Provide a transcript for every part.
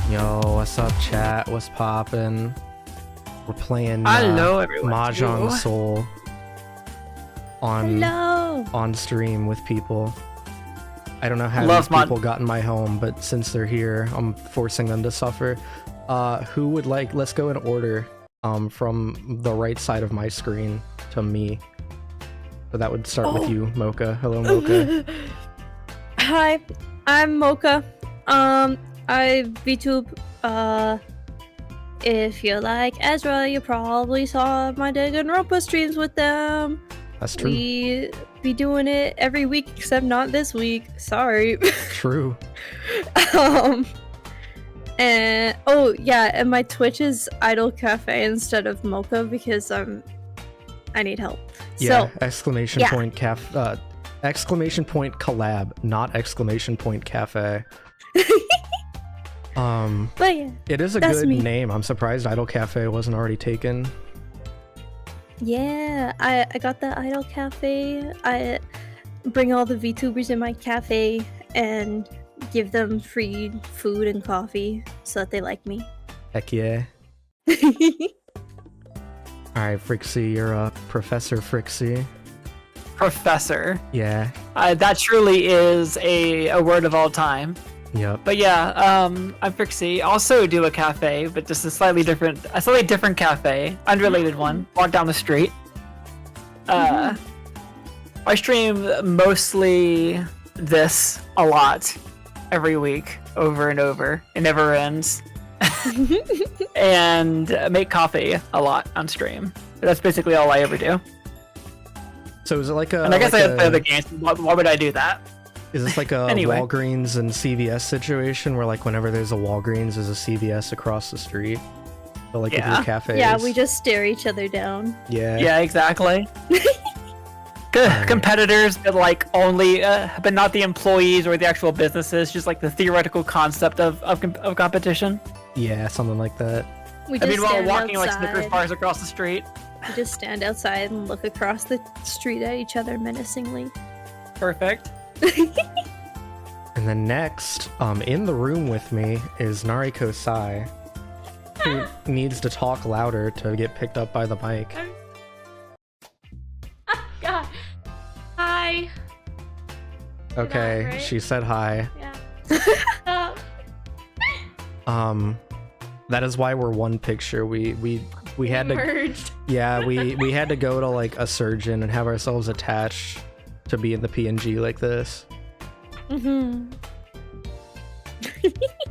Yo, what's up, chat? What's poppin'? We're playing Hello, everyone. Mahjong Soul Hello. on stream with people. I don't know how these people got in my home, but since they're here, I'm forcing them to suffer. Who would like? Let's go in order. From the right side of my screen to me. So that would start with you, Mocha. Hello, Mocha. Hi, I'm Mocha. I VTube. If you like Ezra, you probably saw my Danganronpa streams with them. That's true. We be doing it every week except not this week. Sorry. True. And oh yeah, and my Twitch is Idol Cafe instead of Mocha because I need help. Yeah, so, exclamation point exclamation point collab, not exclamation point cafe. But yeah, it is a good name. I'm surprised Idol Cafe wasn't already taken. Yeah, I got the Idol Cafe. I bring all the VTubers in my cafe and give them free food and coffee so that they like me. Heck yeah. Alright, Frixie, you're up. Professor Frixie. Professor. Yeah. That truly is a word of all time. Yep. But yeah, I'm Frixie. Also do a cafe, but just a slightly different cafe, unrelated one. Walk down the street. I stream mostly this a lot, every week, over and over. It never ends. And make coffee a lot on stream. That's basically all I ever do. So is it like a? And I guess I play other games. Why would I do that? Is this like a Walgreens and CVS situation where like whenever there's a Walgreens, there's a CVS across the street? But like with your cafes. Yeah, we just stare each other down. Yeah. Yeah, exactly. Competitors, but like only, but not the employees or the actual businesses. Just like the theoretical concept of competition. Yeah, something like that. We just while walking outside. like Snickers bars across the street. We just stand outside and look across the street at each other menacingly. Perfect. And then next, in the room with me is Nariko Sai, who needs to talk louder to get picked up by the mic. God. Hi. Okay, right? she said hi. Yeah. That is why we're one picture. We had to merged. Yeah, we had to go to like a surgeon and have ourselves attached to be in the PNG like this. Mm-hmm.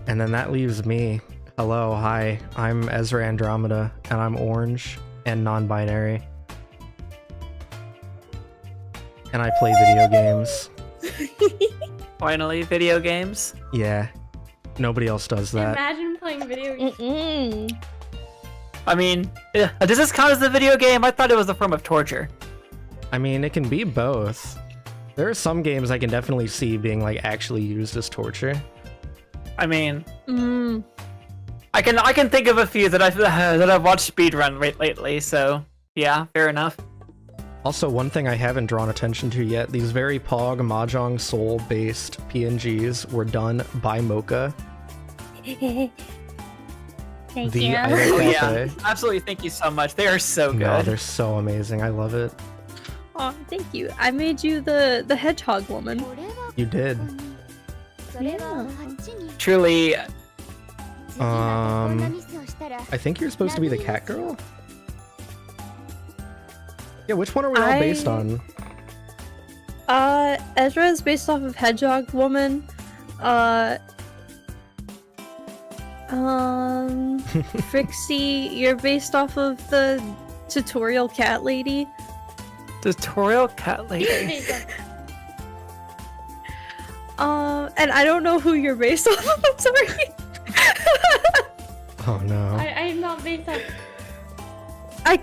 And then that leaves me. Hello, hi, I'm Ezra Andromeda, and I'm orange and non-binary. And I play video games. Finally, video games. Yeah, nobody else does that. Imagine playing video games. I mean, does this count as a video game? I thought it was a form of torture. I mean, it can be both. There are some games I can definitely see being like actually used as torture. I mean, I can think of a few that I've watched speedrun lately. So yeah, fair enough. Also, one thing I haven't drawn attention to yet: these very Pog Mahjong Soul based PNGs were done by Mocha. Thank the you. Oh yeah, absolutely. Thank you so much. They are so good. No, they're so amazing. I love it. Oh, thank you. I made you the hedgehog woman. You did. Yeah. Truly. I think you're supposed to be the cat girl. Yeah, which one are we all based on? Ezra is based off of Hedgehog Woman. Frixie, you're based off of the Tutorial Cat Lady. Tutorial Cat Lady. And I don't know who you're based off of. I'm sorry. Oh no. I'm not based on. I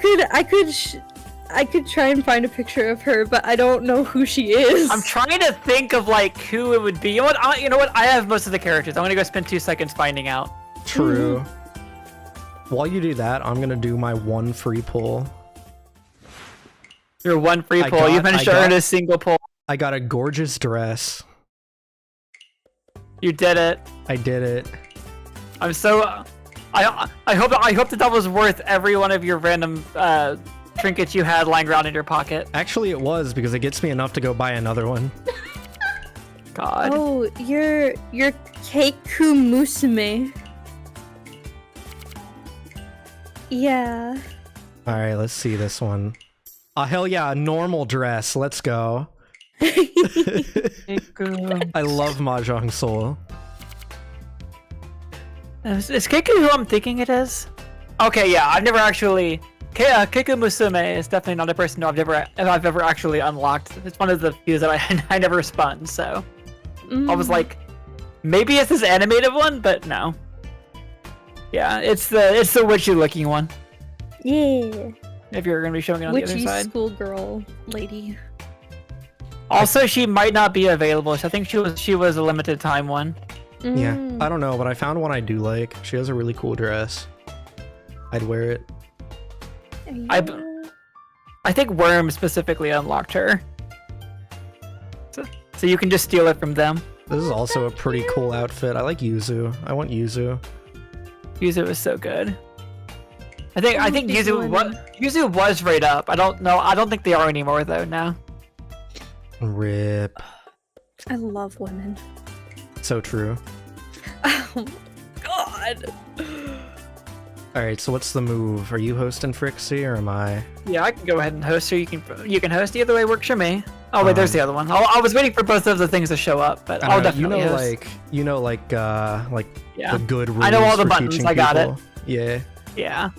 could try and find a picture of her, but I don't know who she is. I'm trying to think of like who it would be. You know what? I have most of the characters. I'm gonna go spend 2 seconds finding out. True. While you do that, I'm gonna do my one free pull. Your one free pull. You managed to earn a single pull. I got a gorgeous dress. You did it. I did it. I'm so. I hope that was worth every one of your random trinkets you had lying around in your pocket. Actually, it was because it gets me enough to go buy another one. God. Oh, you're Keiku Musume. Yeah. All right, let's see this one. Hell yeah, a normal dress. Let's go. I love Mahjong Soul. Is Keiku who I'm thinking it is? Okay, yeah, I've never actually. Keiku Musume is definitely not a person who I've ever actually unlocked. It's one of the few that I never spun. So I was like, maybe it's this animated one, but no. Yeah, it's the witchy looking one. Yeah. If you're gonna be showing it on the other Witchy side. schoolgirl lady. Also, she might not be available. So I think she was a limited time one. Yeah, I don't know, but I found one I do like. She has a really cool dress. I'd wear it. Yeah. I think Worm specifically unlocked her. So you can just steal it from them. This is also a pretty cool outfit. I like Yuzu. I want Yuzu. Yuzu is so good. I think these Yuzu was right up. I don't know. I don't think they are anymore though now. Rip. I love women. So true. Oh God. Alright, so what's the move? Are you hosting Frixie or am I? Yeah, I can go ahead and host, or you can host. Either way works for me. Oh wait, there's the other one. I was waiting for both of the things to show up, but I'll definitely host. like Yeah. the good rules I know all the for buttons. teaching I got people. it. Yeah. Yeah.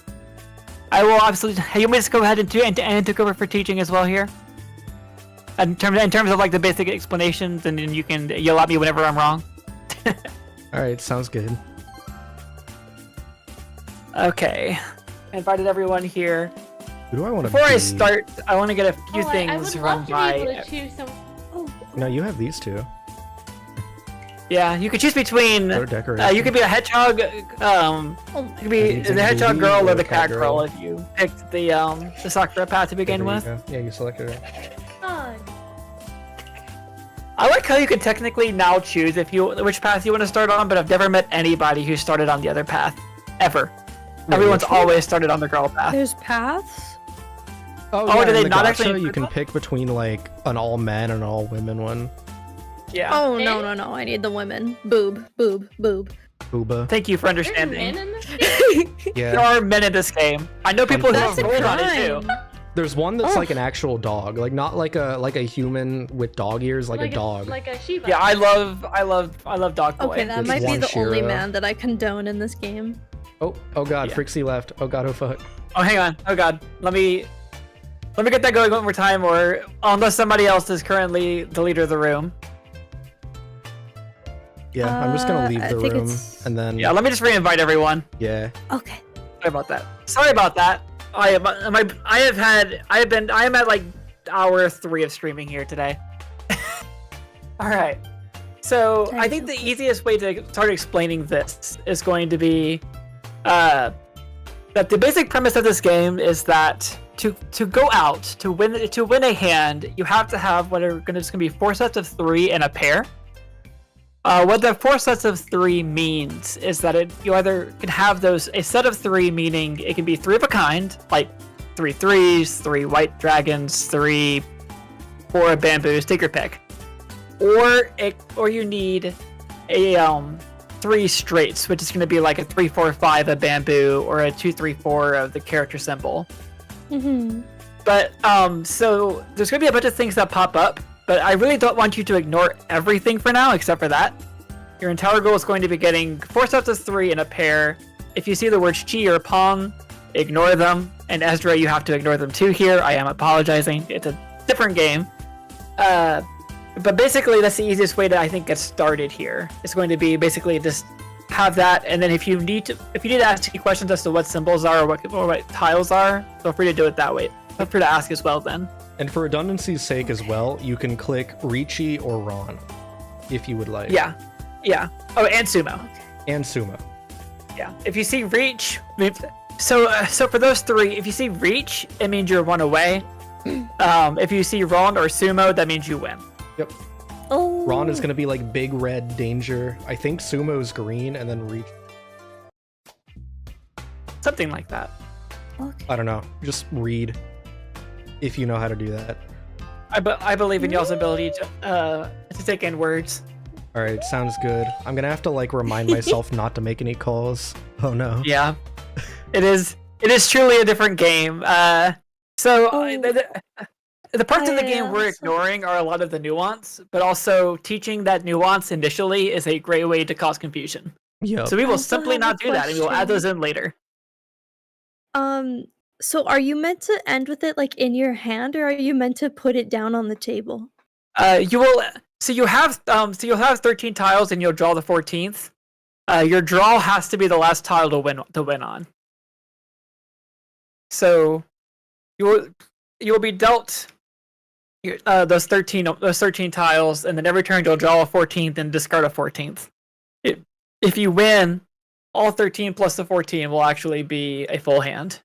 I will absolutely. Hey, you want me to just go ahead and take over for teaching as well here? In terms of like the basic explanations, and then you'll at me whenever I'm wrong. Alright, sounds good. Okay. I invited everyone here. Who do I want to Before be? I start, I want to get a few I things would run love to by. be able to choose some. Oh. No, you have these two. Yeah, you could choose between. Or decoration. You could be a hedgehog. You could be the hedgehog girl or the cat girl if you picked the Sakura path to begin with. Yeah, you selected it. Fun. I like how you can technically now choose which path you want to start on, but I've never met anybody who started on the other path, ever. Everyone's always started on the girl path. There's paths? Oh, yeah, do they in the not gacha, actually you include can that? pick between like an all men and an all women one. Yeah. Oh no. I need the women. Boob. Booba. Thank you for There's understanding. men in this game? Yeah. There are men in this game. I know people who That's have a voted on it too. crime. There's one that's Oh. like an actual dog, like not like a human with dog ears, like a dog. Like a Shiba. Yeah, I love Dog Boy. Okay, that There's might be one the only Shiro. man that I condone in this game. Oh god, Yeah. Frixie left. Oh god, oh fuck. Oh, hang on. Oh god. Let me get that going one more time, or unless somebody else is currently the leader of the room. Yeah, I'm just gonna leave I the think room it's- and then Yeah, let me just re-invite everyone. yeah. Okay. Sorry about that. I am at like hour 3 of streaming here today. All right. So I think the easiest way to start explaining this is going to be that the basic premise of this game is that to go out to win a hand, you have to have what are going to be 4 sets of 3 in a pair. What the 4 sets of 3 means is that you either can have a set of 3, meaning it can be 3 of a kind, like 3 threes, 3 white dragons, 3 4 bamboos, take your pick. Or you need a 3 straights, which is going to be like a 3 4 5 of bamboo or a 2 3 4 of the character symbol. Mm-hmm. But so there's going to be a bunch of things that pop up. But I really don't want you to ignore everything for now, except for that. Your entire goal is going to be getting 4 sets of 3 in a pair. If you see the words chi or pong, ignore them. And Ezra, you have to ignore them too here. I am apologizing. It's a different game. But basically, that's the easiest way to, I think, get started here. It's going to be basically just have that, and then if you need to ask any questions as to what symbols are or what tiles are, feel free to do it that way. Feel free to ask as well then. And for redundancy's sake as well, you can click Richi or Ron if you would like. Yeah. Oh, and sumo. And Sumo. Yeah. If you see reach, so for those 3, if you see reach, it means you're 1 away. If you see Ron or sumo, that means you win. Yep. Oh. Ron is gonna be like big red danger. I think Sumo's green and then Reach. something like that. Okay. I don't know. Just read if you know how to do that. I believe in y'all's ability to take in words. All right, sounds good. I'm gonna have to like remind myself not to make any calls. Oh no. Yeah, it is truly a different game. So the parts of the game we're ignoring are a lot of the nuance, but also teaching that nuance initially is a great way to cause confusion. Yep. So we will simply not do that, and we will add those in later. So are you meant to end with it like in your hand, or are you meant to put it down on the table? You will. So you'll have 13 tiles, and you'll draw the 14th. Your draw has to be the last tile to win on. So you will be dealt those 13 tiles, and then every turn you'll draw a 14th and discard a 14th. If you win, all 13 plus the 14 will actually be a full hand.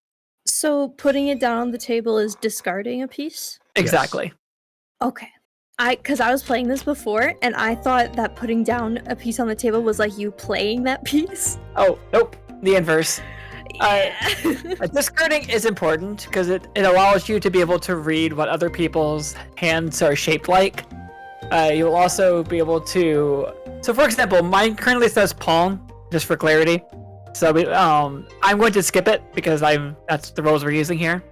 So putting it down on the table is discarding a piece? Exactly. Yes. Okay. Because I was playing this before, and I thought that putting down a piece on the table was like you playing that piece. Oh, nope. The inverse. Yeah. Discarding is important because it allows you to be able to read what other people's hands are shaped like. You'll also be able to... So for example, mine currently says palm, just for clarity. So I'm going to skip it because that's the rules we're using here.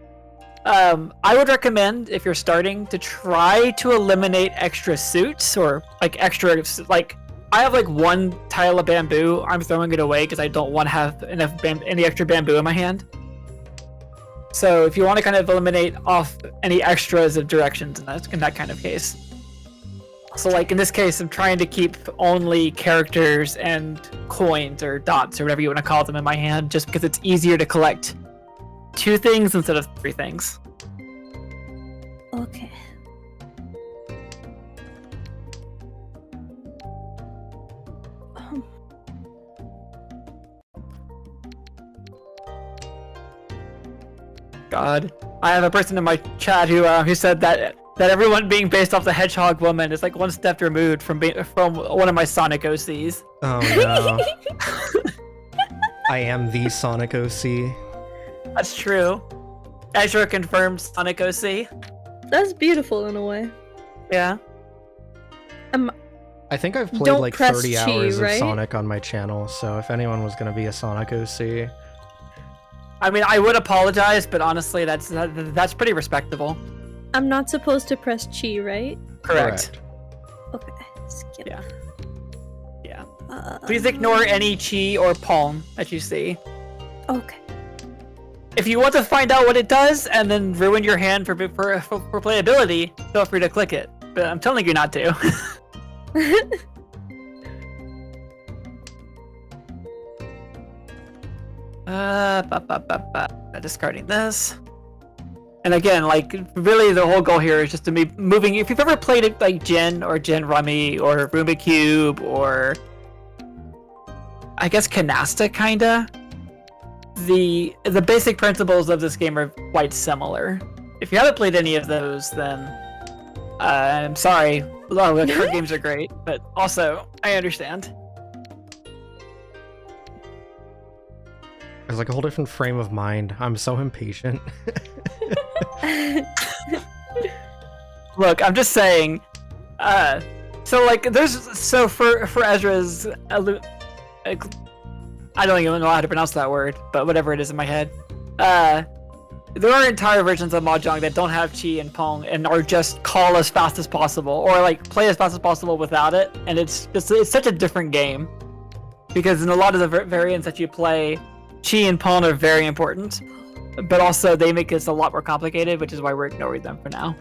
I would recommend, if you're starting, to try to eliminate extra suits or like extra, like I have like one tile of bamboo. I'm throwing it away because I don't want to have any extra bamboo in my hand. So if you want to kind of eliminate off any extras of directions in that kind of case. So like in this case, I'm trying to keep only characters and coins or dots or whatever you want to call them in my hand, just because it's easier to collect 2 things instead of 3 things. Okay. God, I have a person in my chat who said that everyone being based off the Hedgehog Woman is like one step removed from one of my Sonic OCs. Oh no. I am the Sonic OC. That's true. Ezra confirmed Sonic OC. That's beautiful in a way. Yeah. I think I've played Don't like press 30 chi, hours right? of Sonic on my channel, so if anyone was gonna be a Sonic OC... I mean, I would apologize, but honestly, that's pretty respectable. I'm not supposed to press chi, right? Correct. Okay. Skip. Yeah. Yeah. Please ignore any chi or palm that you see. Okay. If you want to find out what it does and then ruin your hand for playability, feel free to click it. But I'm telling you not to. Discarding this. And again, like, really the whole goal here is just to be moving. If you've ever played it like Gin or Gin Rummy or Rubik's Cube or I guess Canasta kinda, the basic principles of this game are quite similar. If you haven't played any of those, then I'm sorry. A lot of the card games are great, but also I understand. There's like a whole different frame of mind. I'm so impatient. Look, I'm just saying. So like, for Ezra's, I don't even know how to pronounce that word, but whatever it is in my head. There are entire versions of Mahjong that don't have Chi and Pong and are just call as fast as possible, or like play as fast as possible without it, and it's such a different game. Because in a lot of the variants that you play, Chi and Pong are very important, but also they make this a lot more complicated, which is why we're ignoring them for now.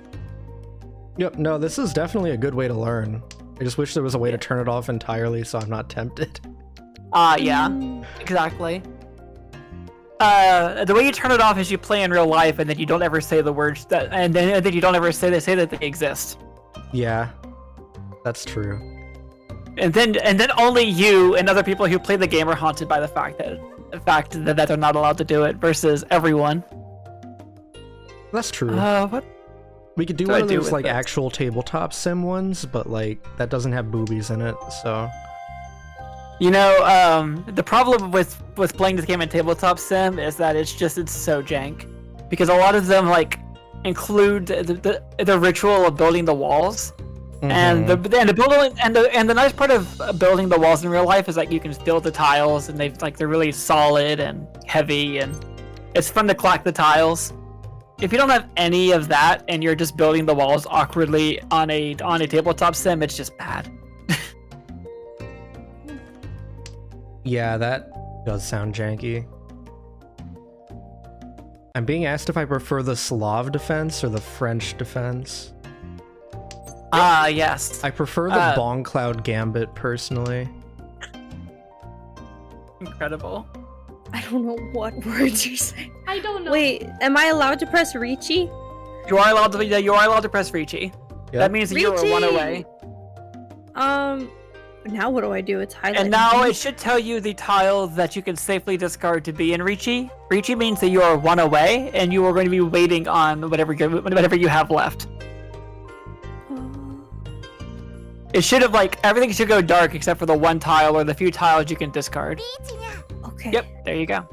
Yep, no, this is definitely a good way to learn. I just wish there was a way to turn it off entirely so I'm not tempted. Yeah, exactly. The way you turn it off is you play in real life, and then you don't ever say the words and then you don't ever say that they exist. Yeah, that's true. And then only you and other people who play the game are haunted by the fact that they're not allowed to do it versus everyone. That's true. What? We could do do one I of do those with like this? actual tabletop sim ones, but like that doesn't have boobies in it, so You know, the problem with playing this game in tabletop sim is that it's so jank, because a lot of them like include the ritual of building the walls, and the nice part of building the walls in real life is like you can feel the tiles, and they're really solid and heavy, and it's fun to clack the tiles. If you don't have any of that and you're just building the walls awkwardly on a tabletop sim, it's just bad. Yeah, that does sound janky. I'm being asked if I prefer the Slav defense or the French defense. Yes. I prefer the Bong Cloud Gambit personally. Incredible. I don't know what words you're saying. I don't know. Wait, am I allowed to press Ricci? You are allowed to press Ricci. Yep. That means that you are one away. Now what do I do? It's highlighted. And now it should tell you the tile that you can safely discard to be in Ricci. Ricci means that you are one away, and you are going to be waiting on whatever you have left. It should have, like, everything should go dark except for the one tile or the few tiles you can discard. Okay. Yep, there you go.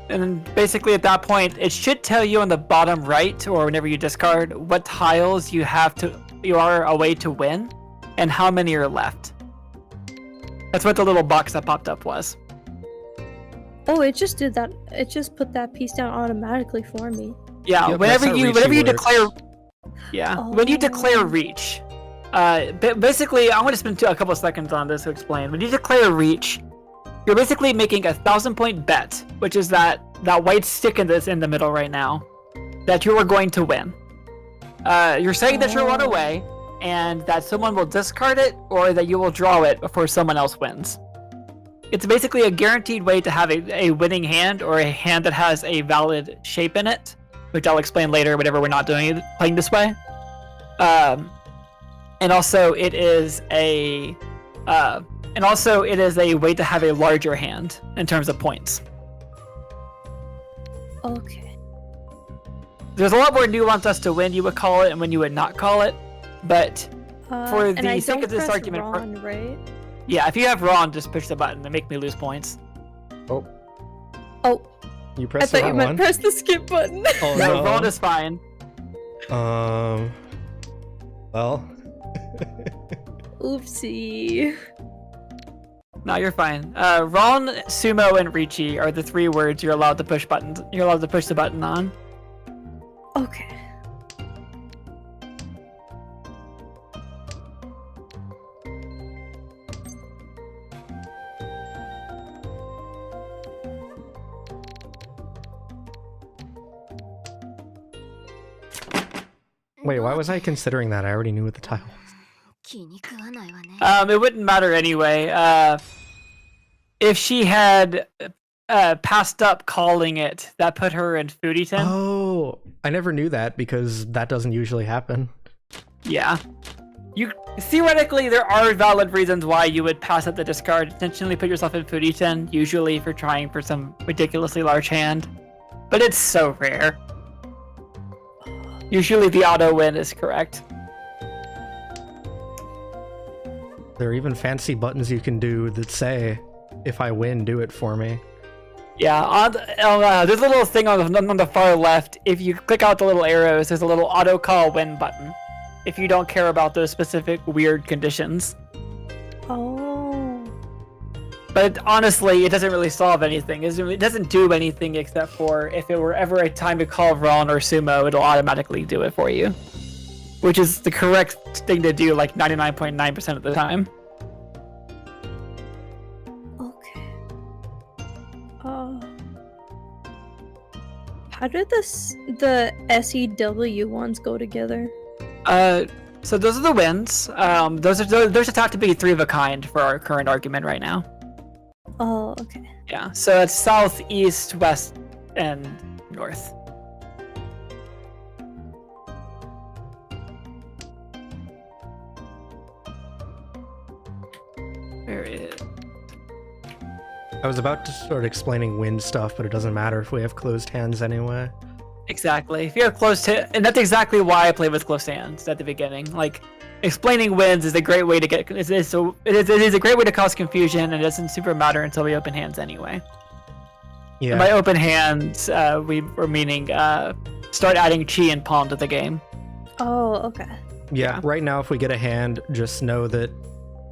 And then basically at that point, it should tell you on the bottom right, or whenever you discard, what tiles you are away to win, and how many are left. That's what the little box that popped up was. Oh, it just did that. It just put that piece down automatically for me. Yeah, Yep, whenever that's how you Ricci works. declare, when you declare reach, basically, I'm gonna spend a couple of seconds on this to explain. When you declare reach, you're basically making a 1,000-point bet, which is that white stick in the middle right now, that you are going to win. You're saying that you're one away, and that someone will discard it, or that you will draw it before someone else wins. It's basically a guaranteed way to have a winning hand, or a hand that has a valid shape in it, which I'll explain later whenever we're not playing this way. And also it is a way to have a larger hand in terms of points. Okay. There's a lot more nuance as to when you would call it and when you would not call it, but for and the I sake don't of this press argument, Ron, right? yeah, if you have Ron, just push the button and make me lose points. Oh, Oh, you I pressed the thought you wrong meant one. press the skip button. Oh No, no. Ron is fine. Well. Oopsie. No, you're fine. Ron, Sumo, and Ricci are the 3 words you're allowed to push buttons. You're allowed to push the button on. Okay. Wait, why was I considering that? I already knew what the title was. It wouldn't matter anyway. If she had passed up calling it, that put her in Foodieton. Oh, I never knew that because that doesn't usually happen. Yeah. Theoretically, there are valid reasons why you would pass up the discard, intentionally put yourself in Foodieton, usually for trying for some ridiculously large hand. But it's so rare. Usually the auto win is correct. There are even fancy buttons you can do that say, if I win, do it for me. Yeah, there's a little thing on the far left. If you click out the little arrows, there's a little auto call win button. If you don't care about those specific weird conditions. Oh. But honestly, it doesn't really solve anything. It doesn't do anything except for if it were ever a time to call Ron or Sumo, it'll automatically do it for you. Which is the correct thing to do like 99.9% of the time. Okay. How did the SEW ones go together? So those are the wins. Those have to be 3 of a kind for our current argument right now. Oh, okay. Yeah, so it's south, east, west, and north. There it is. I was about to start explaining win stuff, but it doesn't matter if we have closed hands anyway. Exactly. If you have closed hand, and that's exactly why I play with closed hands at the beginning. Like, explaining wins is a great way to get it is a great way to cause confusion, and it doesn't super matter until we open hands anyway. Yeah. And by open hands, we're meaning start adding chi and pawn to the game. Oh, okay. Yeah, right now if we get a hand, just know that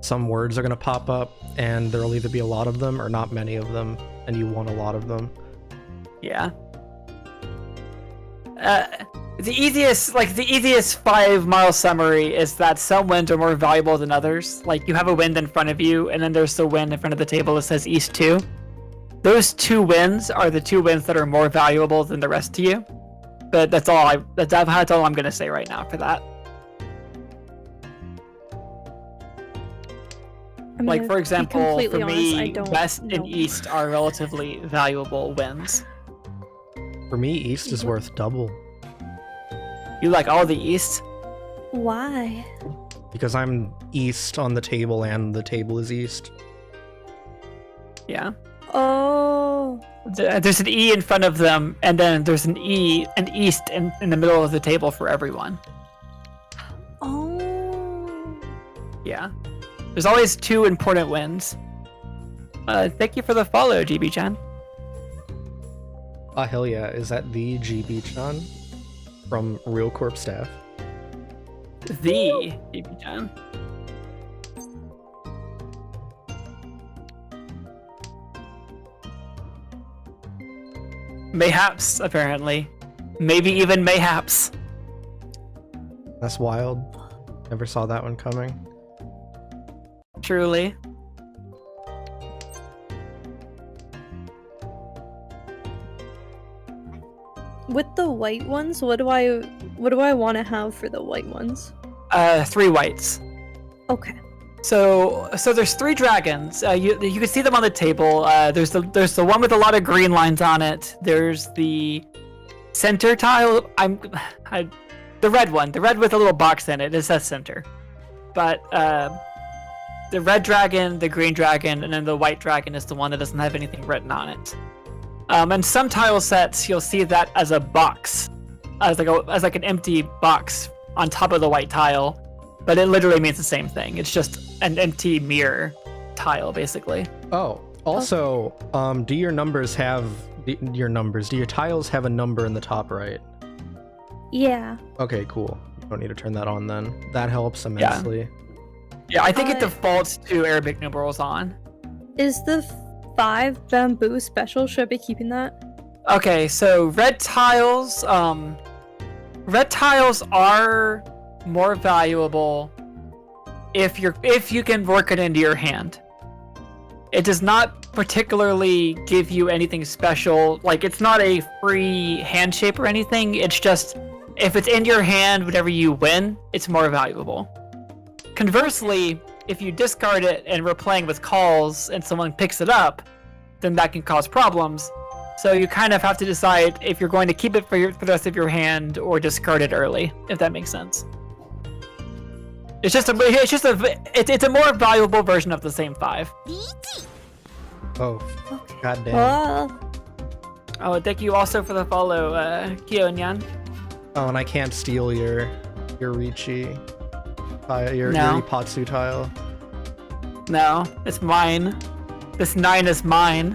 some words are going to pop up, and there'll either be a lot of them or not many of them, and you want a lot of them. Yeah. The easiest 5-mile summary is that some winds are more valuable than others. Like, you have a wind in front of you, and then there's the wind in front of the table that says East 2. Those 2 winds are the 2 winds that are more valuable than the rest to you. But that's all I'm gonna say right now for that. Like, for example, for me, West and East are relatively valuable winds. For me, East is worth double. You like all the East? Why? Because I'm East on the table and the table is East. Yeah. Oh. There's an E in front of them, and then there's an East in the middle of the table for everyone. Oh. Yeah. There's always 2 important wins. Thank you for the follow, GB-chan. Ah, hell yeah. Is that the GB-chan from RealCorp staff? The GB-chan. Mayhaps, apparently. Maybe even mayhaps. That's wild. Never saw that one coming. Truly. With the white ones, what do I want to have for the white ones? 3 whites. Okay. So there's 3 dragons. You can see them on the table. There's the one with a lot of green lines on it. There's the center tile. The red one. The red with a little box in it. It says center. But the red dragon, the green dragon, and then the white dragon is the one that doesn't have anything written on it. And some tile sets, you'll see that as a box, as like an empty box on top of the white tile. But it literally means the same thing. It's just an empty mirror tile, basically. Oh, also, do your tiles have a number in the top right? Yeah. Okay, cool. You don't need to turn that on then. That helps immensely. Yeah, I think it defaults to Arabic numerals on. Is the 5 bamboo special? Should I be keeping that? Okay, so red tiles are more valuable if you can work it into your hand. It does not particularly give you anything special. Like, it's not a free hand shape or anything. It's just, if it's in your hand whenever you win, it's more valuable. Conversely, if you discard it and we're playing with calls and someone picks it up, then that can cause problems. So you kind of have to decide if you're going to keep it for the rest of your hand or discard it early, if that makes sense. It's a more valuable version of the same 5. Oh, Okay. goddamn. Oh, thank you also for the follow, Kyo and Yan. Oh, and I can't steal your Richi, your Ipatsu tile. No, it's mine. This 9 is mine.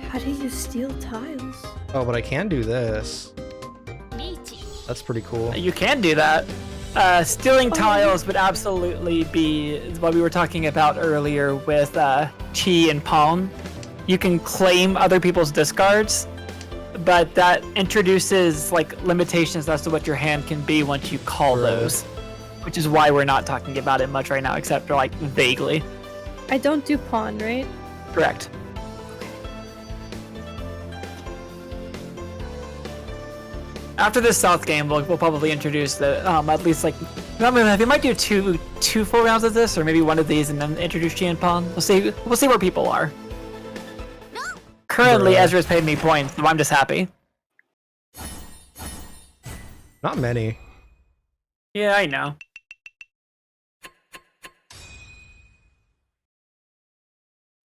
How do you steal tiles? Oh, but I can do this. That's pretty cool. You can do that. Stealing tiles would absolutely be what we were talking about earlier with Chi and Pawn. You can claim other people's discards, but that introduces like limitations as to what your hand can be once you call those, which is why we're not talking about it much right now, except for like vaguely. I don't do pawn, right? Correct. After this South game, we'll probably introduce the at least like we might do two full rounds of this, or maybe one of these and then introduce Chi and Pawn. We'll see where people are. Currently, Ezra's paid me points, so I'm just happy. Not many. Yeah, I know.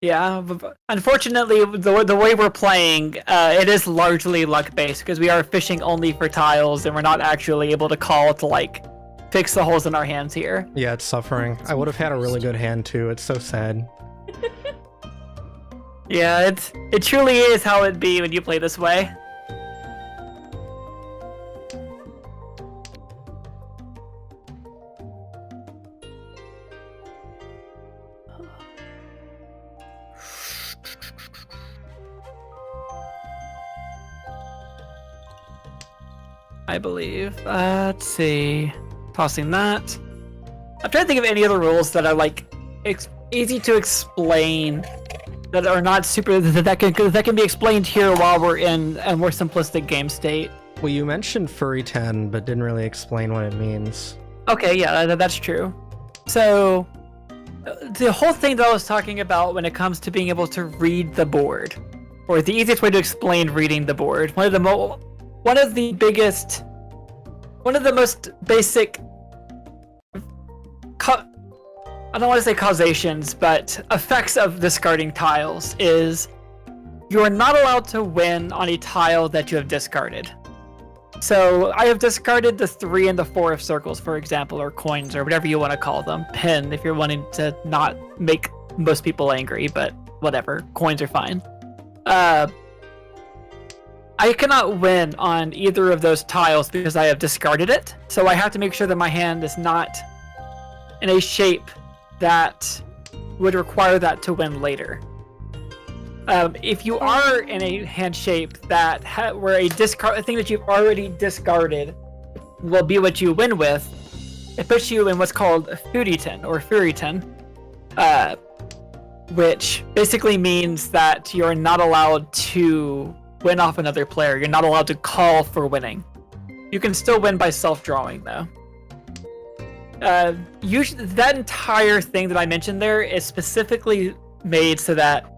Yeah, but unfortunately, the way we're playing, it is largely luck-based, because we are fishing only for tiles, and we're not actually able to call to, like, fix the holes in our hands here. Yeah, it's suffering. I would have had a really good hand too. It's so sad. Yeah, it truly is how it'd be when you play this way. I believe. Let's see. Tossing that. I'm trying to think of any other rules that are like easy to explain, that are not super that can be explained here while we're in a more simplistic game state. Well, you mentioned furry 10, but didn't really explain what it means. Okay, yeah, that's true. So the whole thing that I was talking about when it comes to being able to read the board, or the easiest way to explain reading the board, one of the most basic, I don't want to say causations, but effects of discarding tiles is you are not allowed to win on a tile that you have discarded. So I have discarded the 3 and the 4 of circles, for example, or coins, or whatever you want to call them. Pin, if you're wanting to not make most people angry, but whatever. Coins are fine. I cannot win on either of those tiles because I have discarded it. So I have to make sure that my hand is not in a shape that would require that to win later. If you are in a hand shape that where a thing that you've already discarded will be what you win with, it puts you in what's called Furitin or Furitin, which basically means that you're not allowed to win off another player. You're not allowed to call for winning. You can still win by self-drawing though. Usually, that entire thing that I mentioned there is specifically made so that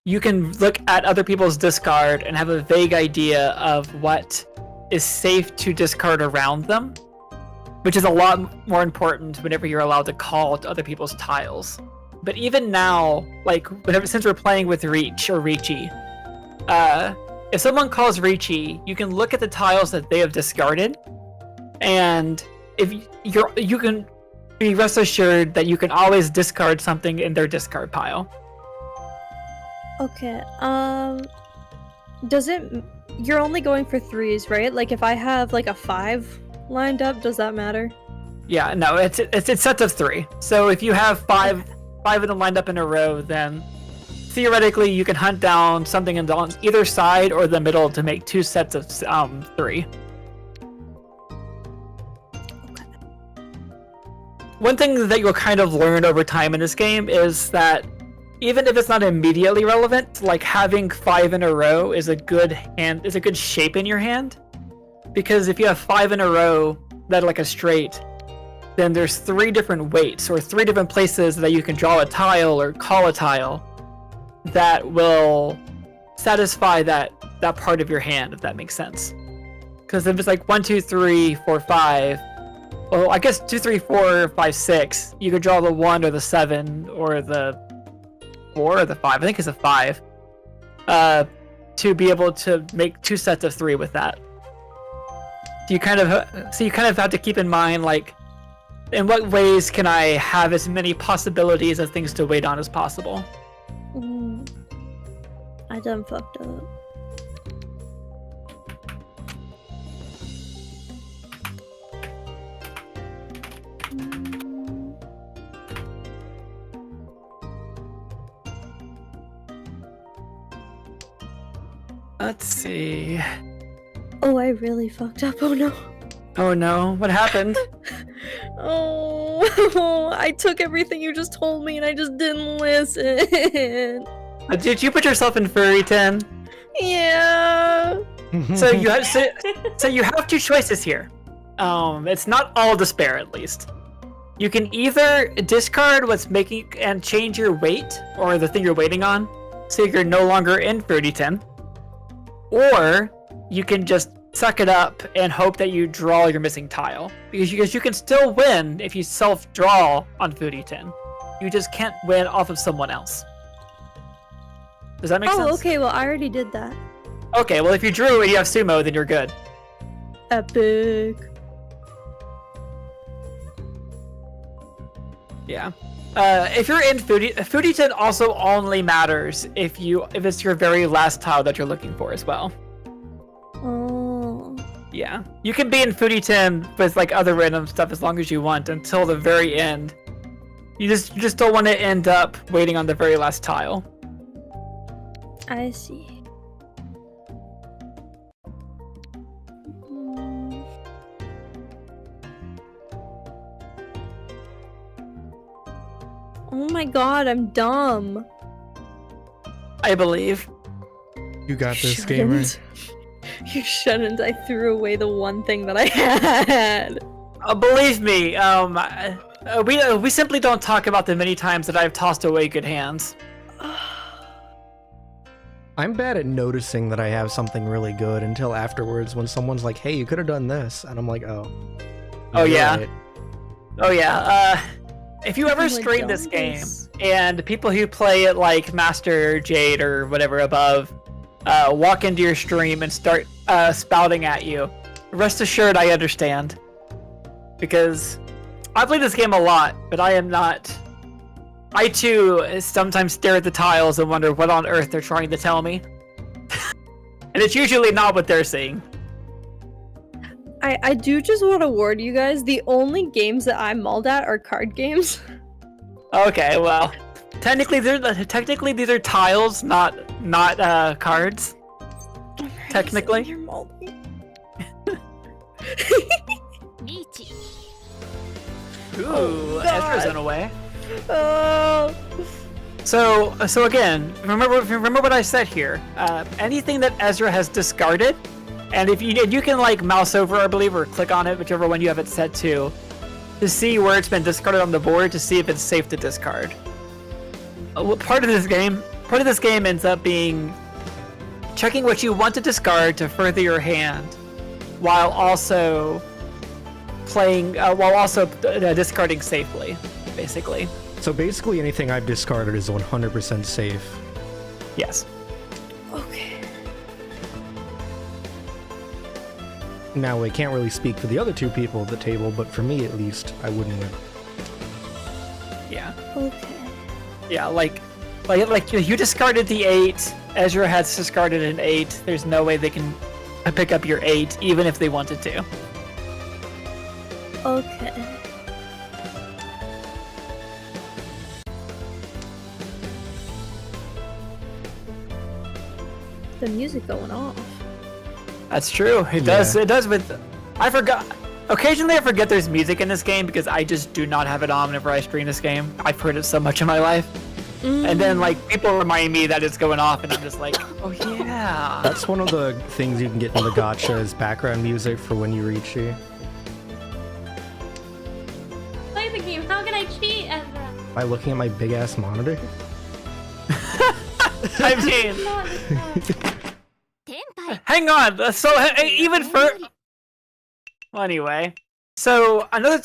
you can look at other people's discard and have a vague idea of what is safe to discard around them, which is a lot more important whenever you're allowed to call to other people's tiles. But even now, since we're playing with Reach or Reachy, if someone calls Reachy, you can look at the tiles that they have discarded, and you can be rest assured that you can always discard something in their discard pile. Okay, you're only going for 3s, right? Like if I have like a 5 lined up, does that matter? Yeah, no, it's sets of 3. So if you have five of them lined up in a row, then theoretically you can hunt down something on either side or the middle to make 2 sets of 3. One thing that you'll kind of learn over time in this game is that even if it's not immediately relevant, like having 5 in a row is a good shape in your hand. Because if you have 5 in a row that are like a straight, then there's 3 different weights or 3 different places that you can draw a tile or call a tile that will satisfy that part of your hand, if that makes sense. Because if it's like 1, 2, 3, 4, 5, well, I guess 2, 3, 4, 5, 6, you could draw the 1 or the 7 or the 4 or the 5, I think it's a 5, to be able to make 2 sets of 3 with that. So you kind of have to keep in mind, like, in what ways can I have as many possibilities of things to wait on as possible? I done fucked up. Let's see. Oh, I really fucked up. Oh no. Oh no, what happened? Oh, I took everything you just told me and I just didn't listen. Did you put yourself in Furry 10? Yeah. So you have 2 choices here. It's not all despair, at least. You can either discard what's making and change your weight or the thing you're waiting on, so you're no longer in Furry 10. Or you can just suck it up and hope that you draw your missing tile. Because you can still win if you self-draw on Foodie 10. You just can't win off of someone else. Does that make sense? Oh, okay, well, I already did that. Okay, well, if you drew and you have sumo, then you're good. Epic. Yeah. If you're in foodie tin also only matters if it's your very last tile that you're looking for as well. Oh. Yeah. You can be in foodie tin with like other random stuff as long as you want until the very end. You just don't want to end up waiting on the very last tile. I see. Oh my god, I'm dumb. I believe. You got this, gamer. You shouldn't. I threw away the one thing that I had. Believe me, we simply don't talk about the many times that I've tossed away good hands. I'm bad at noticing that I have something really good until afterwards when someone's like, hey, you could have done this. And I'm like, oh. Oh, yeah. Right. Oh, yeah. If you ever Oh, stream this game, and people who play it like Master, Jade, or whatever above, walk into your stream and start spouting at you, rest assured I understand. Because I play this game a lot, but I am not... I too sometimes stare at the tiles and wonder what on earth they're trying to tell me. And it's usually not what they're saying. I do just want to warn you guys, the only games that I'm mauled at are card games. Okay, well, technically these are tiles, not cards. Technically. You're mauled me. Ooh, God. Ezra's in a way. Oh. So again, remember what I said here. Anything that Ezra has discarded, and if you can like mouse over, I believe, or click on it, whichever one you have it set to see where it's been discarded on the board to see if it's safe to discard. Part of this game ends up being checking what you want to discard to further your hand, while also discarding safely, basically. So basically anything I've discarded is 100% safe. Yes. Okay. Now, I can't really speak for the other two people at the table, but for me at least, I wouldn't win. Yeah. Okay. Yeah, like you discarded the 8, Ezra has discarded an 8, there's no way they can pick up your 8, even if they wanted to. Okay. The music going off. That's true. It does with... I forgot... Occasionally I forget there's music in this game because I just do not have it on whenever I stream this game. I've heard it so much in my life. And then like people remind me that it's going off and I'm just like, oh yeah. That's one of the things you can get in the gacha is background music for when you reach you. Play the game. How can I cheat, Ezra? By looking at my big ass monitor. I mean... Not this time. Hang on. So even for... Well, anyway. So another...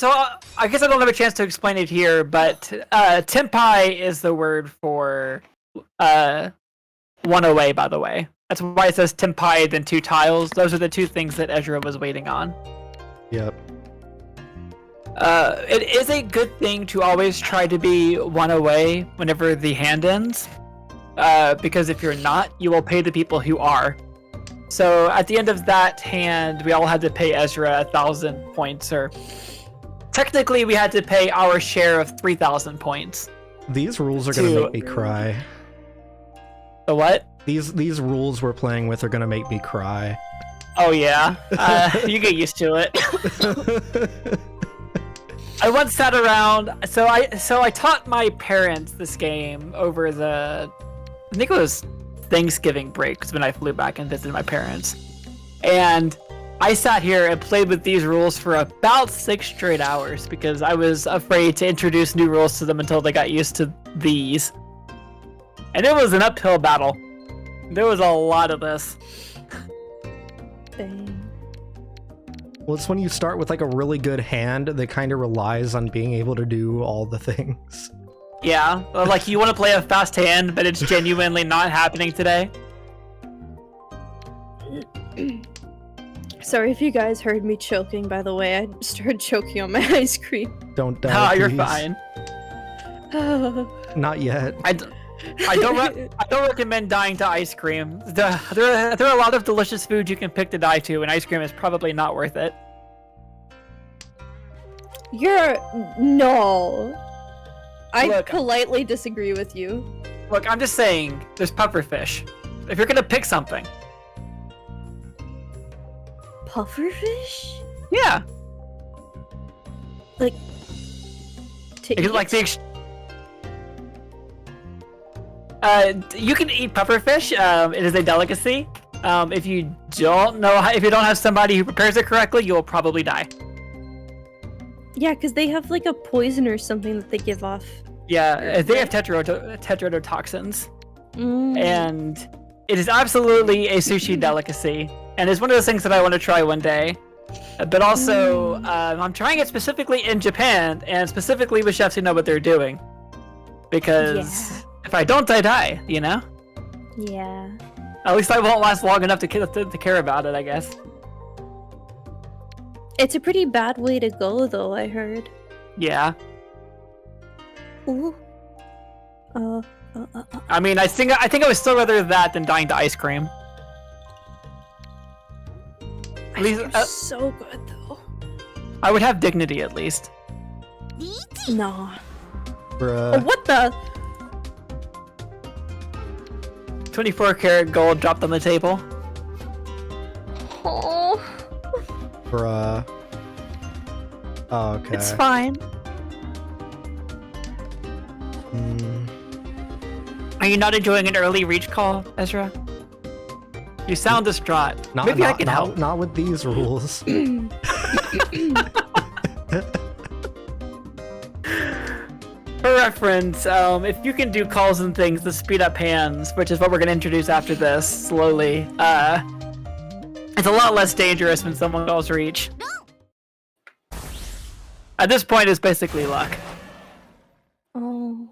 I guess I don't have a chance to explain it here, but tenpai is the word for one away, by the way. That's why it says tenpai then 2 tiles. Those are the 2 things that Ezra was waiting on. Yep. It is a good thing to always try to be 1 away whenever the hand ends. Because if you're not, you will pay the people who are. So at the end of that hand, we all had to pay Ezra 1,000 points, or technically we had to pay our share of 3,000 points. These rules are gonna make me cry. The what? These rules we're playing with are gonna make me cry. Oh yeah, you get used to it. I once sat around. So I taught my parents this game over the, I think it was Thanksgiving break, when I flew back and visited my parents, and I sat here and played with these rules for about 6 straight hours because I was afraid to introduce new rules to them until they got used to these. And it was an uphill battle. There was a lot of this. Dang. Well, it's when you start with like a really good hand that kind of relies on being able to do all the things. Yeah, like you want to play a fast hand, but it's genuinely not happening today. Sorry if you guys heard me choking, by the way. I started choking on my ice cream. Don't die. No, you're please. fine. Not yet. I don't recommend dying to ice cream. There are a lot of delicious foods you can pick to die to, and ice cream is probably not worth it. No. I Look. politely disagree with you. Look, I'm just saying, there's pufferfish. If you're gonna pick something. Pufferfish? Yeah. Like... to Because, eat? like, you can eat pufferfish. It is a delicacy. If you don't have somebody who prepares it correctly, you'll probably die. Yeah, because they have like a poison or something that they give off. Yeah, they have tetrodotoxins. Mm. And it is absolutely a sushi delicacy, and it's one of those things that I want to try one day. But also, I'm trying it specifically in Japan, and specifically with chefs who know what they're doing. Because if I don't, I die, you know? Yeah. At least I won't last long enough to care about it, I guess. It's a pretty bad way to go, though, I heard. Yeah. Ooh. I mean, I think I would still rather that than dying to ice cream. At least, so good, though. I would have dignity at least. No. Bruh. Oh, what the? 24 karat gold dropped on the table. Oh. Bruh. Oh, okay. It's fine. Are you not enjoying an early reach call, Ezra? You sound distraught. Maybe I can help. Not with these rules. For reference, if you can do calls and things to speed up hands, which is what we're going to introduce after this, slowly, it's a lot less dangerous when someone calls reach. At this point, it's basically luck. Oh.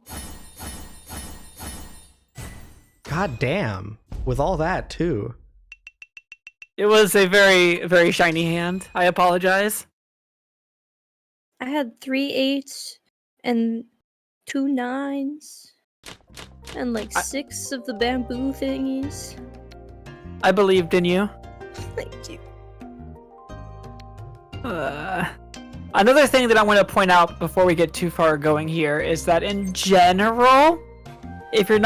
God damn. With all that, too. It was a very, very shiny hand. I apologize. I had 3 8s and 2 9s and like 6 of the bamboo thingies. I believed in you. Thank you. Another thing that I want to point out before we get too far going here is that in general, if you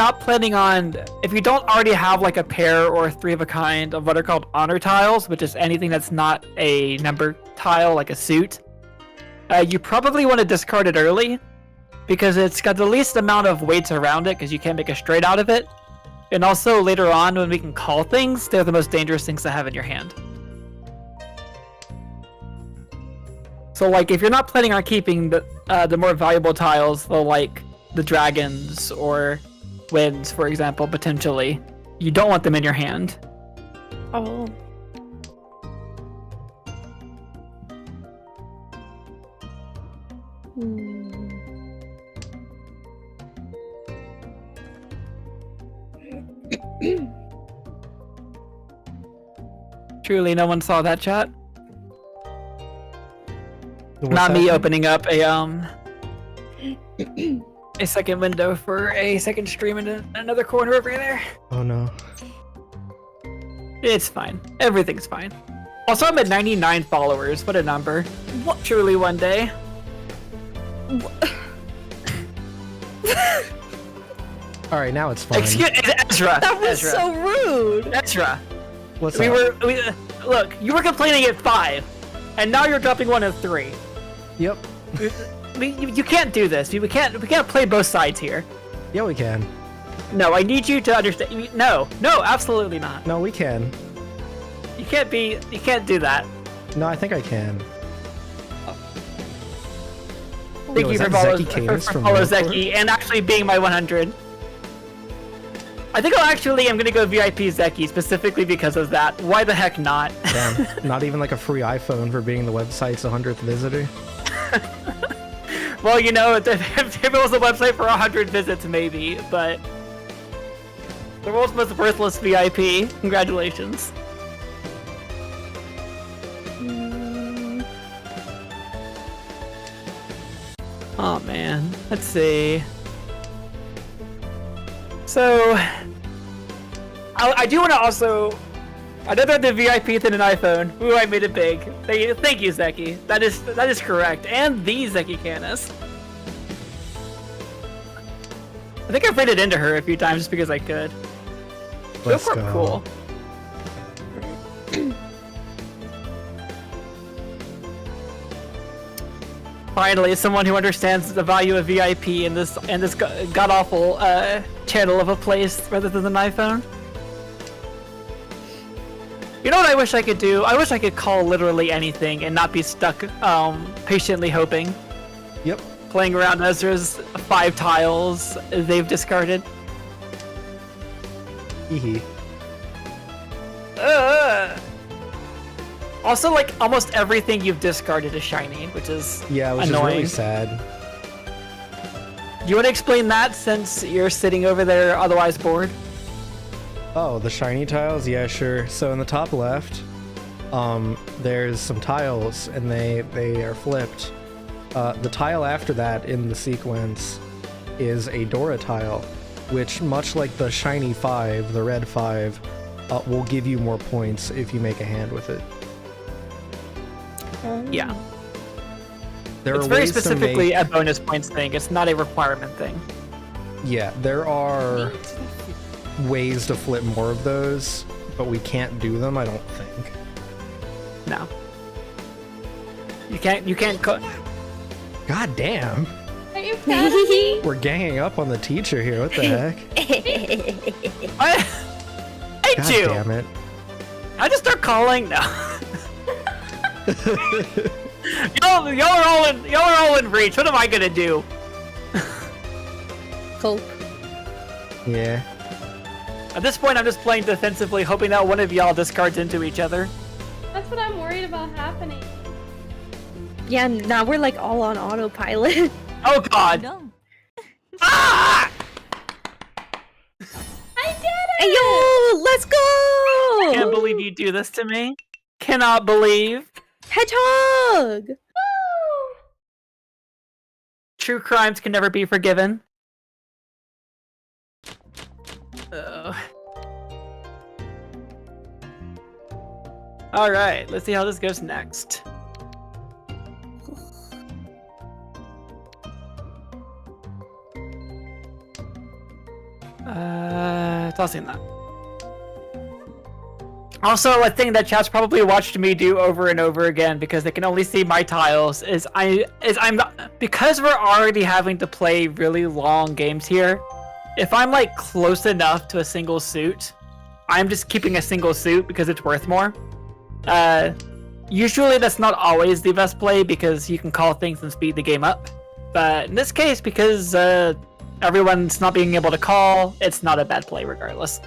don't already have like a pair or 3 of a kind of what are called honor tiles, which is anything that's not a number tile like a suit, you probably want to discard it early because it's got the least amount of weights around it because you can't make a straight out of it. And also later on when we can call things, they're the most dangerous things to have in your hand. So like if you're not planning on keeping the more valuable tiles, like the dragons or winds, for example, potentially, you don't want them in your hand. Oh. Truly, no one saw that chat. What's Not me happening? opening up a second window for a second stream in another corner over there. Oh no. It's fine. Everything's fine. Also, I'm at 99 followers. What a number. What? Truly one day. Alright, now it's fine. Excuse Ezra. That was Ezra. so rude. Ezra. What's We up? were look, you were complaining at 5, and now you're dropping one at 3. Yep. You can't do this. We can't play both sides here. Yeah, we can. No, I need you to understand. No, absolutely not. No, we can. You can't do that. No, I think I can. Thank Yo, you is for that follow Zeki Canis from follow RealCorp? Zeki and actually being my 100. I think I'm gonna go VIP Zeki specifically because of that. Why the heck not? Damn. Not even like a free iPhone for being the website's 100th visitor. Well, you know, if it was a website for 100 visits, maybe, but the world's most worthless VIP. Congratulations. Oh man, let's see. So, I do want to also. Another the VIP than an iPhone. Ooh, I made it big. Thank you, Zeki. That is correct. And the Zeki Canis. I think I've rated into her a few times just because I could. Let's RealCorp, go. cool. Finally, someone who understands the value of VIP in this god awful channel of a place rather than an iPhone. You know what I wish I could do? I wish I could call literally anything and not be stuck patiently hoping. Yep. Playing around Ezra's 5 tiles they've discarded. Hee. Also, like, almost everything you've discarded is shiny, which is Yeah, which annoying. is really sad. Do you want to explain that since you're sitting over there otherwise bored? Oh, the shiny tiles? Yeah, sure. So in the top left, there's some tiles, and they are flipped. The tile after that in the sequence is a Dora tile, which, much like the shiny 5, the red 5, will give you more points if you make a hand with it. Yeah. There It's are very ways to specifically make- a bonus points thing. It's not a requirement thing. Yeah, there are ways to flip more of those, but we can't do them, I don't think. No. You can't God damn! Are you proud of me? We're ganging up on the teacher here, what the heck? I God do. damn it. I just start calling now. y'all are all in reach. What am I gonna do? Cope. Yeah. At this point, I'm just playing defensively, hoping that one of y'all discards into each other. That's what I'm worried about happening. Yeah, now we're like all on autopilot. Oh God! No. Ah! I did it! Hey yo, let's go! Can't believe you do this to me. Cannot believe. Hedgehog! Woo! True crimes can never be forgiven. Alright, let's see how this goes next. Tossing that. Also, a thing that chat's probably watched me do over and over again because they can only see my tiles is because we're already having to play really long games here. If I'm like close enough to a single suit, I'm just keeping a single suit because it's worth more. Usually that's not always the best play because you can call things and speed the game up. But in this case, because everyone's not being able to call, it's not a bad play regardless.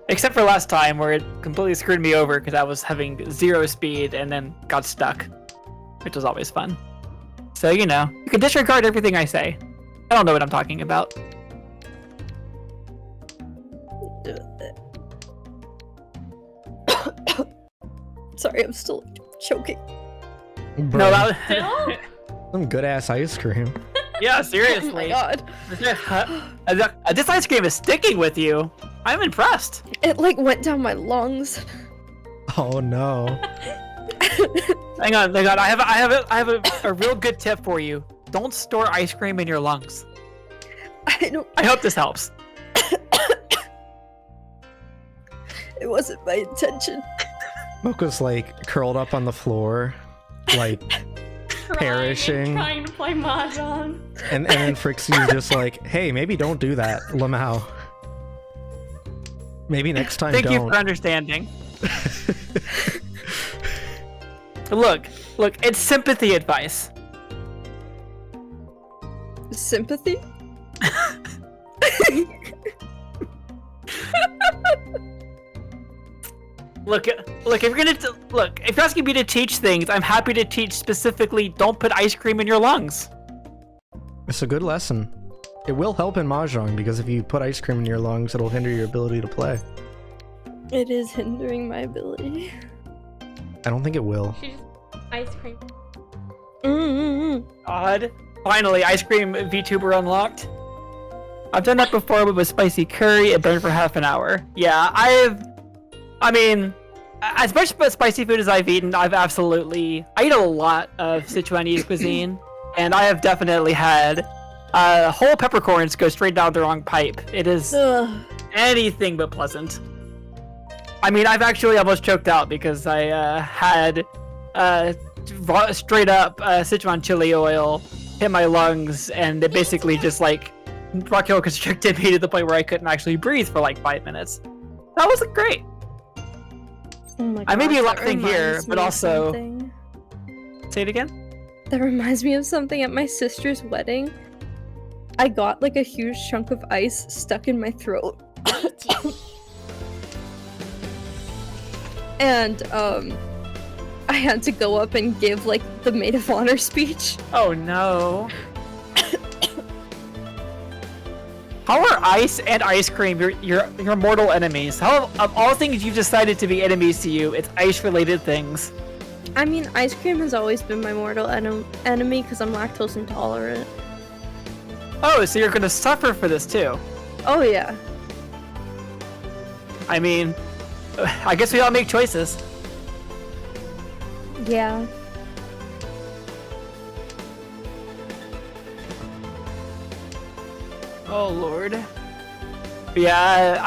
Except for last time where it completely screwed me over because I was having 0 speed and then got stuck, which was always fun. So, you know, you can disregard everything I say. I don't know what I'm talking about. Sorry, I'm still choking. Bro, No, that Still? was... some good ass ice cream. Yeah, Oh seriously. my god. This ice cream is sticking with you. I'm impressed. It like went down my lungs. Oh no. Hang on. I have a real good tip for you. Don't store ice cream in your lungs. I hope this helps. It wasn't my intention. Mocha's like curled up on the floor, like perishing. Trying to play Mahjong. And then Frixie's just like, hey, maybe don't do that, Lamau. Maybe next time Thank you don't. for understanding. Look, it's sympathy advice. Sympathy? Look, if you're asking me to teach things, I'm happy to teach specifically don't put ice cream in your lungs. It's a good lesson. It will help in Mahjong because if you put ice cream in your lungs, it'll hinder your ability to play. It is hindering my ability. I don't think it will. She just ice cream. Mm-mm-mm. God. Finally, ice cream VTuber unlocked. I've done that before with spicy curry. It burned for half an hour. Yeah, I mean, as much spicy food as I've eaten, I eat a lot of Sichuanese cuisine, and I have definitely had whole peppercorns go straight down the wrong pipe. It is anything but pleasant. I mean, I've actually almost choked out because I had straight up Sichuan chili oil hit my lungs, and it basically just like bronchoconstricted me to the point where I couldn't actually breathe for like 5 minutes. That wasn't great. Oh my I may be gosh, laughing that here, reminds but me of also something. say it again. That reminds me of something at my sister's wedding. I got like a huge chunk of ice stuck in my throat. And I had to go up and give like the maid of honor speech. Oh no. How are ice and ice cream your mortal enemies? How, of all things you've decided to be enemies to you, it's ice-related things? I mean, ice cream has always been my mortal enemy because I'm lactose intolerant. Oh, so you're gonna suffer for this too? Oh yeah. I mean, I guess we all make choices. Yeah. Oh lord. Yeah,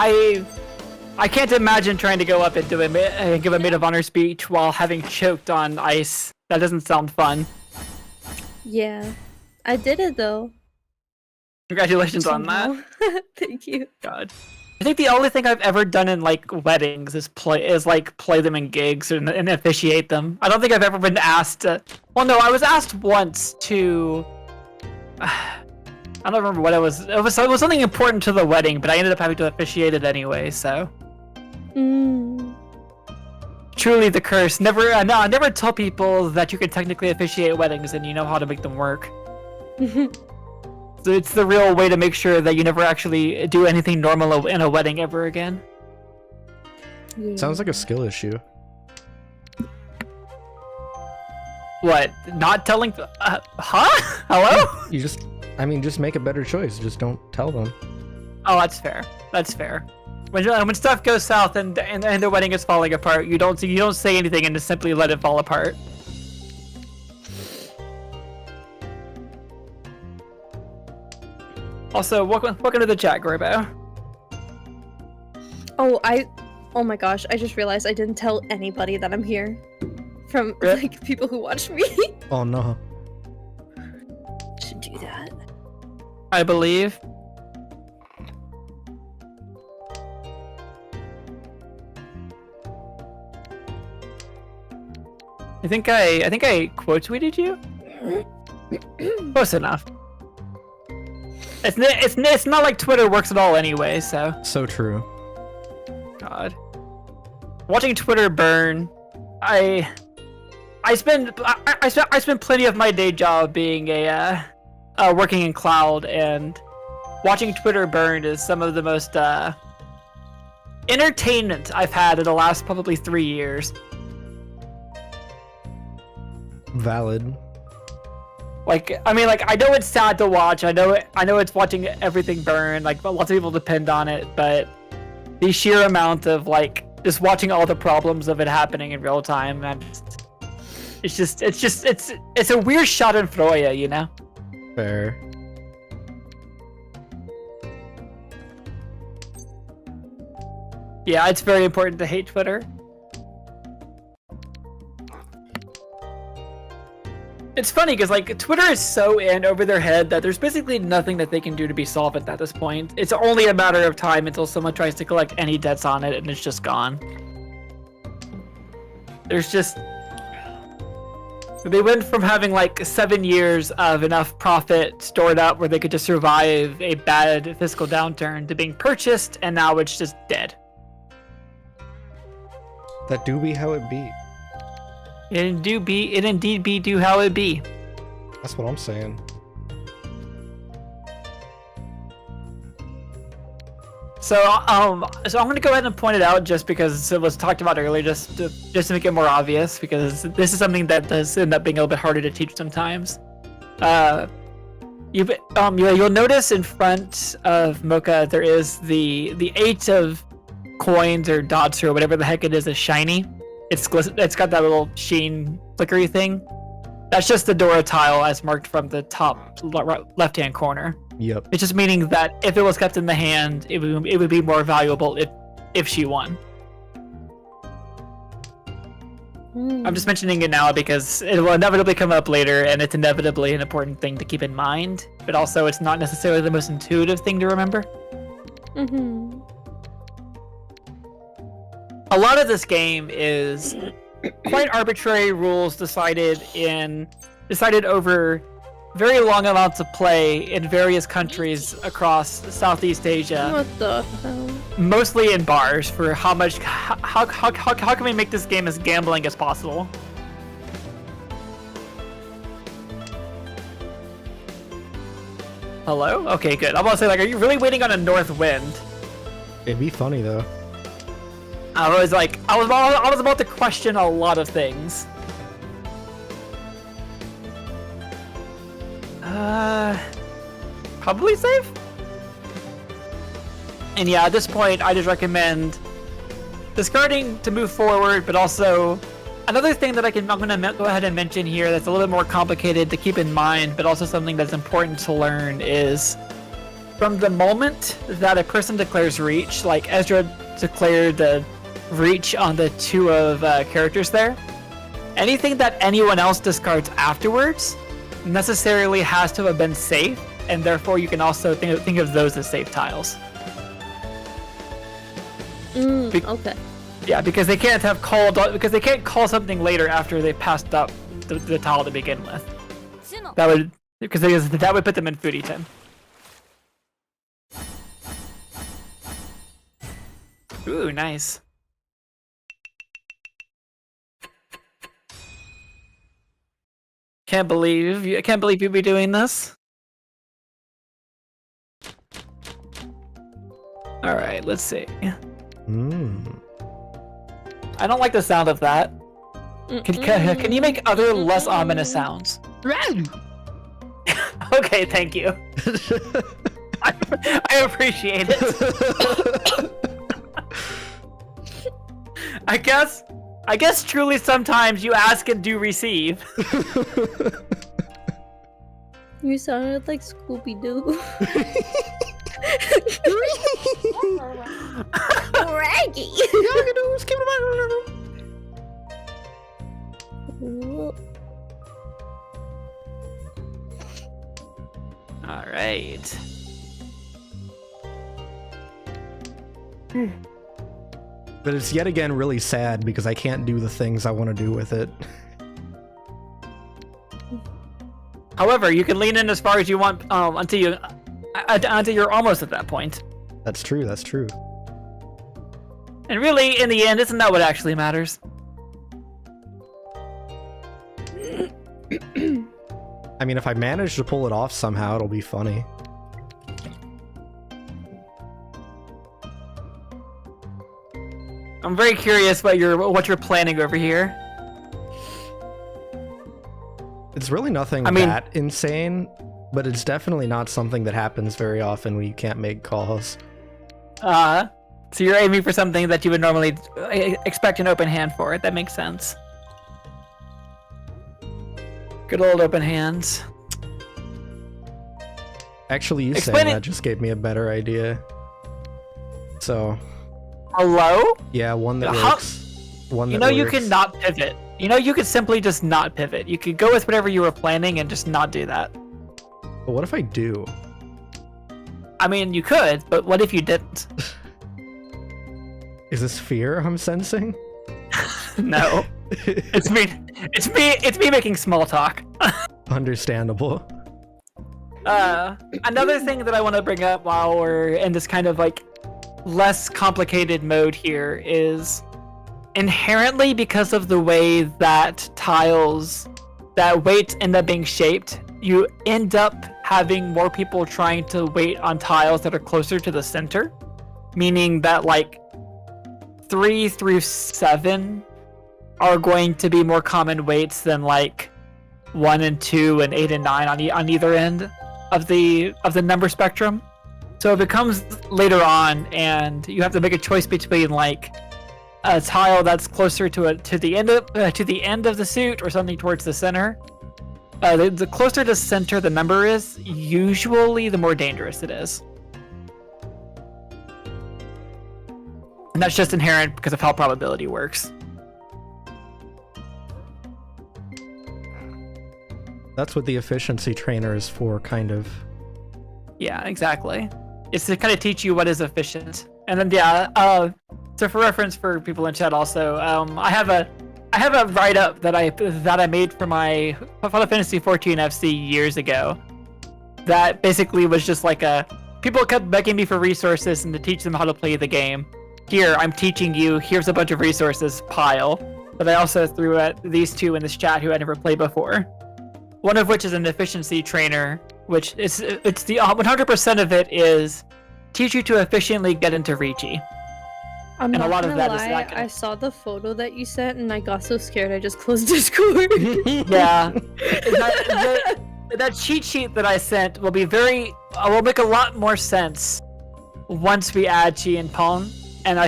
I can't imagine trying to go up and give a maid of honor speech while having choked on ice. That doesn't sound fun. Yeah. I did it though. Congratulations on that. Somehow. Thank you. God. I think the only thing I've ever done in like weddings is play them in gigs and officiate them. I don't think I've ever been asked to... Well, no, I was asked once to... I don't remember what it was. It was something important to the wedding, but I ended up having to officiate it anyway, so... Truly the curse. Never tell people that you can technically officiate weddings and you know how to make them work. So it's the real way to make sure that you never actually do anything normal in a wedding ever again. Yeah. Sounds like a skill issue. What? Not telling... huh? Hello? You just make a better choice. Just don't tell them. Oh, that's fair. That's fair. When stuff goes south and the wedding is falling apart, you don't say anything and just simply let it fall apart. Also, welcome to the chat, Gorbo. Oh my gosh, I just realized I didn't tell anybody that I'm here. From like people who watch me. Oh no. Should do that. I believe. I think I quote tweeted you. Close enough. It's not like Twitter works at all anyway, so. So true. God. Watching Twitter burn, I spend plenty of my day job being working in cloud, and watching Twitter burn is some of the most entertainment I've had in the last probably 3 years. Valid. Like, I mean, like, I know it's sad to watch. I know it's watching everything burn. Like, lots of people depend on it, but the sheer amount of like just watching all the problems of it happening in real time, and it's a weird shot in Froya, you know? Fair. Yeah, it's very important to hate Twitter. It's funny because like Twitter is so in over their head that there's basically nothing that they can do to be solvent at this point. It's only a matter of time until someone tries to collect any debts on it and it's just gone. There's just... They went from having like 7 years of enough profit stored up where they could just survive a bad fiscal downturn to being purchased, and now it's just dead. That do be how it be. It indeed be do how it be. That's what I'm saying. So I'm gonna go ahead and point it out just because it was talked about earlier, just to make it more obvious, because this is something that does end up being a little bit harder to teach sometimes. You'll notice in front of Mocha there is the 8 of coins or dots or whatever the heck it is shiny. It's got that little sheen flickery thing. That's just the Dora tile as marked from the top left-hand corner. Yep. It's just meaning that if it was kept in the hand, it would be more valuable if she won. I'm just mentioning it now because it will inevitably come up later, and it's inevitably an important thing to keep in mind. But also, it's not necessarily the most intuitive thing to remember. Mm-hmm. A lot of this game is quite arbitrary rules decided over very long amounts of play in various countries across Southeast Asia. What the hell? Mostly in bars for how can we make this game as gambling as possible? Hello? Okay, good. I'm about to say, like, are you really waiting on a north wind? It'd be funny though. I was about to question a lot of things. Probably safe? And yeah, at this point, I just recommend discarding to move forward, but also another thing that I'm gonna go ahead and mention here that's a little bit more complicated to keep in mind, but also something that's important to learn is from the moment that a person declares reach, like Ezra declared the reach on the 2 of characters there, anything that anyone else discards afterwards necessarily has to have been safe, and therefore you can also think of those as safe tiles. Okay. Yeah, because they can't call something later after they passed up the tile to begin with. That would put them in foodie 10. Ooh, nice. Can't believe you'd be doing this. All right, let's see. I don't like the sound of that. Can you make other less ominous sounds? Okay, thank you. I appreciate it. I guess truly sometimes you ask and do receive. You sounded like Scooby-Doo. Raggy. All right. But it's yet again really sad because I can't do the things I want to do with it. However, you can lean in as far as you want until you're almost at that point. That's true, that's true. And really, in the end, isn't that what actually matters? I mean, if I manage to pull it off somehow, it'll be funny. I'm very curious what you're planning over here. It's really nothing that insane, but it's definitely not something that happens very often when you can't make calls. So you're aiming for something that you would normally expect an open hand for. That makes sense. Good old open hands. Actually, you saying that just gave me a better idea. So... Hello? Yeah, one that works. One that you know, works. you can not pivot. You know, you could simply just not pivot. You could go with whatever you were planning and just not do that. But what if I do? I mean, you could, but what if you didn't? Is this fear I'm sensing? No. It's me making small talk. Understandable. Another thing that I want to bring up while we're in this kind of like less complicated mode here is inherently, because of the way that weights end up being shaped, you end up having more people trying to wait on tiles that are closer to the center, meaning that like 3 through 7 are going to be more common weights than like 1 and 2 and 8 and 9 on either end. of the number spectrum. So if it comes later on, and you have to make a choice between like a tile that's closer to the end of the suit or something towards the center. The closer to center the number is, usually the more dangerous it is. And that's just inherent because of how probability works. That's what the efficiency trainer is for, kind of. Yeah, exactly. It's to kind of teach you what is efficient. And then yeah, so for reference for people in chat also, I have a write-up that I made for my Final Fantasy XIV FC years ago. That basically was just like people kept begging me for resources and to teach them how to play the game. Here, I'm teaching you. Here's a bunch of resources pile. But I also threw at these two in this chat who I never played before. One of which is an efficiency trainer, which it's the 100% of it is teach you to efficiently get into Ricci. I'm And a not lot of gonna that is lie, that kind I of- sawill the photo that you sent and I got so scared I just closed Discord. Yeah. That cheat sheet that I sent will make a lot more sense once we add Chi and Pong and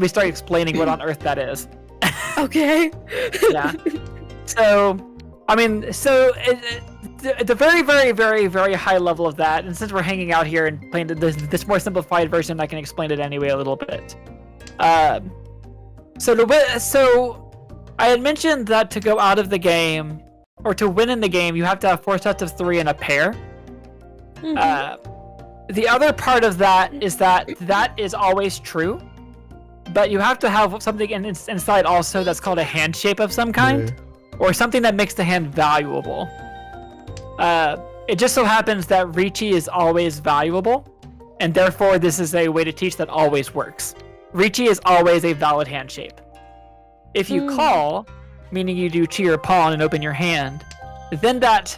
we start explaining what on earth that is. Okay. Yeah. So, I mean, at the very, very, very, very high level of that, and since we're hanging out here and playing this more simplified version, I can explain it anyway a little bit. So I had mentioned that to go out of the game, or to win in the game, you have to have 4 sets of 3 in a pair. The other part of that is always true, but you have to have something inside also that's called a hand shape of some kind, or something that makes the hand valuable. It just so happens that Ricci is always valuable, and therefore this is a way to teach that always works. Ricci is always a valid hand shape. If you call, meaning you do Chi or Pawn and open your hand, then that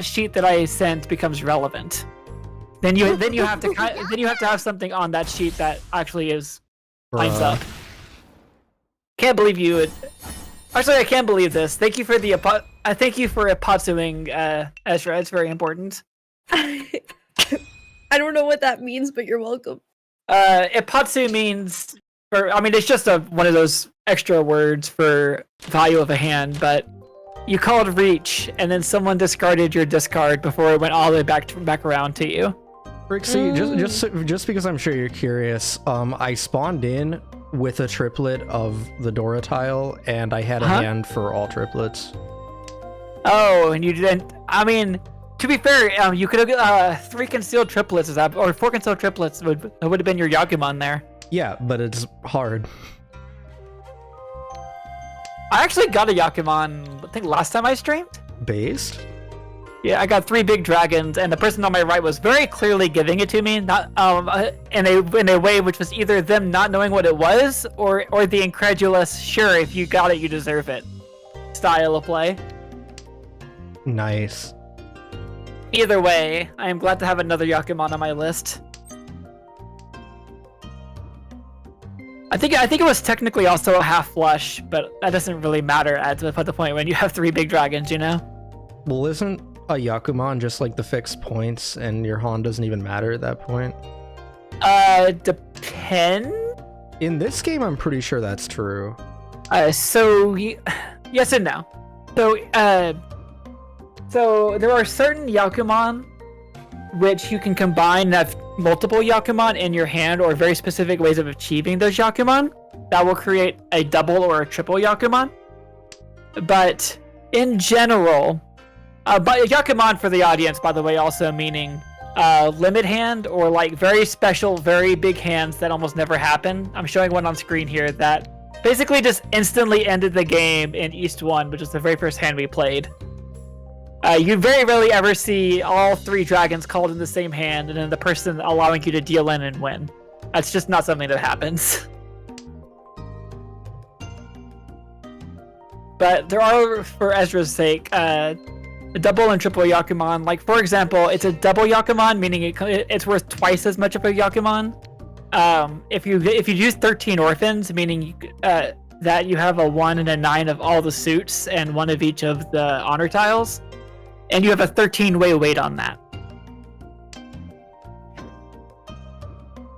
sheet that I sent becomes relevant. Then you have to have something on that sheet that actually lines up. Can't believe you would. Actually, I can't believe this. Thank you for Ipatsuing, Ezra. It's very important. I don't know what that means, but you're welcome. Ipatsu means, it's just one of those extra words for value of a hand, but you called reach, and then someone discarded your discard before it went all the way back around to you. Rixie, just because I'm sure you're curious, I spawned in with a triplet of the Dora tile, and I had a hand for all triplets. Oh, and you didn't. I mean, to be fair, you could have 3 concealed triplets, or 4 concealed triplets would have been your Yakumon there. Yeah, but it's hard. I actually got a Yakumon, I think last time I streamed. Based? Yeah, I got 3 big dragons, and the person on my right was very clearly giving it to me, not in a way which was either them not knowing what it was, or the incredulous, sure, if you got it, you deserve it style of play. Nice. Either way, I am glad to have another Yakumon on my list. I think it was technically also a half flush, but that doesn't really matter at the point when you have 3 big dragons, you know? Well, isn't a Yakumon just like the fixed points, and your Han doesn't even matter at that point? Depend? In this game, I'm pretty sure that's true. Yes and no. So there are certain Yakumon which you can combine and have multiple Yakumon in your hand, or very specific ways of achieving those Yakumon that will create a double or a triple Yakumon. But in general, but Yakumon for the audience, by the way, also meaning limit hand, or like very special, very big hands that almost never happen. I'm showing one on screen here that basically just instantly ended the game in East 1, which was the very first hand we played. You very rarely ever see all 3 dragons called in the same hand, and then the person allowing you to deal in and win. That's just not something that happens. But there are, for Ezra's sake, a double and triple Yakumon. Like, for example, it's a double Yakumon, meaning it's worth twice as much of a Yakumon. If you use 13 orphans, meaning that you have a 1 and a 9 of all the suits and 1 of each of the honor tiles, and you have a 13-way weight on that.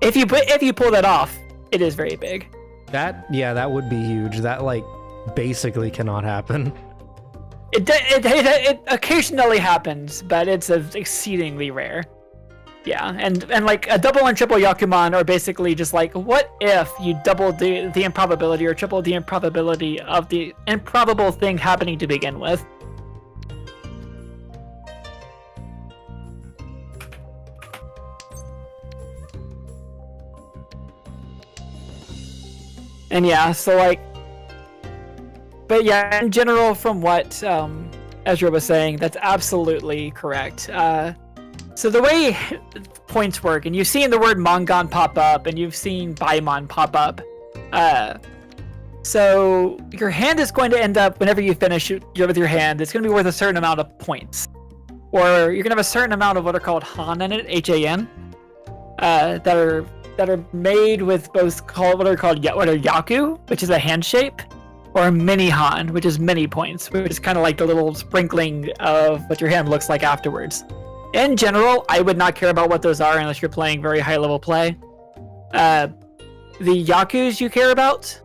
If you pull that off, it is very big. That would be huge. That like basically cannot happen. It occasionally happens, but it's exceedingly rare. Yeah, and like a double and triple Yakuman are basically just like, what if you double the improbability or triple the improbability of the improbable thing happening to begin with? And yeah, so like, but yeah, in general, from what Ezra was saying, that's absolutely correct. So the way points work, and you've seen the word Mongon pop up, and you've seen Baimon pop up. So your hand is going to end up, whenever you finish with your hand, it's going to be worth a certain amount of points. Or you're going to have a certain amount of what are called Han in it, H-A-N, that are made with both what are Yaku, which is a hand shape, or Mini Han, which is many points, which is kind of like the little sprinkling of what your hand looks like afterwards. In general, I would not care about what those are unless you're playing very high-level play. The Yakus you care about,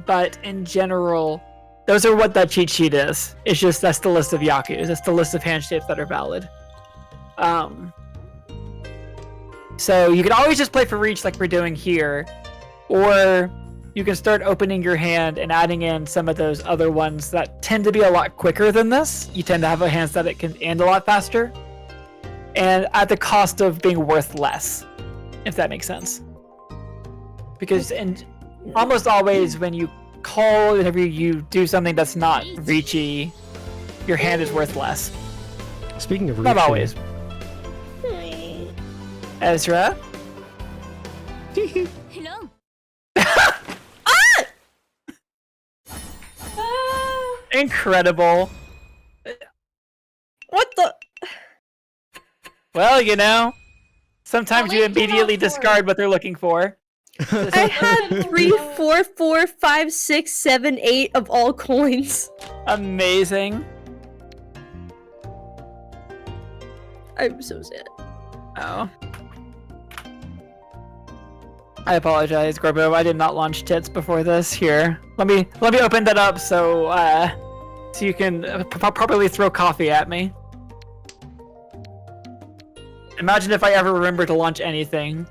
but in general, those are what that cheat sheet is. It's just that's the list of Yakus. That's the list of hand shapes that are valid. So you can always just play for reach like we're doing here, or you can start opening your hand and adding in some of those other ones that tend to be a lot quicker than this. You tend to have a hand set that can end a lot faster, and at the cost of being worth less, if that makes sense. Because almost always when you call, whenever you do something that's not reachy, your hand is worth less. Speaking of reaching, Not always. Ezra? Hello. Incredible. What the? Well, you know, sometimes I'll you wait till immediately I'm bored. discard what they're looking for. I had 3, 4, 4, 5, 6, 7, 8 of all coins. Amazing. I'm so sad. Oh. I apologize, Gorbo. I did not launch tits before this. Here, let me open that up so you can properly throw coffee at me. Imagine if I ever remember to launch anything.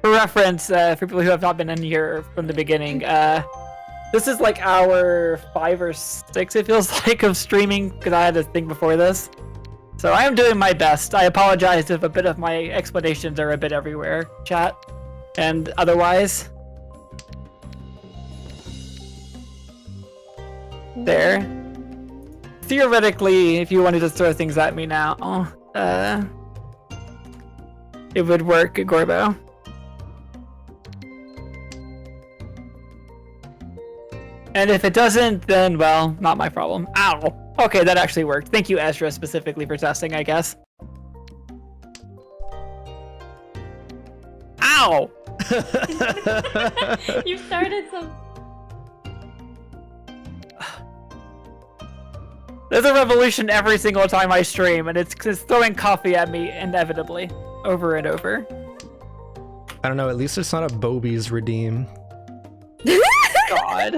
For reference, for people who have not been in here from the beginning, this is like hour 5 or 6, it feels like, of streaming, because I had this thing before this. So I am doing my best. I apologize if a bit of my explanations are a bit everywhere, chat, and otherwise. There. Theoretically, if you wanted to throw things at me now, it would work, Gorbo. And if it doesn't, then, well, not my problem. Ow! Okay, that actually worked. Thank you, Ezra, specifically for testing, I guess. Ow! You started some. There's a revolution every single time I stream, and it's throwing coffee at me inevitably, over and over. I don't know. At least it's not a Bobby's redeem. God.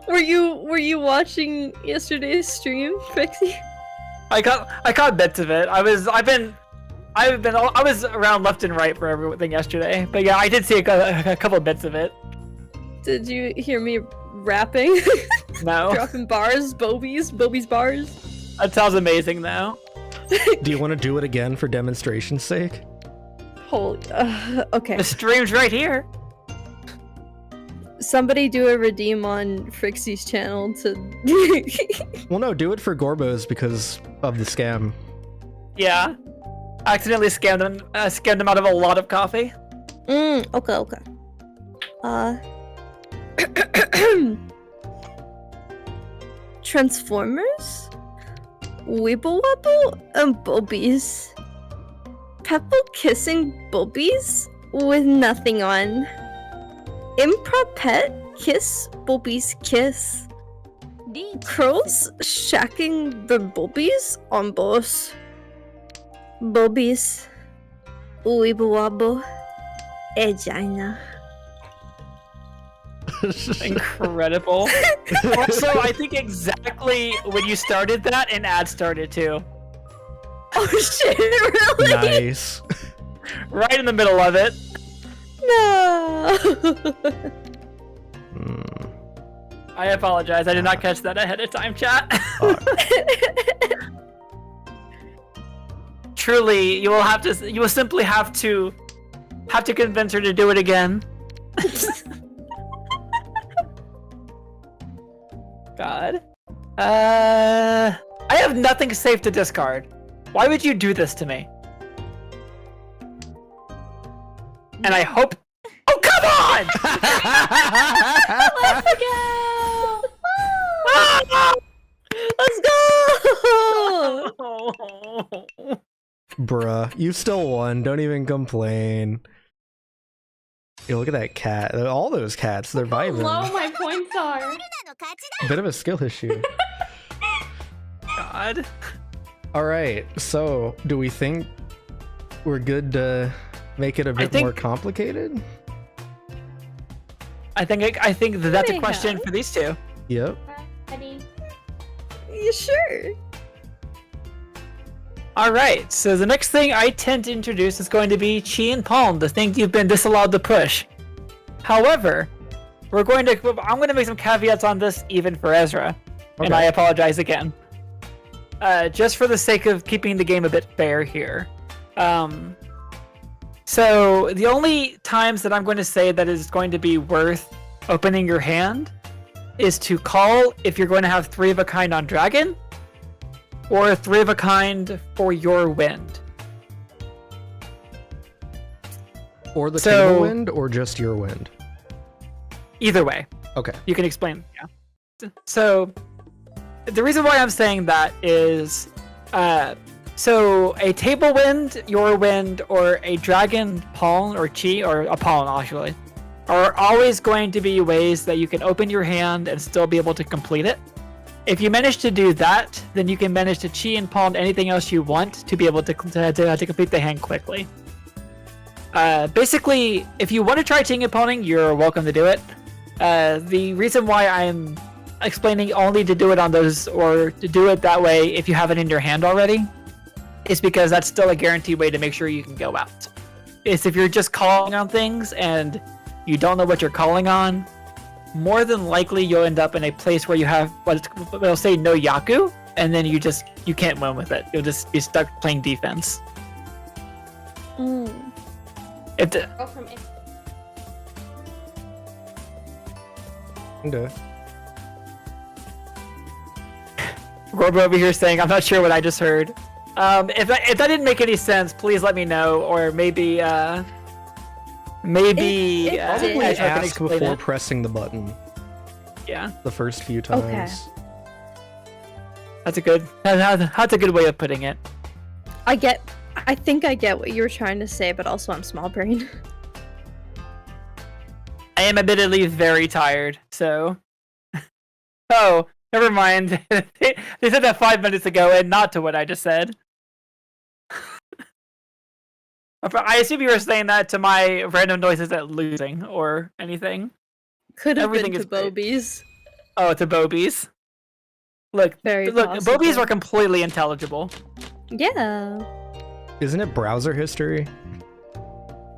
Were you watching yesterday's stream, Trixie? I caught bits of it. I was around left and right for everything yesterday, but yeah, I did see a couple bits of it. Did you hear me rapping? No. Dropping bars, Bobby's bars. That sounds amazing, though. Do you want to do it again for demonstration's sake? Holy, okay. The stream's right here. Somebody do a redeem on Frixie's channel to. Well, no, do it for Gorbo's because of the scam. Yeah. I accidentally scammed them out of a lot of coffee. Okay. Transformers? Weeble Wobble and Bobbies. Pepple kissing Bobbies with nothing on. Impropet kiss Bobbies kiss. Crows shacking the bobbies on boss. Bobbies. Uibuwabo. Egina. Incredible. Also, I think exactly when you started that, an ad started too. Oh shit, really? Nice. Right in the middle of it. No. I apologize. I did not catch that ahead of time, chat. Truly, you will simply have to convince her to do it again. God. I have nothing safe to discard. Why would you do this to me? And I hope. Oh, come on! Let's go! Let's go! Bruh, you still won. Don't even complain. Yo, look at that cat. All those cats, they're How vibing. low my points are. Bit of a skill issue. God. Alright, so do we think we're good to make it a bit more complicated? I think that's a question for these two. Yep. Ready? You sure? Alright, so the next thing I tend to introduce is going to be Chi and Palm, the thing you've been disallowed to push. However, I'm going to make some caveats on this even for Ezra, and I apologize again. Just for the sake of keeping the game a bit fair here. So the only times that I'm going to say that is going to be worth opening your hand is to call if you're going to have 3 of a kind on Dragon, or 3 of a kind for your wind. Or the table wind, or just your wind? Either way. Okay. You can explain. Yeah. So the reason why I'm saying that is, so a table wind, your wind, or a dragon pawn or chi, or a pawn actually, are always going to be ways that you can open your hand and still be able to complete it. If you manage to do that, then you can manage to chi and pawn anything else you want to be able to complete the hand quickly. Basically, if you want to try chi and pawning, you're welcome to do it. The reason why I'm explaining only to do it on those, or to do it that way if you have it in your hand already, is because that's still a guaranteed way to make sure you can go out. It's if you're just calling on things and you don't know what you're calling on, more than likely you'll end up in a place where you have they'll say no Yaku, and then you can't win with it. You'll just be stuck playing defense. Go from it. Okay. Robo over here saying, I'm not sure what I just heard. If that didn't make any sense, please let me know, or maybe It Probably did. ask before pressing the button. Yeah, The first few times. Okay. that's a good way of putting it. I think I get what you were trying to say, but also I'm small brain. I am admittedly very tired, so. Oh, never mind. They said that 5 minutes ago, and not to what I just said. I assume you were saying that to my random noises at losing or anything. Could have Everything been is to great. Bobies. Oh, to Bobies. Look, Very Bobies possible. were completely intelligible. Yeah. Isn't it browser history?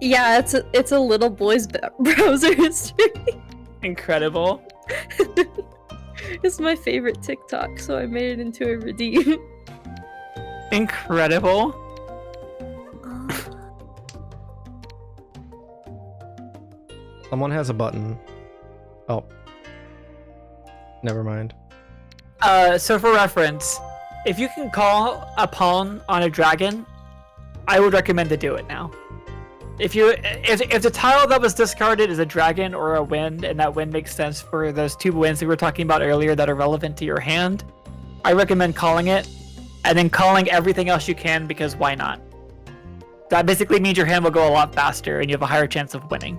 Yeah, it's a little boy's browser history. Incredible. It's my favorite TikTok, so I made it into a redeem. Incredible. Someone has a button. Oh. Never mind. So for reference, if you can call a pawn on a dragon, I would recommend to do it now. If the tile that was discarded is a dragon or a wind, and that wind makes sense for those 2 winds that we were talking about earlier that are relevant to your hand, I recommend calling it, and then calling everything else you can, because why not? That basically means your hand will go a lot faster and you have a higher chance of winning.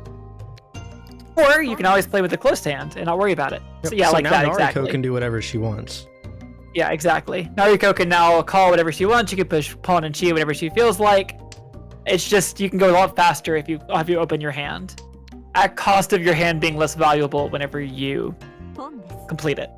Or you can always play with a closed hand and not worry about it. So yeah, like now that Nariko exactly. can do whatever she wants. Yeah, exactly. Nariko can now call whatever she wants. She can push pawn and chi whenever she feels like. It's just you can go a lot faster if you open your hand, at cost of your hand being less valuable whenever you complete it.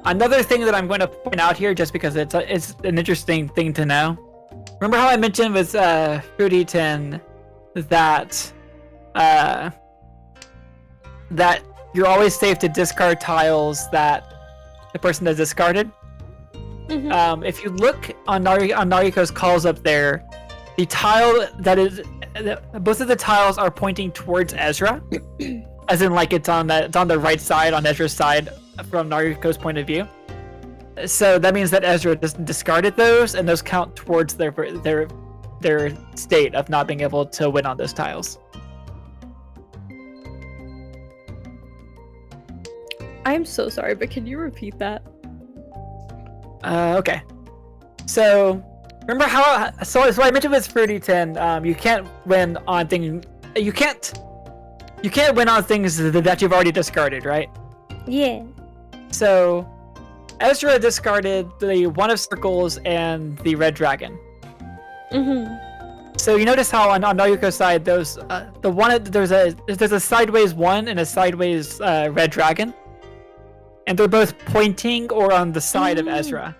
Another thing that I'm going to point out here, just because it's an interesting thing to know. Remember how I mentioned with Fruity Tin that that you're always safe to discard tiles that the person has discarded? Mm-hmm. If you look on Nariko's calls up there, the tile that is both of the tiles are pointing towards Ezra, as in like it's on the right side, on Ezra's side from Nariko's point of view. So that means that Ezra just discarded those, and those count towards their state of not being able to win on those tiles. I'm so sorry, but can you repeat that? Okay. So remember how so I mentioned with Fruity Tin, you can't win on things you can't win on things that you've already discarded, right? Yeah. So Ezra discarded the One of Circles and the Red Dragon. Mm-hmm. So you notice how on Nariko's side, there's a sideways 1 and a sideways Red Dragon, and they're both pointing or on the side of Ezra.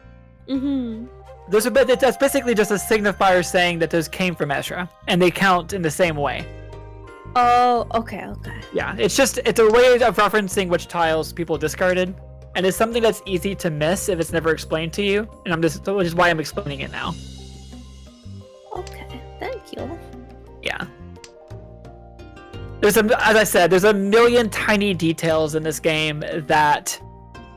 Mm-hmm. That's basically just a signifier saying that those came from Ezra, and they count in the same way. Oh, okay. Yeah, it's a way of referencing which tiles people discarded, and it's something that's easy to miss if it's never explained to you, which is why I'm explaining it now. Okay, thank you. Yeah. As I said, there's a million tiny details in this game that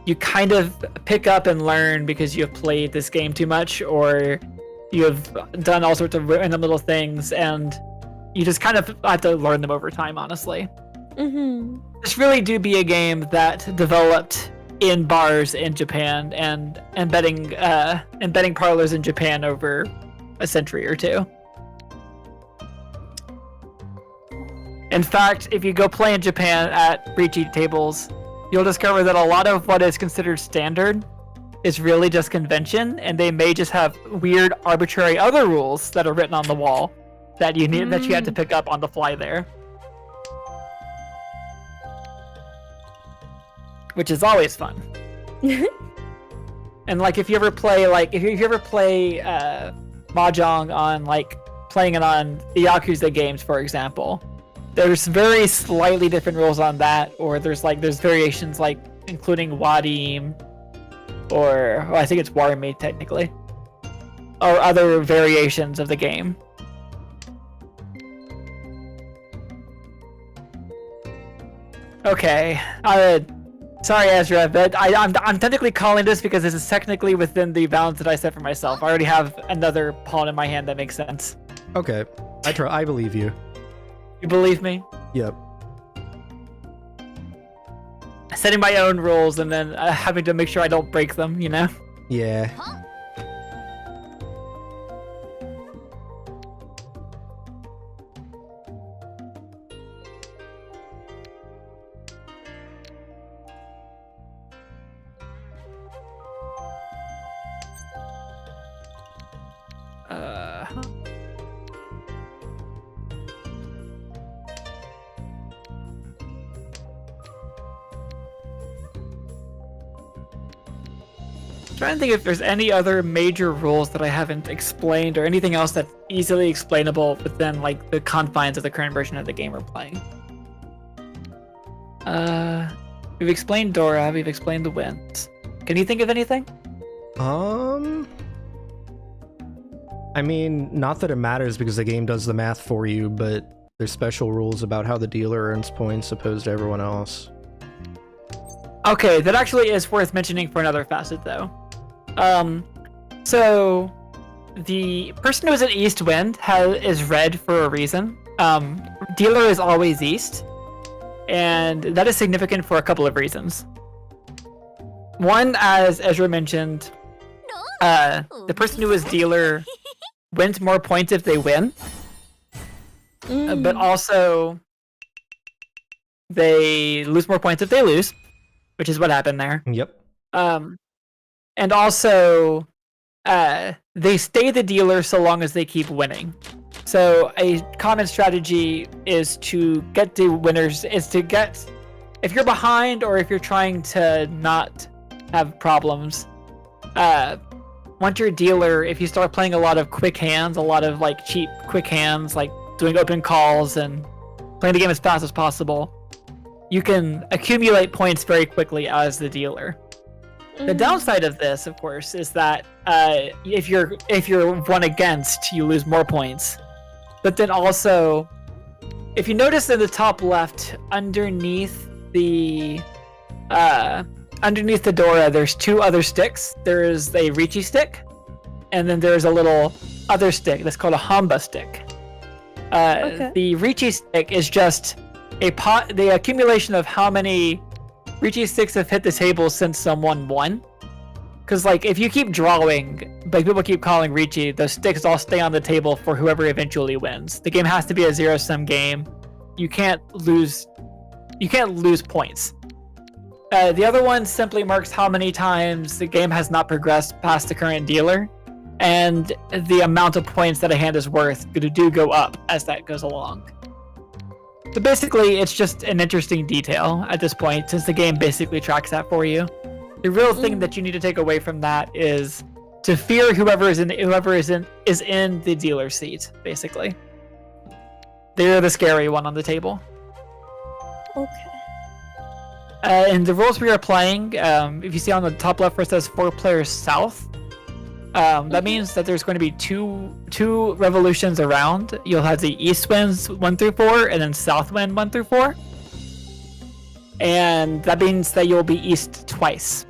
you kind of pick up and learn because you have played this game too much, or you have done all sorts of random little things, and you just kind of have to learn them over time, honestly. Mm-hmm. This really do be a game that developed in bars in Japan and betting parlors in Japan over a century or two. In fact, if you go play in Japan at breachy tables, you'll discover that a lot of what is considered standard is really just convention, and they may just have weird, arbitrary other rules that are written on the wall that you have to pick up on the fly there. Which is always fun. And like if you ever play Mahjong on like playing it on the Yakuza games, for example, there's very slightly different rules on that, or there's variations like including Wadim, or I think it's Warame technically, or other variations of the game. Okay, sorry Ezra, but I'm technically calling this because this is technically within the bounds that I set for myself. I already have another pawn in my hand that makes sense. Okay, I believe you. You believe me? Yep. Setting my own rules and then having to make sure I don't break them, you know? Yeah. Trying to think if there's any other major rules that I haven't explained, or anything else that's easily explainable within like the confines of the current version of the game we're playing. We've explained Dora, we've explained the winds. Can you think of anything? I mean, not that it matters because the game does the math for you, but there's special rules about how the dealer earns points opposed to everyone else. Okay, that actually is worth mentioning for another facet though. So the person who's at East Wind is red for a reason. Dealer is always East, and that is significant for a couple of reasons. One, as Ezra mentioned, the person who is dealer wins more points if they win, but also they lose more points if they lose, which is what happened there. Yep. And also, they stay the dealer so long as they keep winning. So a common strategy is to get the winners, if you're behind or if you're trying to not have problems, once you're a dealer, if you start playing a lot of quick hands, a lot of like cheap quick hands, like doing open calls and playing the game as fast as possible, you can accumulate points very quickly as the dealer. The downside of this, of course, is that if you're one against, you lose more points. But then also, if you notice in the top left, underneath the Dora, there's two other sticks. There is a Ricci stick, and then there's a little other stick that's called a Hamba stick. The Ricci stick is just the accumulation of how many Ricci sticks have hit the table since someone won. Because like if you keep drawing, like people keep calling Ricci, those sticks all stay on the table for whoever eventually wins. The game has to be a zero-sum game. You can't lose points. The other one simply marks how many times the game has not progressed past the current dealer, and the amount of points that a hand is worth do go up as that goes along. So basically, it's just an interesting detail at this point, since the game basically tracks that for you. The real thing that you need to take away from that is to fear whoever is in the dealer seat. Basically, they're the scary one on the table. Okay. And the rules we are playing, if you see on the top left where it says 4 players south, that means that there's going to be two revolutions around. You'll have the east winds 1 through 4, and then south wind 1 through 4. And that means that you'll be east twice.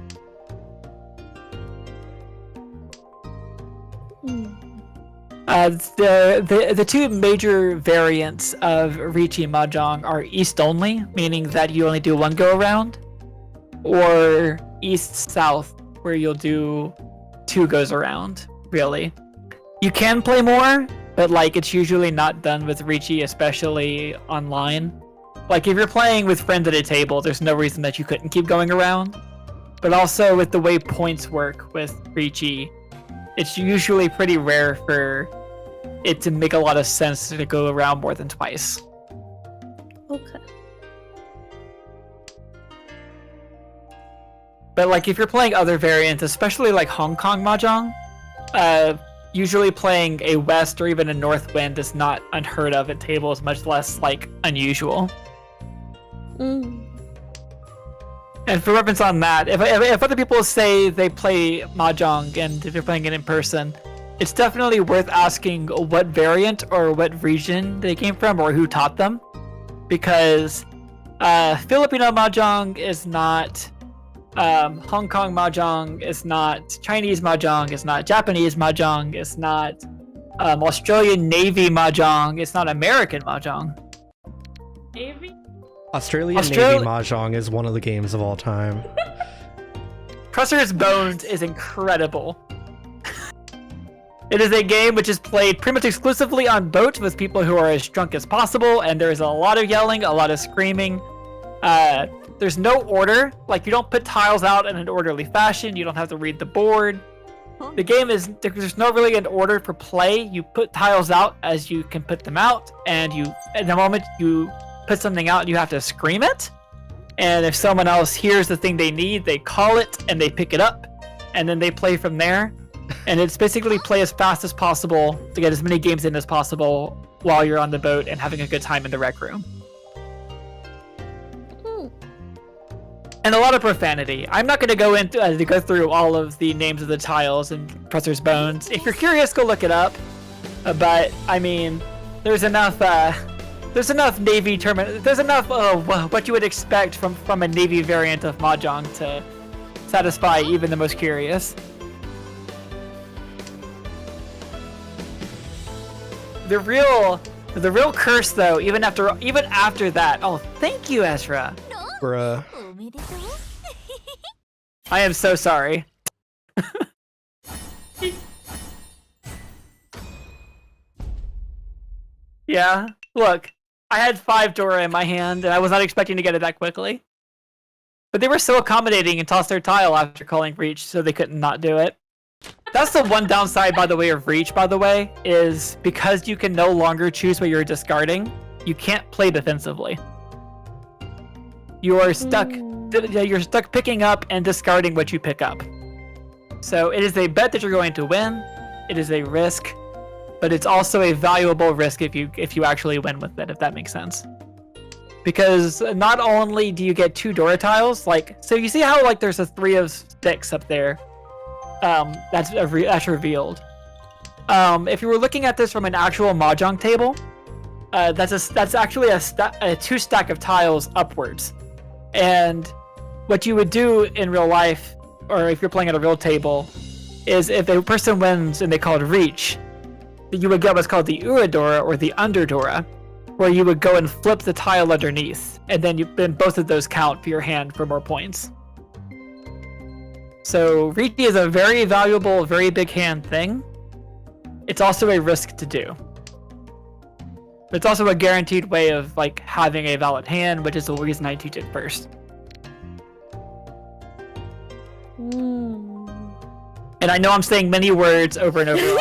The two major variants of Ricci Mahjong are east only, meaning that you only do one go around, or east south, where you'll do 2 goes around. Really, you can play more, but like it's usually not done with Ricci, especially online. Like if you're playing with friends at a table, there's no reason that you couldn't keep going around. But also with the way points work with Ricci, it's usually pretty rare for it to make a lot of sense to go around more than twice. Okay. But like if you're playing other variants, especially like Hong Kong Mahjong, usually playing a west or even a north wind is not unheard of at tables, much less like unusual. And for reference on that, if other people say they play Mahjong and if you're playing it in person, it's definitely worth asking what variant or what region they came from or who taught them. Because Filipino Mahjong is not, Hong Kong Mahjong is not, Chinese Mahjong is not, Japanese Mahjong is not, Australian Navy Mahjong is not American Mahjong. Navy? Australian Navy Mahjong is one of the games of all time. Professor's Bones is incredible. It is a game which is played pretty much exclusively on boats with people who are as drunk as possible, and there's a lot of yelling, a lot of screaming. There's no order. Like, you don't put tiles out in an orderly fashion. You don't have to read the board. The game is, there's no really an order for play. You put tiles out as you can put them out, and at the moment you put something out, you have to scream it. And if someone else hears the thing they need, they call it and they pick it up, and then they play from there. And it's basically play as fast as possible to get as many games in as possible while you're on the boat and having a good time in the rec room. And a lot of profanity. I'm not going to go through all of the names of the tiles in Professor's Bones. If you're curious, go look it up. But I mean, there's enough Navy tournament. There's enough what you would expect from a Navy variant of Mahjong to satisfy even the most curious. The real curse, though, even after that. Oh, thank you, Ezra. Bruh. I am so sorry. Yeah, look. I had 5 Dora in my hand, and I was not expecting to get it that quickly. But they were so accommodating and tossed their tile after calling Reach, so they couldn't not do it. That's the one downside, by the way, of Reach, by the way, is because you can no longer choose what you're discarding, you can't play defensively. You are stuck. You're stuck picking up and discarding what you pick up. So it is a bet that you're going to win. It is a risk, but it's also a valuable risk if you actually win with it, if that makes sense. Because not only do you get 2 Dora tiles, like, so you see how like there's a 3 of sticks up there, that's revealed. If you were looking at this from an actual Mahjong table, that's actually a 2 stack of tiles upwards. And what you would do in real life, or if you're playing at a real table, is if a person wins and they call it Reach, you would get what's called the Uradora or the Underdora, where you would go and flip the tile underneath, and then both of those count for your hand for more points. So Reach is a very valuable, very big hand thing. It's also a risk to do. But it's also a guaranteed way of like having a valid hand, which is the reason I teach it first. And I know I'm saying many words over and over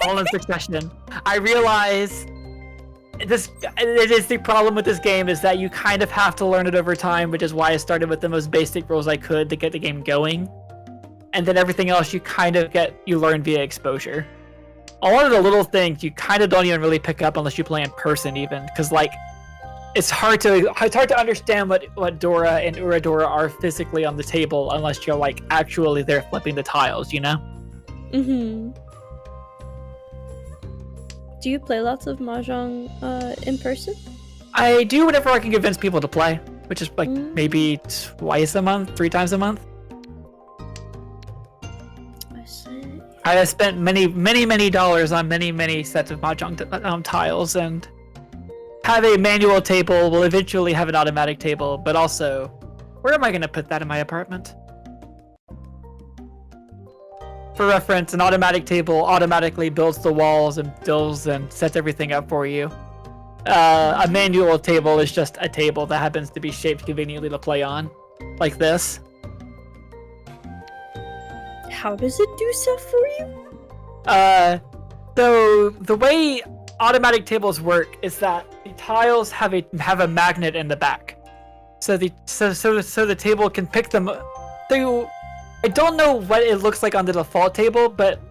all in succession. I realize it is the problem with this game is that you kind of have to learn it over time, which is why I started with the most basic rules I could to get the game going. And then everything else you learn via exposure. A lot of the little things you kind of don't even really pick up unless you play in person even, because like it's hard to understand what Dora and Uradora are physically on the table unless you're like actually there flipping the tiles, you know? Mm-hmm. Do you play lots of Mahjong in person? I do whenever I can convince people to play, which is like maybe twice a month, 3 times a month. I see. I have spent many dollars on many sets of Mahjong tiles, and have a manual table, will eventually have an automatic table, but also, where am I going to put that in my apartment? For reference, an automatic table automatically builds the walls and builds and sets everything up for you. A manual table is just a table that happens to be shaped conveniently to play on, like this. How does it do stuff for you? So the way automatic tables work is that the tiles have a magnet in the back, so the table can pick them. I don't know what it looks like on the default table, but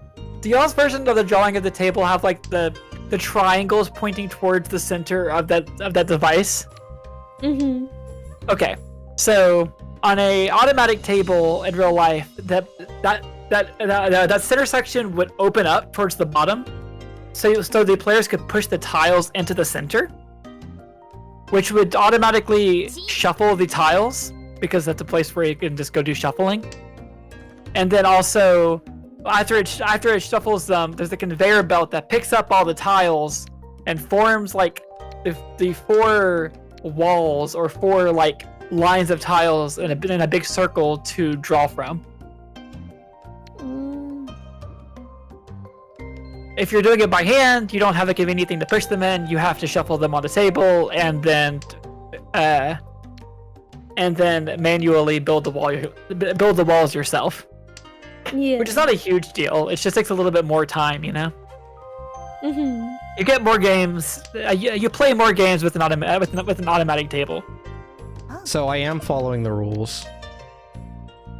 the y'all's version of the drawing of the table have like the triangles pointing towards the center of that device. Mm-hmm. Okay, so on a automatic table in real life, that center section would open up towards the bottom, so the players could push the tiles into the center, which would automatically shuffle the tiles because that's a place where you can just go do shuffling. And then also, after it shuffles them, there's a conveyor belt that picks up all the tiles and forms like the 4 walls or 4 like lines of tiles in a big circle to draw from. If you're doing it by hand, you don't have anything to push them in. You have to shuffle them on the table and then manually build the walls yourself. Yeah. Which is not a huge deal. It just takes a little bit more time, you know. Mm-hmm. You get more games. You play more games with an automatic table. So I am following the rules.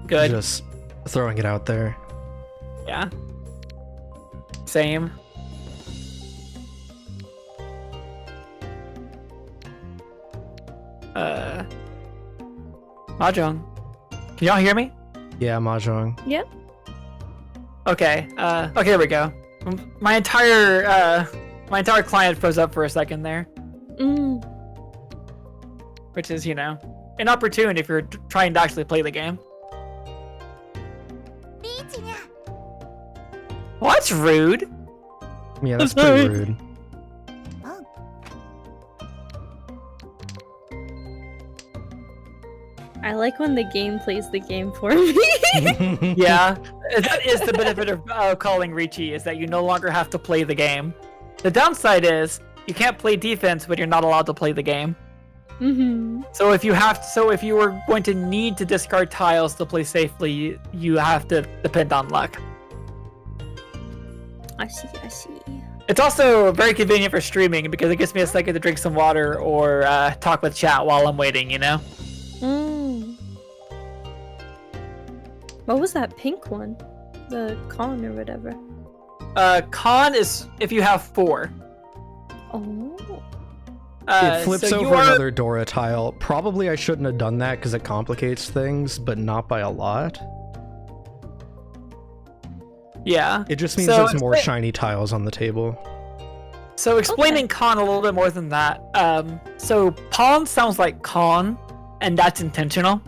Good. Just throwing it out there. Yeah. Same. Mahjong. Can y'all hear me? Yeah, Mahjong. Yep. Okay. Okay, there we go. My entire client froze up for a second there, which is, you know, inopportune if you're trying to actually play the game. Well, that's rude. Yeah, that's pretty rude. I like when the game plays the game for me. Yeah, that is the benefit of calling Ricci, is that you no longer have to play the game. The downside is you can't play defense when you're not allowed to play the game. Mm-hmm. So if you were going to need to discard tiles to play safely, you have to depend on luck. I see. It's also very convenient for streaming because it gives me a second to drink some water or talk with chat while I'm waiting, you know? What was that pink one? The con or whatever. Con is if you have 4. Oh. It flips so over another Dora tile. Probably I shouldn't have done that because it complicates things, but not by a lot. Yeah. It just means So there's more shiny tiles on the table. So explaining con a little bit more than that. So pawn sounds like con, and that's intentional.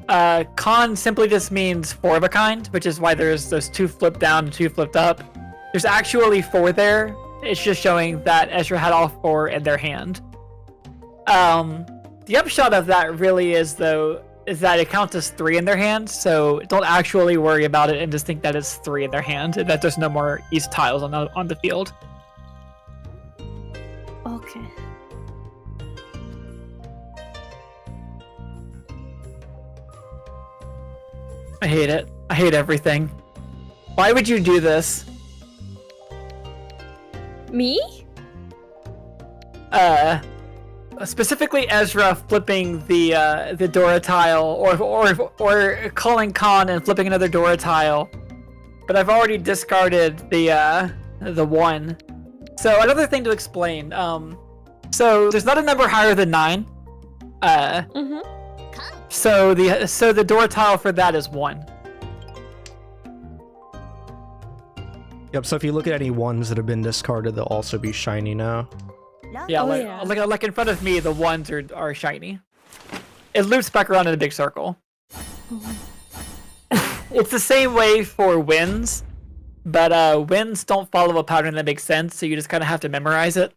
Con simply just means 4 of a kind, which is why there's those 2 flipped down and 2 flipped up. There's actually 4 there. It's just showing that Ezra had all 4 in their hand. The upshot of that really is that it counts as 3 in their hand, so don't actually worry about it and just think that it's 3 in their hand, and that there's no more east tiles on the field. Okay. I hate it. I hate everything. Why would you do this? Me? Specifically Ezra flipping the Dora tile, or calling con and flipping another Dora tile. But I've already discarded the 1. So another thing to explain. So there's not a number higher than 9. So the Dora tile for that is 1. Yep, so if you look at any ones that have been discarded, they'll also be shiny now. Yeah, Oh, like in front of me, the 1s are shiny. It loops back around in a big circle. It's the same way for wins, but wins don't follow a pattern that makes sense, so you just kind of have to memorize it.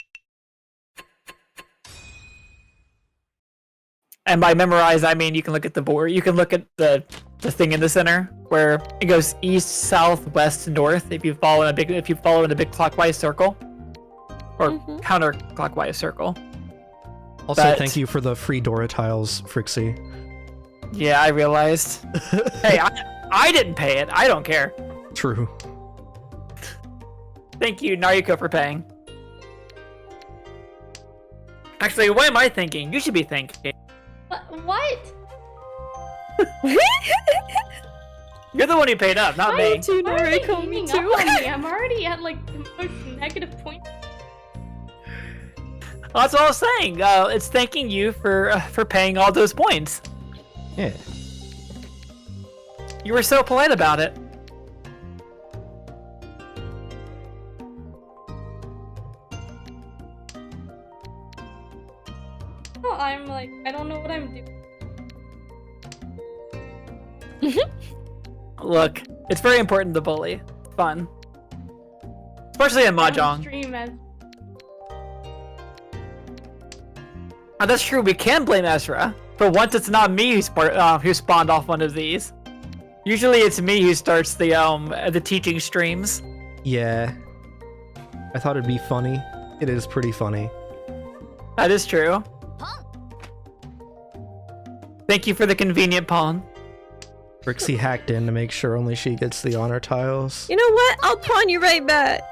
And by memorize, I mean you can look at the board. You can look at the thing in the center where it goes east, south, west, north. If you follow in a big clockwise circle, or counterclockwise circle. Also, thank you for the free Dora tiles, Frixie. Yeah, I realized. Hey, I didn't pay it. I don't care. True. Thank you, Nariko, for paying. Actually, what am I thinking? You should be thinking. What? You're the one who paid up, not me. too, Why are they Nariko, me ganging too. up on me? I'm already at like the most negative point. That's what I was saying. It's thanking you for paying all those points. Yeah. You were so polite about it. Oh, I'm like, I don't know what I'm doing. Look, it's very important to bully. It's fun. Especially in Mahjong. Stream as Oh, that's true, we can blame Ezra. For once, it's not me who spawned off one of these. Usually it's me who starts the teaching streams. Yeah. I thought it'd be funny. It is pretty funny. That is true. Thank you for the convenient pawn. Frixie hacked in to make sure only she gets the honor tiles. You know what? I'll pawn you right back.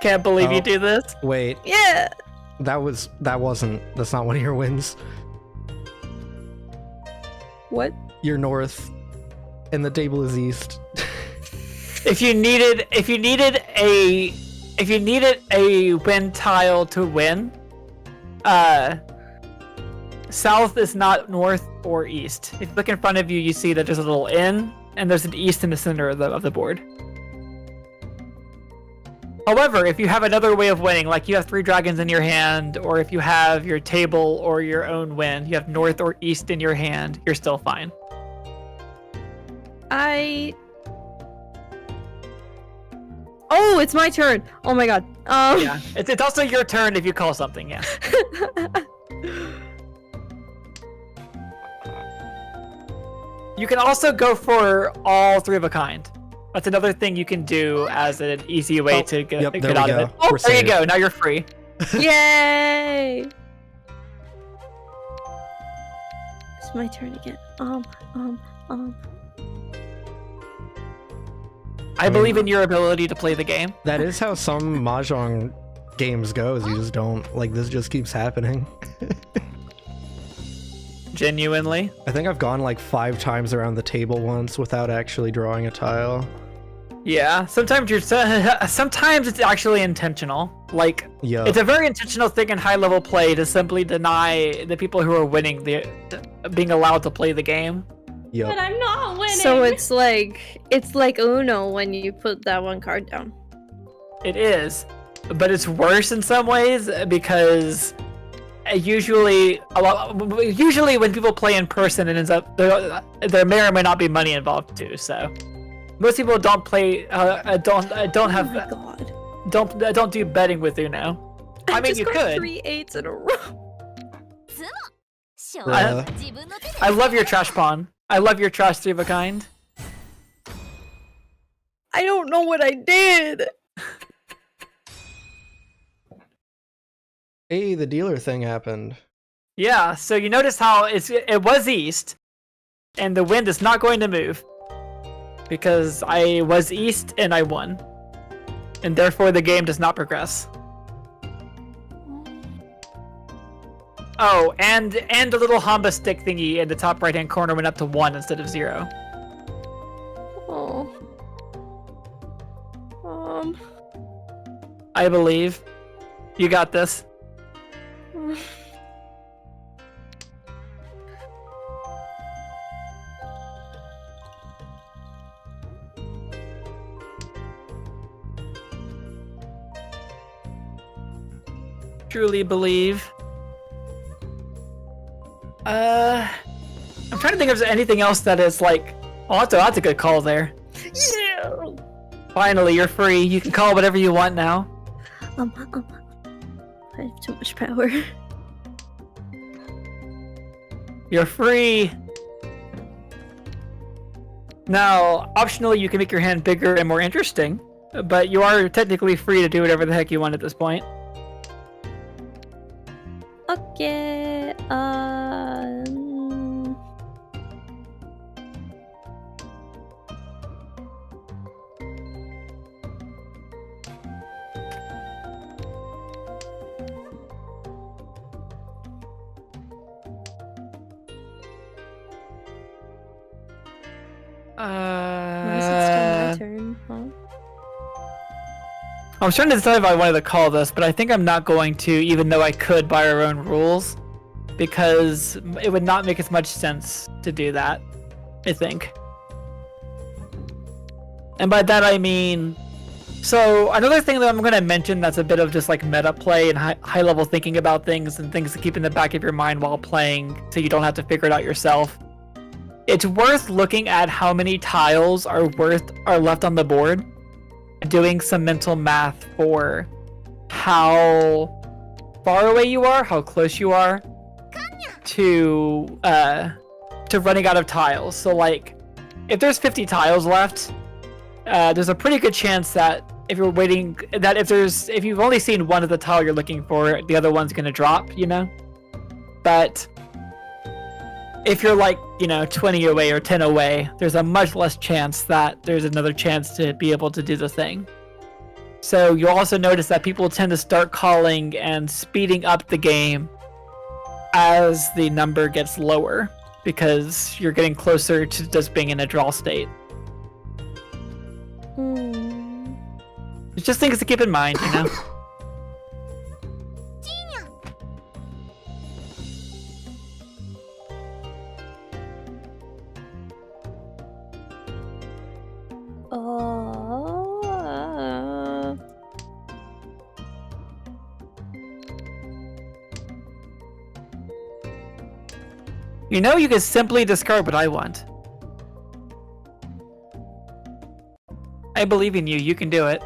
Can't believe you Oh. do this. Wait, Yeah. that's not one of your wins. What? You're north, and the table is east. If you needed a win tile to win, south is not north or east. If you look in front of you, you see that there's a little N, and there's an east in the center of the board. However, if you have another way of winning, like you have 3 dragons in your hand, or if you have your table or your own win, you have north or east in your hand, you're still fine. Oh, it's my turn. Oh my god. Yeah, it's also your turn if you call something, yeah. You can also go for all 3 of a kind. That's another thing you can do as an easy way to get out of it. Oh, there you go. Now you're free. Yay! It's my turn again. I believe in your ability to play the game. That is how some Mahjong games goes. You just don't, like, this just keeps happening. Genuinely. I think I've gone like 5 times around the table once without actually drawing a tile. Yeah, sometimes it's actually intentional. Like, it's a very intentional thing in high-level play to simply deny the people who are winning being allowed to play the game. Yep. But I'm not winning. So it's like Uno when you put that one card down. It is, but it's worse in some ways because usually when people play in person, it ends up there may or may not be money involved too. So most people don't play don't have Oh my god. don't do betting with Uno. I mean, just you got could. 3 8s in a row. I love your trash pawn. I love your trash 3 of a kind. I don't know what I did. Hey, the dealer thing happened. Yeah, so you notice how it was east, and the wind is not going to move because I was east and I won, and therefore the game does not progress. Oh, and the little Hamba stick thingy in the top right-hand corner went up to 1 instead of 0. Oh. I believe. You got this. Truly believe. I'm trying to think if there's anything else that is like. Oh, that's a good call there. Yeah. Finally, you're free. You can call whatever you want now. I have too much power. You're free. Now, optionally, you can make your hand bigger and more interesting, but you are technically free to do whatever the heck you want at this point. Okay. Why is it still my turn? Huh? I was trying to decide if I wanted to call this, but I think I'm not going to, even though I could by our own rules, because it would not make as much sense to do that, I think. And by that I mean, so another thing that I'm going to mention that's a bit of just like meta play and high level thinking about things and things to keep in the back of your mind while playing so you don't have to figure it out yourself. It's worth looking at how many tiles are left on the board, doing some mental math for how far away you are, how close you are to running out of tiles. So like, if there's 50 tiles left, there's a pretty good chance that if you're waiting, that if you've only seen one of the tile you're looking for, the other one's gonna drop, you know? But if you're like, 20 away or 10 away, there's a much less chance that there's another chance to be able to do the thing. So you'll also notice that people tend to start calling and speeding up the game as the number gets lower, because you're getting closer to just being in a draw state. It's just things to keep in mind, you know? You can simply discard what I want. I believe in you. You can do it.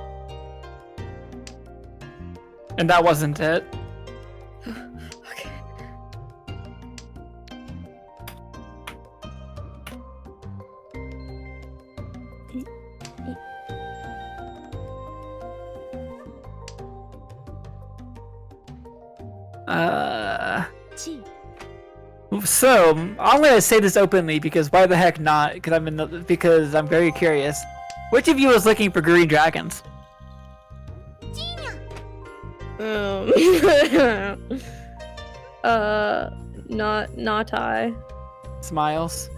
And that wasn't it. Okay. So I'm gonna say this openly because why the heck not? Because I'm very curious. Which of you is looking for green dragons? Not I. Smiles.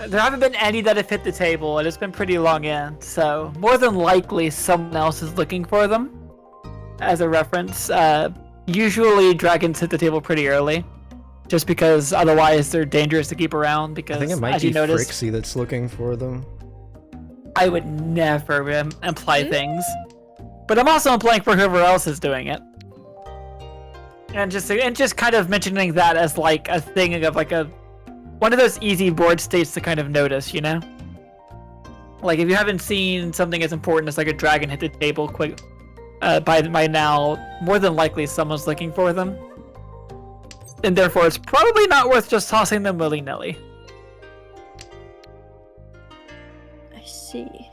There haven't been any that have hit the table, and it's been pretty long in, so more than likely someone else is looking for them. As a reference, usually dragons hit the table pretty early, just because otherwise they're dangerous to keep around. Because I think it might as be you noticed, Frixie that's looking for them. I would never imply things, but I'm also implying for whoever else is doing it, and just kind of mentioning that as like a thing of like one of those easy board states to kind of notice, you know? Like if you haven't seen something as important as like a dragon hit the table quick by now, more than likely someone's looking for them, and therefore it's probably not worth just tossing them willy-nilly. I see.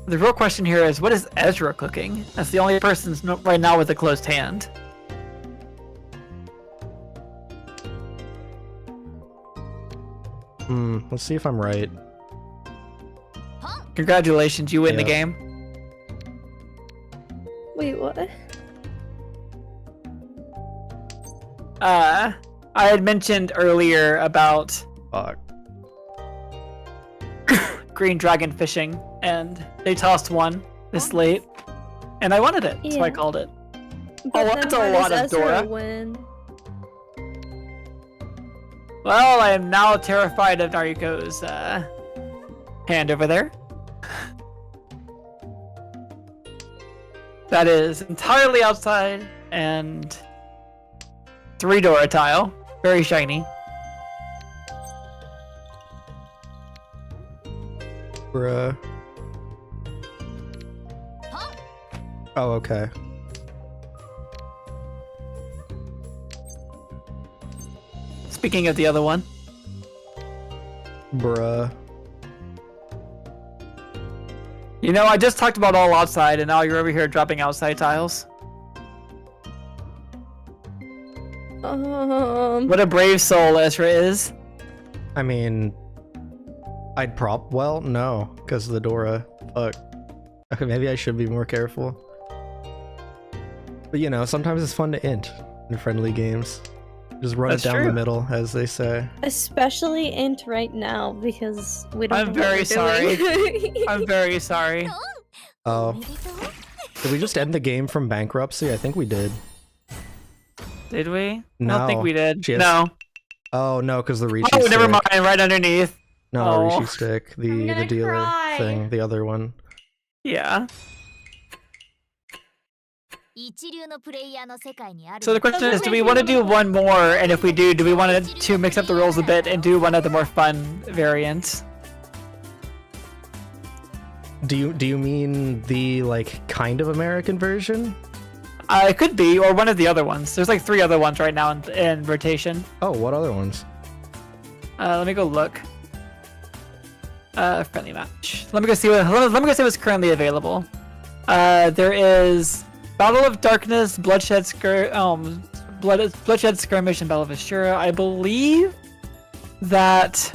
The real question here is, what is Ezra cooking? That's the only person right now with a closed hand. Let's see if I'm right. Congratulations, you win the Yeah. game. Wait, what? I had mentioned earlier about Fuck. green dragon fishing, and they tossed one this late, and I wanted it, so I Yeah. called it. But then that's a how lot does of Ezra Dora. win? Well, I am now terrified of Nariko's hand over there. That is entirely outside, and 3 Dora tile, very shiny. Bruh. Oh, okay. Speaking of the other one, Bruh. you know, I just talked about all outside, and now you're over here dropping outside tiles. What a brave soul Ezra is. I mean, well, no, because the Dora. Fuck. Okay, maybe I should be more careful. But you know, sometimes it's fun to int in friendly games. Just run That's it down true. the middle, as they say. Especially int right now because we don't. I'm know very what we're doing. I'm very sorry. Oh. Did we just end the game from bankruptcy? I think we did. Did we? I No. don't think we did. Just- No. Oh no, because the Rishi Oh, stick. never mind. Right underneath. No, Oh. Rishi stick. I'm The gonna dealer cry. thing. The other one. Yeah. So So the question is, do we want to do one more? And if we do we want to mix up the rules a bit and do one of the more fun variants? Do you mean the like kind of American version? It could be, or one of the other ones. There's like 3 other ones right now in rotation. Oh, what other ones? Let me go look. Friendly match. Let me go see what's currently available. There is Battle of Darkness, Bloodshed Skirmish, and Battle of Ashura. I believe that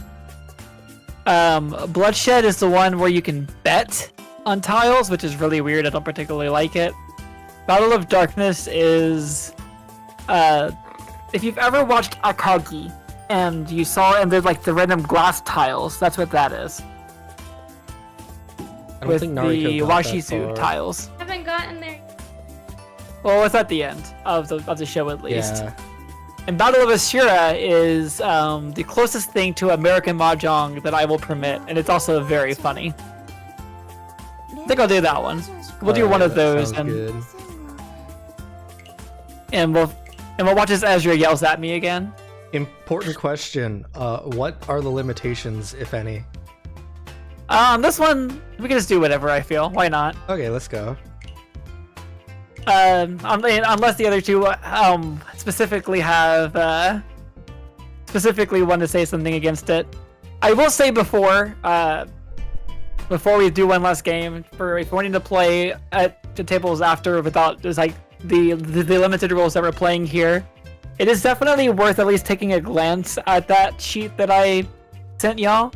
Bloodshed is the one where you can bet on tiles, which is really weird. I don't particularly like it. Battle of Darkness is if you've ever watched Akagi and there's like the random glass tiles, that's what that is. I don't With think the Nariko got that Washizu far. tiles. Haven't gotten there. Well, it's at the end of the show at least. Yeah. And Battle of Ashura is the closest thing to American Mahjong that I will permit, and it's also very funny. I think I'll do that one. We'll do one Alright, of that those, sounds good. and we'll watch as Ezra yells at me again. Important question. What are the limitations, if any? This one we can just do whatever I feel. Why not? Okay, let's go. Unless the other two specifically have specifically want to say something against it. I will say before we do one last game, for if you're wanting to play at the tables after without just like the limited rules that we're playing here, it is definitely worth at least taking a glance at that sheet that I sent y'all.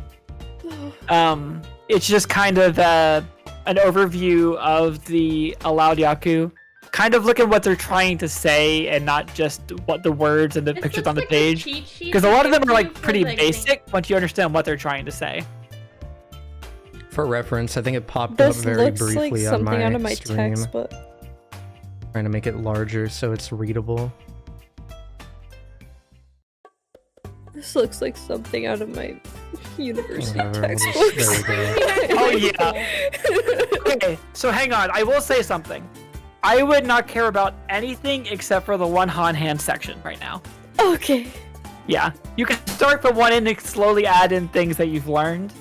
It's just kind of an overview of the allowed Yaku. Kind of look at what they're trying to say and not just what the words and the pictures on the page. Because a lot of them are like pretty basic once you understand what they're trying to say. For reference, I think it popped up very briefly like on something out of my stream. textbook. Trying to make it larger so it's readable. This looks like something out of my university Whatever, textbook. there we go. Oh yeah. Okay, so hang on. I will say something. I would not care about anything except for the one hand section right now. Okay. Yeah, you can start from one end and slowly add in things that you've learned.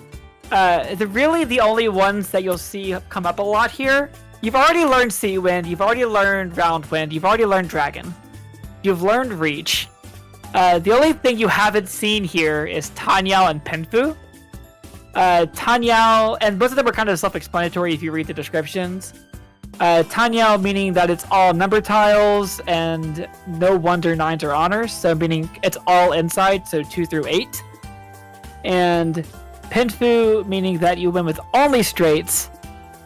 Really the only ones that you'll see come up a lot here. You've already learned Sea Wind, you've already learned Round Wind, you've already learned Dragon. You've learned Reach. The only thing you haven't seen here is Tanyao and Penfu. Tanyao, and both of them are kind of self-explanatory if you read the descriptions. Tanyao meaning that it's all number tiles and no wonder 9s or honors, so meaning it's all inside, so 2 through 8. And Penfu meaning that you win with only straights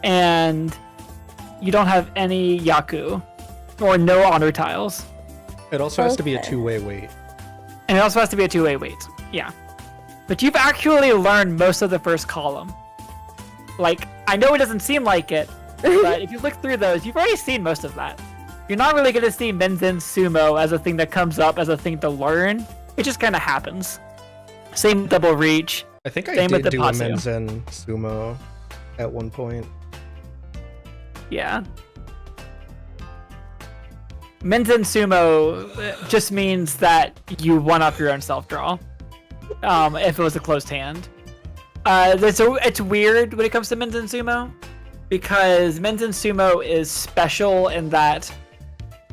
and you don't have any Yaku or no honor tiles. It also has to be a two-way weight. And it also has to be a two-way weight. Yeah. But you've actually learned most of the first column. Like, I know it doesn't seem like it, but if you look through those, you've already seen most of that. You're not really going to see Menzen Sumo as a thing that comes up as a thing to learn. It just kind of happens. Same with Double Reach. I think I Same with did the do a Patsu. Menzen Sumo at one point. Yeah. Menzen Sumo just means that you won off your own self-draw. If it was a closed hand. It's weird when it comes to Menzen Sumo, because Menzen Sumo is special in that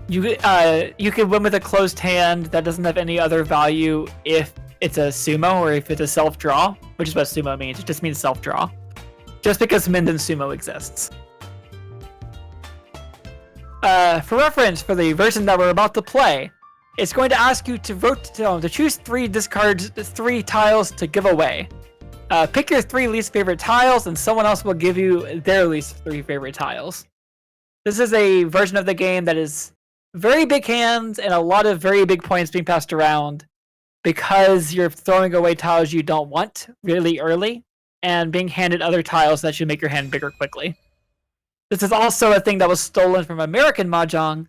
you can win with a closed hand that doesn't have any other value if it's a sumo or if it's a self-draw, which is what sumo means. It just means self-draw. Just because Menzen Sumo exists. For reference, for the version that we're about to play, it's going to ask you to choose 3 discards, 3 tiles to give away. Pick your 3 least favorite tiles, and someone else will give you their least 3 favorite tiles. This is a version of the game that is very big hands and a lot of very big points being passed around because you're throwing away tiles you don't want really early and being handed other tiles that should make your hand bigger quickly. This is also a thing that was stolen from American Mahjong,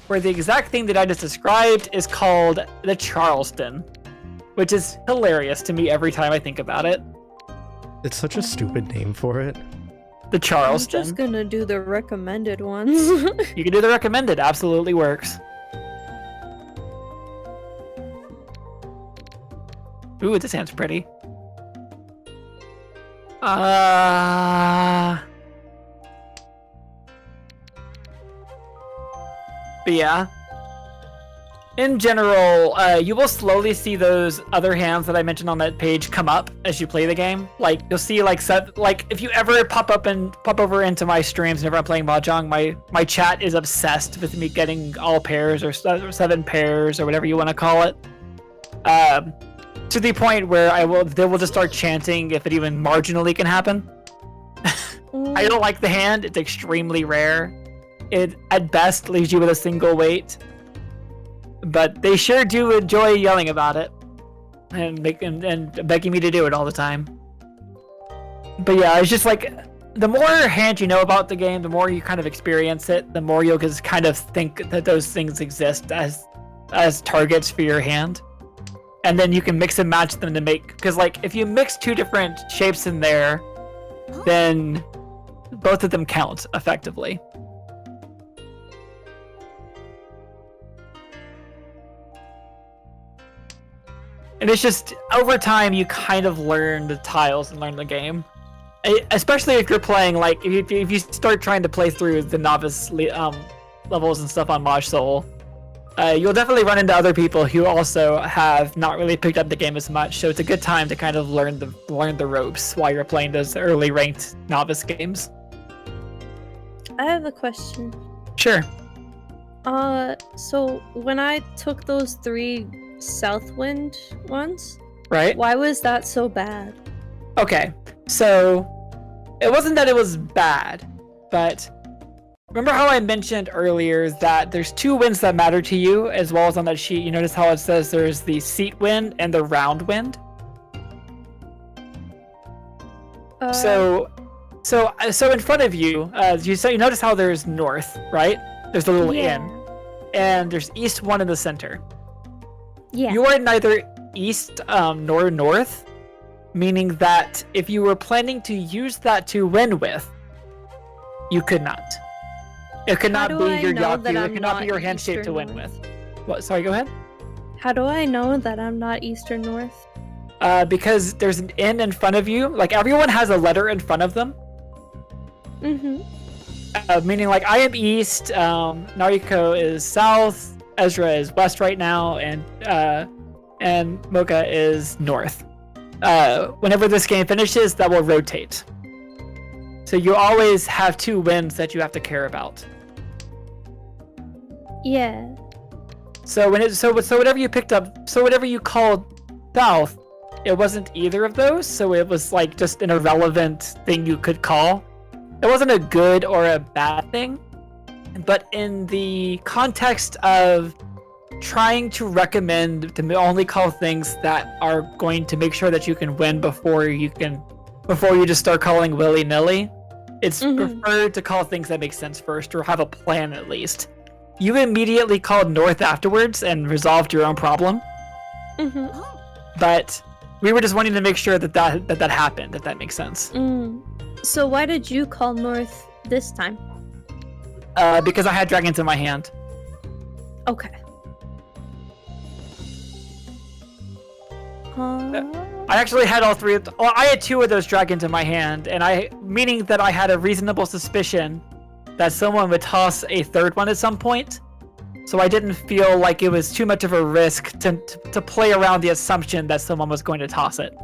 where the exact thing that I just described is called the Charleston, which is hilarious to me every time I think about it. It's such a stupid name for it. The Charleston. I'm just gonna do the recommended ones. You can do the recommended, absolutely works. Ooh, this hand's pretty. But yeah. In general, you will slowly see those other hands that I mentioned on that page come up as you play the game. Like, you'll see, like if you ever pop over into my streams whenever I'm playing Mahjong, my chat is obsessed with me getting all pairs or 7 pairs or whatever you want to call it. To the point where they will just start chanting if it even marginally can happen. I don't like the hand. It's extremely rare. It, at best, leaves you with a single weight. But they sure do enjoy yelling about it. And begging me to do it all the time. But yeah, it's just like, the more hand you know about the game, the more you kind of experience it, the more you'll just kind of think that those things exist as targets for your hand. And then you can mix and match them to make, because like, if you mix 2 different shapes in there, then both of them count effectively. And it's just, over time, you kind of learn the tiles and learn the game. especially if you're playing like if you start trying to play through the novice levels and stuff on Maj Soul, you'll definitely run into other people who also have not really picked up the game as much. So it's a good time to kind of learn the ropes while you're playing those early ranked novice games. I have a question. Sure. So when I took those 3 Southwind ones, Right. why was that so bad? Okay. So it wasn't that it was bad, but remember how I mentioned earlier that there's 2 winds that matter to you, as well as on that sheet. You notice how it says there's the seat wind and the round wind. So in front of you, you notice how there's north, right? There's a little inn, and there's east 1 in the center. Yeah. You are neither east nor north, meaning that if you were planning to use that to win with, you could not. It could not be your yaku. It could not be your handshake to win with. What? Sorry, go ahead. How do I know that I'm not east or north? Because there's an inn in front of you. Like everyone has a letter in front of them. Meaning like I am east, Nariko is south, Ezra is west right now, and Mocha is north. Whenever this game finishes, that will rotate. So you always have 2 winds that you have to care about. Yeah. So whatever you picked up, so whatever you called south, it wasn't either of those. So it was like just an irrelevant thing you could call. It wasn't a good or a bad thing, but in the context of trying to recommend to only call things that are going to make sure that you can win before you just start calling willy-nilly, it's preferred to call things that make sense first or have a plan at least. You immediately called north afterwards and resolved your own problem. But we were just wanting to make sure that happened, if that makes sense. So why did you call north this time? Because I had dragons in my hand. Okay. I actually had all 3 I had 2 of those dragons in my hand, and meaning that I had a reasonable suspicion that someone would toss a 3rd one at some point. So I didn't feel like it was too much of a risk to play around the assumption that someone was going to toss it.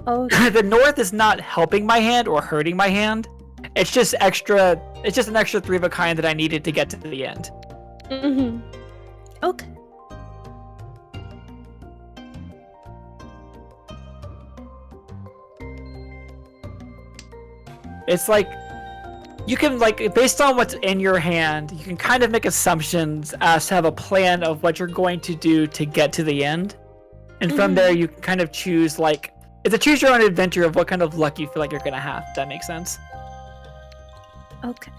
Okay. The north is not helping my hand or hurting my hand. It's just an extra 3 of a kind that I needed to get to the end. Okay. It's like you can, like, based on what's in your hand, you can kind of make assumptions as to have a plan of what you're going to do to get to the end. And from there, you can kind of choose, like, it's a choose your own adventure of what kind of luck you feel like you're going to have, if that makes sense. Okay.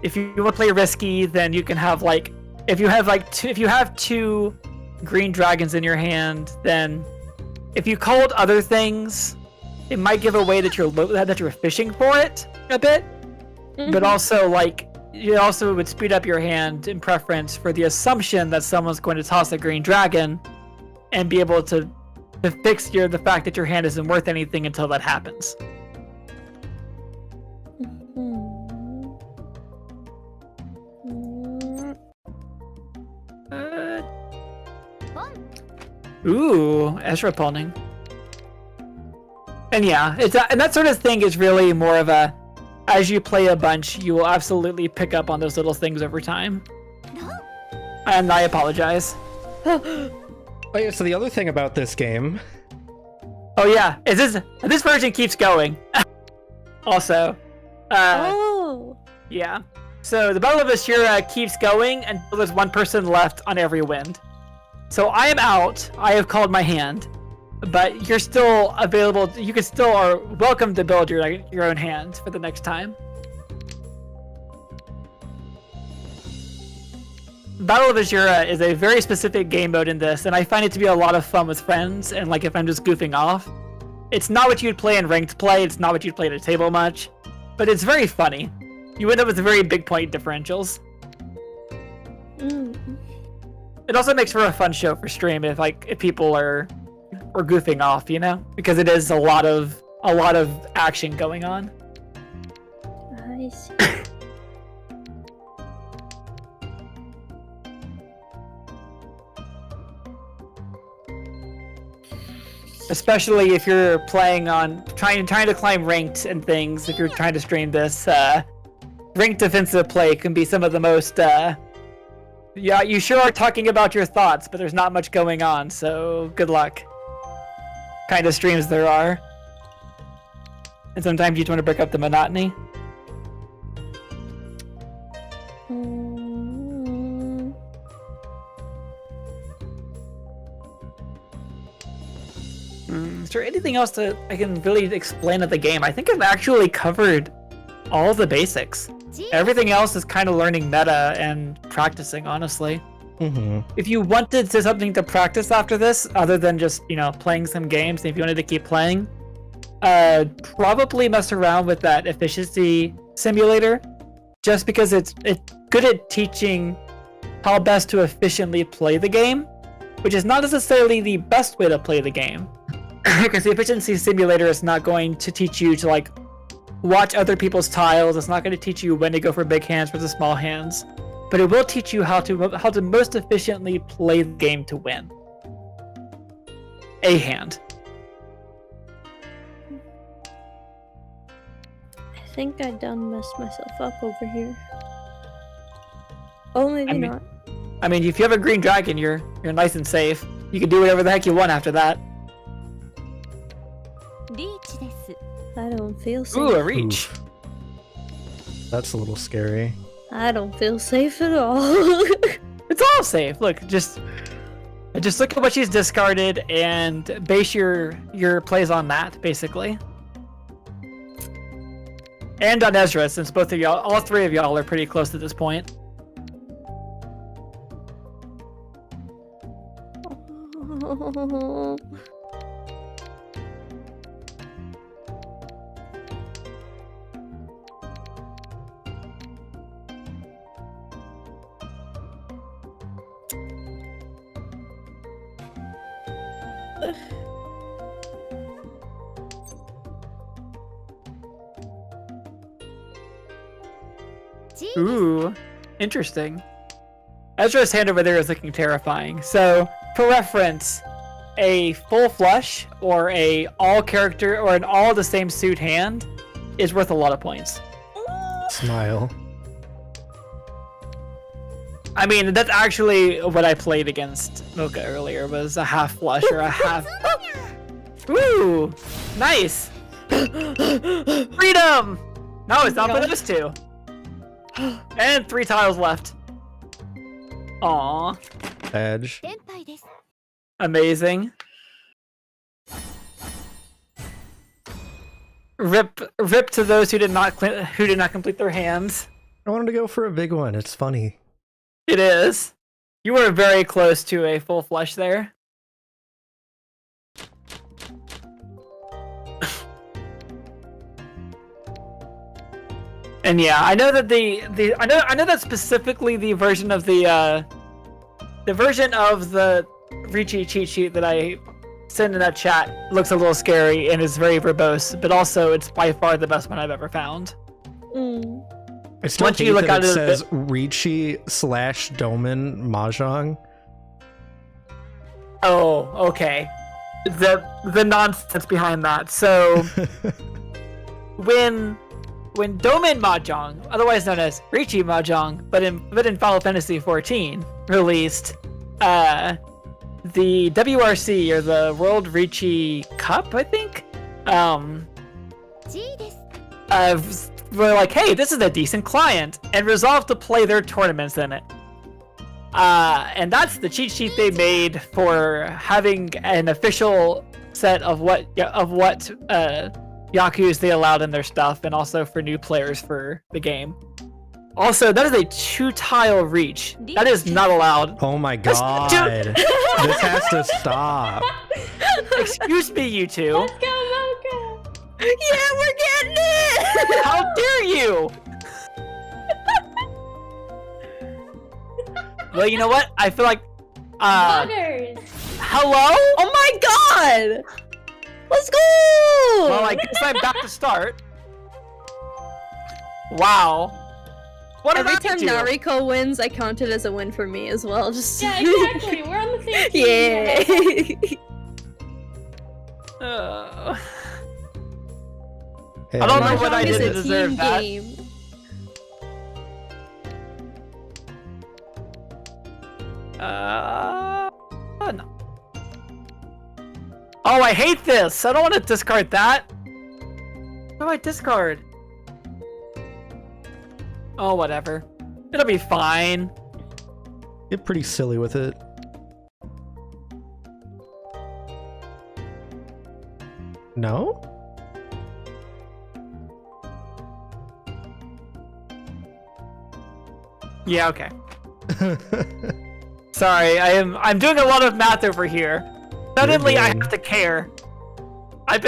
If you want to play risky, then you can have, like, if you have 2 green dragons in your hand, then if you called other things, it might give away that you're fishing for it a bit, but also, like, it also would speed up your hand in preference for the assumption that someone's going to toss a green dragon and be able to fix the fact that your hand isn't worth anything until that happens. Ooh, Ezra pawning. And yeah, and that sort of thing is really more of a, as you play a bunch, you will absolutely pick up on those little things over time. And I apologize. Oh yeah, so the other thing about this game... Oh yeah, is this version keeps going. Also. Yeah. So the Battle of Ashura keeps going until there's 1 person left on every wind. So I am out. I have called my hand. But you're still available. You can still are welcome to build your own hand for the next time. Battle of Azura is a very specific game mode in this, and I find it to be a lot of fun with friends, and like if I'm just goofing off. It's not what you'd play in ranked play, it's not what you'd play at a table much, but it's very funny. You end up with very big point differentials. It also makes for a fun show for stream if people are goofing off, you know? Because it is a lot of a lot of action going on. I see. Especially if you're playing on trying to climb ranked and things. If you're trying to stream this, ranked defensive play can be some of the most. Yeah, you sure are talking about your thoughts, but there's not much going on. So good luck. Kind of streams there are, and sometimes you just want to break up the monotony. Is there anything else that I can really explain of the game? I think I've actually covered all the basics. Everything else is kind of learning meta and practicing, honestly. If you wanted something to practice after this, other than just, playing some games, and if you wanted to keep playing, probably mess around with that efficiency simulator, just because it's good at teaching how best to efficiently play the game, which is not necessarily the best way to play the game. Because the efficiency simulator is not going to teach you to watch other people's tiles. It's not going to teach you when to go for big hands versus small hands, but it will teach you how to most efficiently play the game to win a hand. I think I done messed myself up over here. Oh, maybe not. I mean, if you have a green dragon, you're nice and safe. You can do whatever the heck you want after that. I don't feel safe. Ooh, a reach. Oof. That's a little scary. I don't feel safe at all. It's all safe. Look, just look at what she's discarded and base your plays on that, basically. And on Ezra, since both of y'all, all three of y'all are pretty close at this point. Ooh, interesting. Ezra's hand over there is looking terrifying. So, for reference, a full flush or a all character or an all the same suit hand is worth a lot of points. Smile. I mean, that's actually what I played against Mocha earlier, was a half flush or a half... Ooh, nice! Freedom! No, it's not for those two. And 3 tiles left. Aww. Edge. Amazing. Rip to those who did not complete their hands. I wanted to go for a big one. It's funny. It is. You were very close to a full flush there. And yeah, I know that I know that specifically the version of the Ricci cheat sheet that I sent in that chat looks a little scary and is very verbose, but also it's by far the best one I've ever found. I still hate that it says Ricci/Domin Mahjong. Oh, okay. The nonsense behind that. So when Domin Mahjong, otherwise known as Ricci Mahjong, but in Final Fantasy XIV, released the WRC, or the World Ricci Cup, I think. We're like, hey, this is a decent client, and resolved to play their tournaments in it. And that's the cheat sheet they made for having an official set of what Yaku's they allowed in their stuff, and also for new players for the game. Also, that is a 2-tile reach. That is not allowed. Oh my god. This has to stop. Excuse me, you two. Let's go, Mocha! Yeah, we're getting it! How dare you? Well, you know what? I feel like... Butters! Hello? Oh my god! Let's go! Well, I guess I'm back to start. Wow. What did Every I time do? Nariko wins, I count it as a win for me as well. Just Yeah, exactly. We're on the same team. Yay! Hey, I don't know I'm- what I Mahjong is did a to deserve team that. game. No. Oh, I hate this! I don't want to discard that! What do I discard? Oh, whatever. It'll be fine. Get pretty silly with it. No? Yeah, okay. Sorry, I'm doing a lot of math over here. Suddenly I good. have to care. I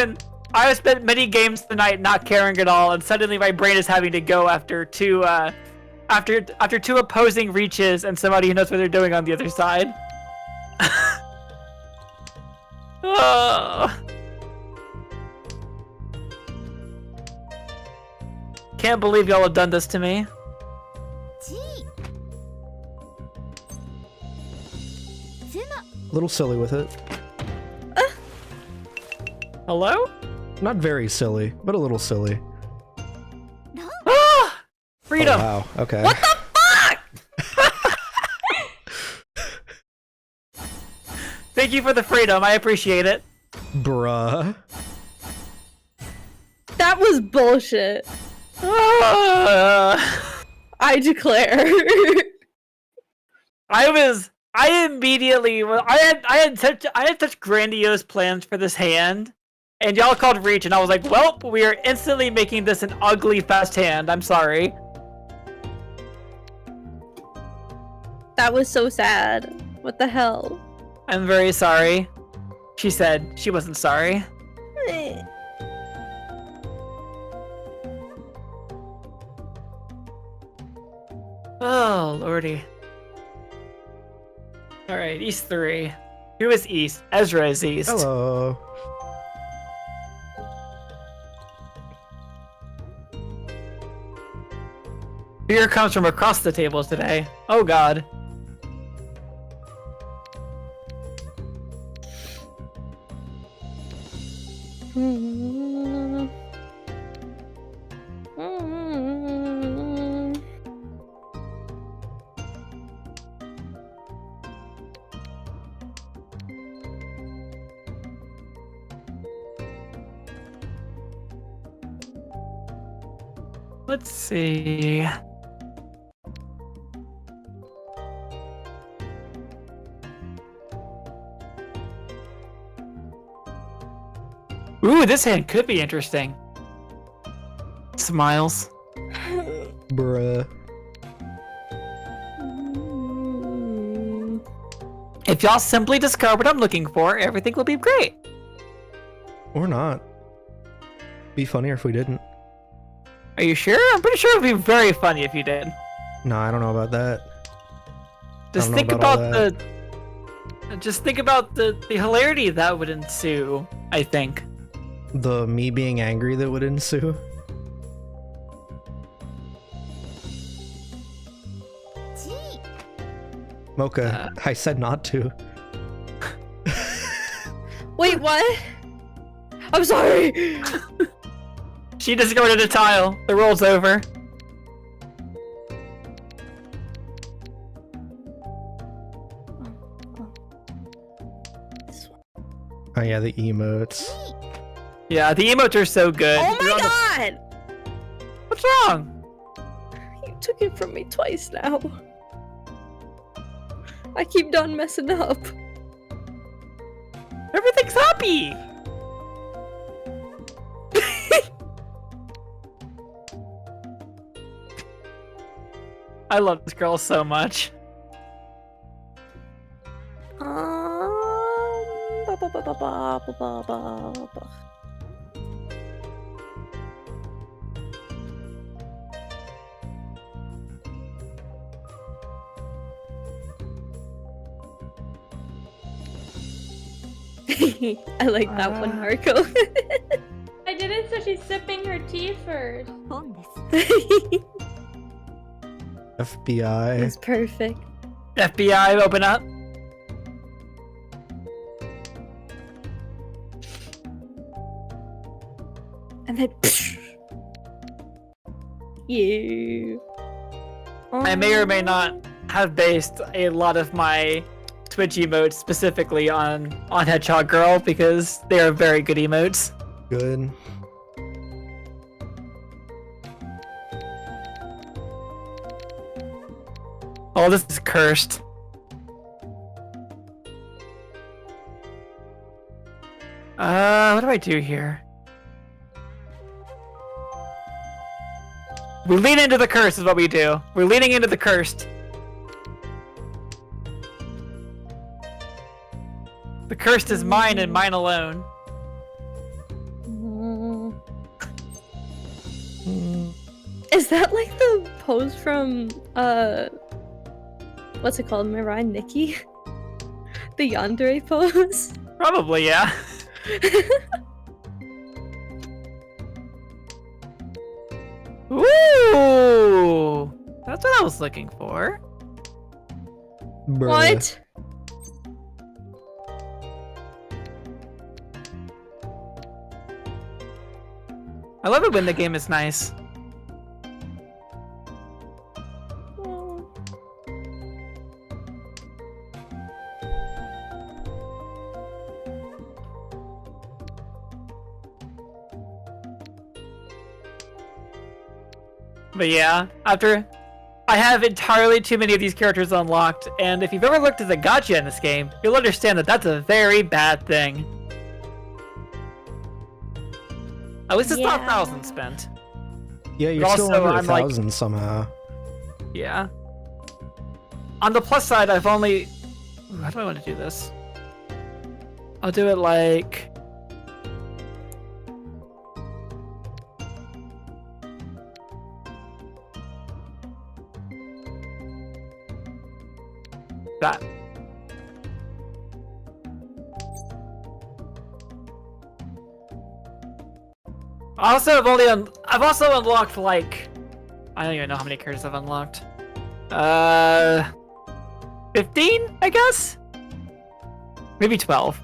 have spent many games tonight not caring at all, and suddenly my brain is having to go after two opposing reaches and somebody who knows what they're doing on the other side. Oh. Can't believe y'all have done this to me. A little silly with it. Hello? Not very silly, but a little silly. Ah! Freedom! Oh, wow, okay. What the fuck? Thank you for the freedom. I appreciate it. Bruh. That was bullshit. Ah! I declare. I immediately, I had such grandiose plans for this hand, and y'all called reach, and I was like, well, we are instantly making this an ugly fast hand. I'm sorry. That was so sad. What the hell? I'm very sorry. She said she wasn't sorry. Oh, lordy. Alright, East 3. Who is East? Ezra is East. Hello. Fear comes from across the table today. Oh god. Let's see. Ooh, this hand could be interesting. Smiles. Bruh. If y'all simply discard what I'm looking for, everything will be great. Or not. Be funnier if we didn't. Are you sure? I'm pretty sure it would be very funny if you did. No, I don't know about that. Just I don't think know about about all the hilarity that would ensue, I think. The me being angry that would ensue. Mocha, I said not to. Wait, what? I'm sorry. She discarded a tile. The roll's over. Oh yeah, the emotes. Yeah, the emotes are so good. Oh You're my on the- god! What's wrong? You took it from me twice now. I keep done messing up. Everything's happy. I love this girl so much. Ba, ba, ba, ba, ba, ba, ba, ba, ba. I like that one, Marco. I did it so she's sipping her tea first. FBI. It's perfect. FBI, open up. And then. Yeah. I may or may not have based a lot of my Twitch emotes specifically on Hedgehog Girl because they are very good emotes. Good. Oh, this is cursed. What do I do here? We lean into the curse is what we do. We're leaning into the cursed. The cursed is mine and mine alone. Is that like the pose from what's it called? Mirai Nikki? The yandere pose? Probably, yeah. Ooh! That's what I was looking for. Bruh. What? I love it when the game is nice. But yeah, after I have entirely too many of these characters unlocked, and if you've ever looked at the gacha in this game, you'll understand that that's a very bad thing. At least it's not 1,000 spent. Yeah, you're But still also, under I'm like- 1,000 somehow. Yeah. On the plus side, I've only... Ooh, how do I want to do this? I'll do it like... that. I've also unlocked like I don't even know how many characters I've unlocked. 15, I guess? Maybe 12.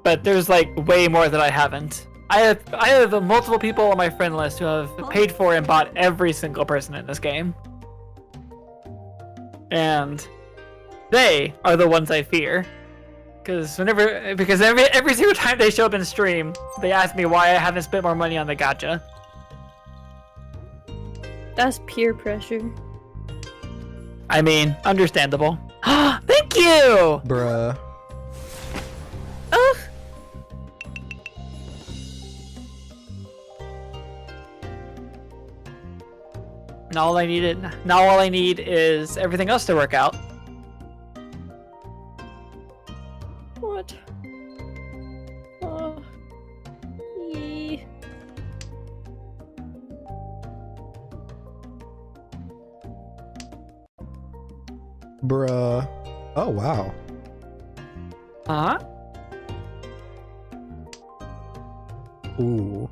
But there's like way more that I haven't. I have multiple people on my friend list who have paid for and bought every single person in this game. And they are the ones I fear. Because every single time they show up in stream, they ask me why I haven't spent more money on the gacha. That's peer pressure. I mean, understandable. Thank you! Bruh. Ugh. Now all I need is everything else to work out. What? Oh. Yee. Bruh. Oh, wow. Huh? Ooh.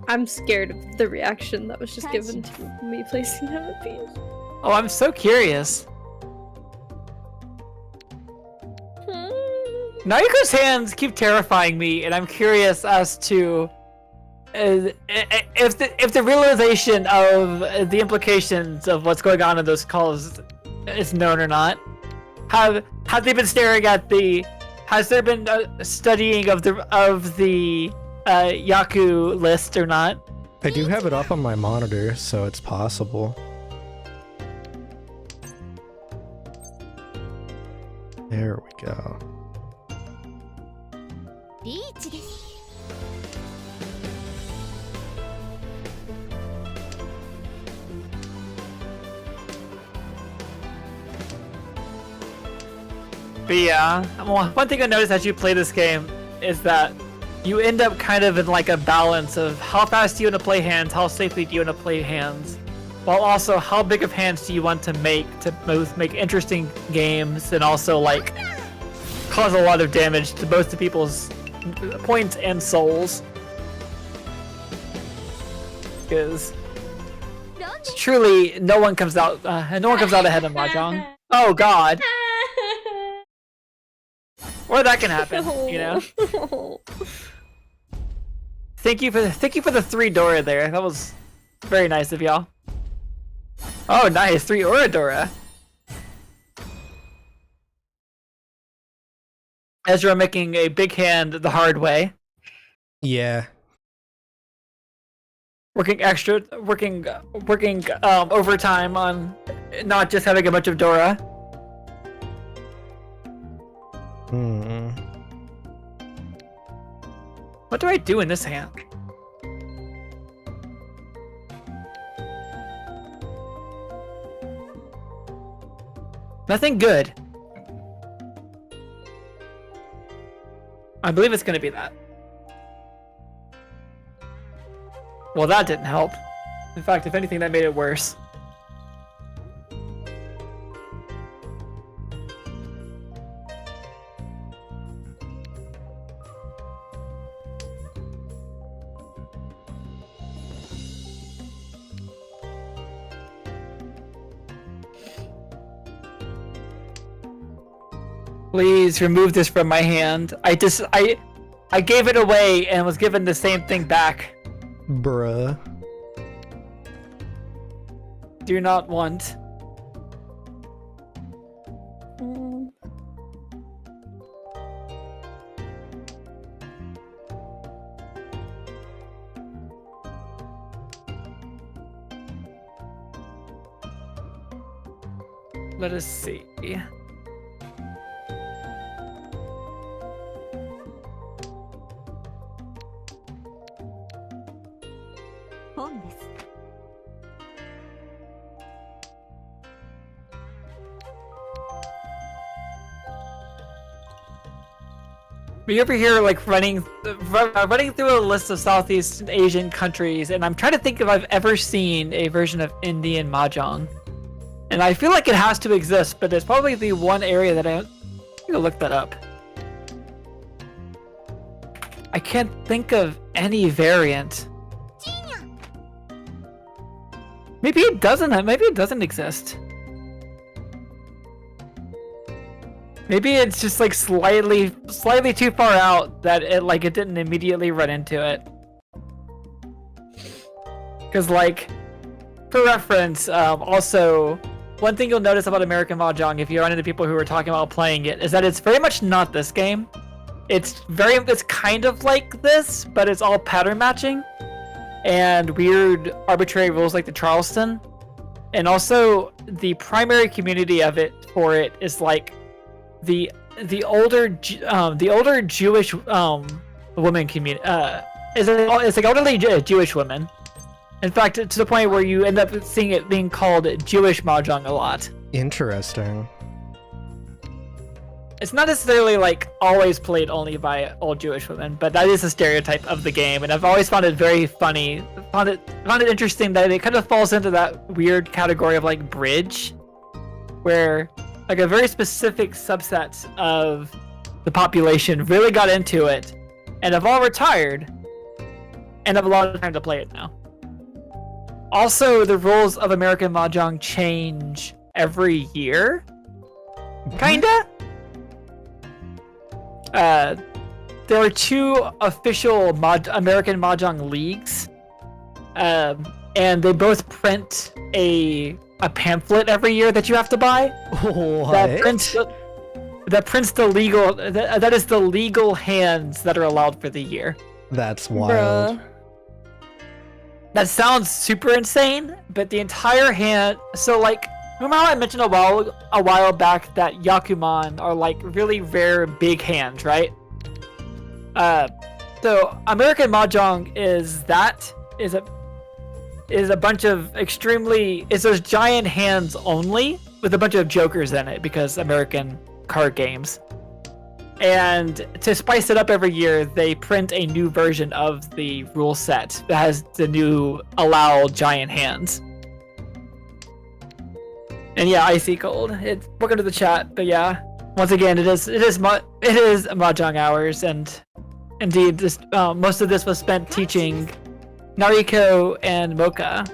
I'm scared of the reaction that was just given to me placing down a piece. Oh, I'm so curious. Naruko's hands keep terrifying me, and I'm curious as to if the realization of the implications of what's going on in those calls is known or not. Have they been staring at the? Has there been studying of the Yaku list or not? I do have it up on my monitor, so it's possible. There we go. But yeah, one thing I noticed as you play this game is that you end up kind of in like a balance of how fast do you want to play hands, how safely do you want to play hands, while also how big of hands do you want to both make interesting games and also like cause a lot of damage to both the people's points and souls. Because truly no one comes out ahead of Mahjong. Oh god. Or that can happen, you know. Thank you for the 3 Dora there. That was very nice of y'all. Oh, nice, 3 Oradora. Ezra making a big hand the hard way. Yeah. Working overtime on not just having a bunch of Dora. Hmm. What do I do in this hand? Nothing good. I believe it's gonna be that. Well, that didn't help. In fact, if anything, that made it worse. Please remove this from my hand. I gave it away and was given the same thing back. Bruh. Do not want. Let us see. We over here like running through a list of Southeast Asian countries, and I'm trying to think if I've ever seen a version of Indian Mahjong. And I feel like it has to exist, but it's probably the one area that I'm gonna look that up. I can't think of any variant. Maybe it doesn't exist. Maybe it's just like slightly too far out that it didn't immediately run into it. Because like, for reference, also, one thing you'll notice about American Mahjong if you run into people who are talking about playing it is that it's very much not this game. It's kind of like this, but it's all pattern matching and weird arbitrary rules like the Charleston. And also the primary community of it is like the older Jewish women community. It's like elderly Jewish women. In fact, to the point where you end up seeing it being called Jewish Mahjong a lot. Interesting. It's not necessarily like always played only by old Jewish women, but that is a stereotype of the game, and I've always found it very funny. Found it interesting that it kind of falls into that weird category of like bridge, where like a very specific subset of the population really got into it, and have all retired, and have a lot of time to play it now. Also, the rules of American Mahjong change every year, kinda. There are 2 official American Mahjong leagues, and they both print a pamphlet every year that you have to buy. What? That prints the legal. That is the legal hands that are allowed for the year. That's wild. Bruh. That sounds super insane, but the entire hand. So like, remember how I mentioned a while back that Yakuman are like really rare big hands, right? So American Mahjong is a bunch of is those giant hands only with a bunch of jokers in it because American card games. And to spice it up every year, they print a new version of the rule set that has the new allowed giant hands. And yeah, icy cold. Welcome to the chat. But yeah, once again, it is Mahjong hours, and indeed, most of this was spent teaching Nariko and Mocha,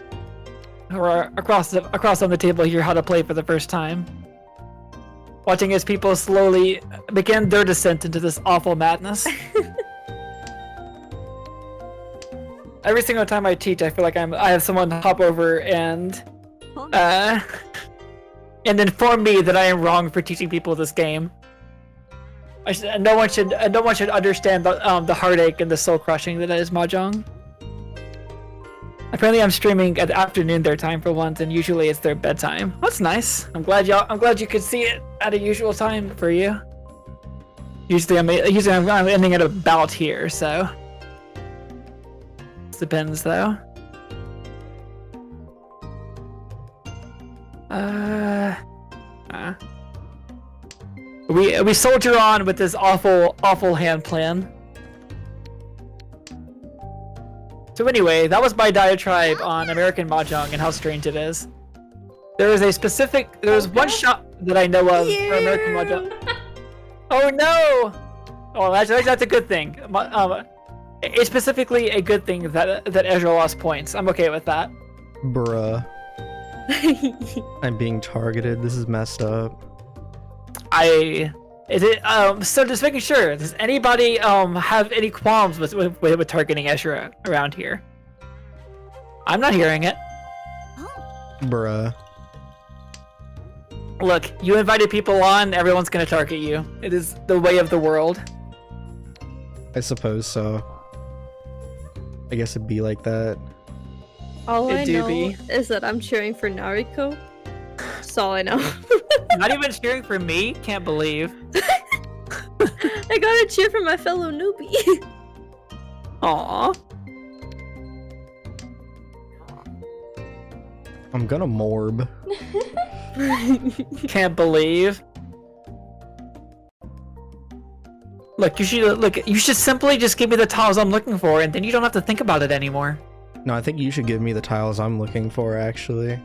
who are across on the table here, how to play for the first time. Watching as people slowly begin their descent into this awful madness. Every single time I teach, I feel like I have someone hop over and inform me that I am wrong for teaching people this game. No one should understand the heartache and the soul crushing that is Mahjong. Apparently, I'm streaming at the afternoon their time for once, and usually it's their bedtime. That's nice. I'm glad you could see it at a usual time for you. Usually I'm ending at about here, so it depends though. We soldier on with this awful hand plan. So anyway, that was my diatribe on American Mahjong and how strange it is. There was one shop that I know of for American Mahjong. Oh no! Oh, that's a good thing. It's specifically a good thing that Ezra lost points. I'm okay with that. Bruh. I'm being targeted. This is messed up. So just making sure, does anybody have any qualms with targeting Ezra around here? I'm not hearing it. Bruh. Look, you invited people on, everyone's gonna target you. It is the way of the world. I suppose so. I guess it'd be like that. All It I do know be. is that I'm cheering for Nariko. That's all I know. Not even cheering for me? Can't believe. I gotta cheer for my fellow newbie. Aww. I'm gonna morb. Can't believe. Look, you should simply just give me the tiles I'm looking for, and then you don't have to think about it anymore. No, I think you should give me the tiles I'm looking for, actually.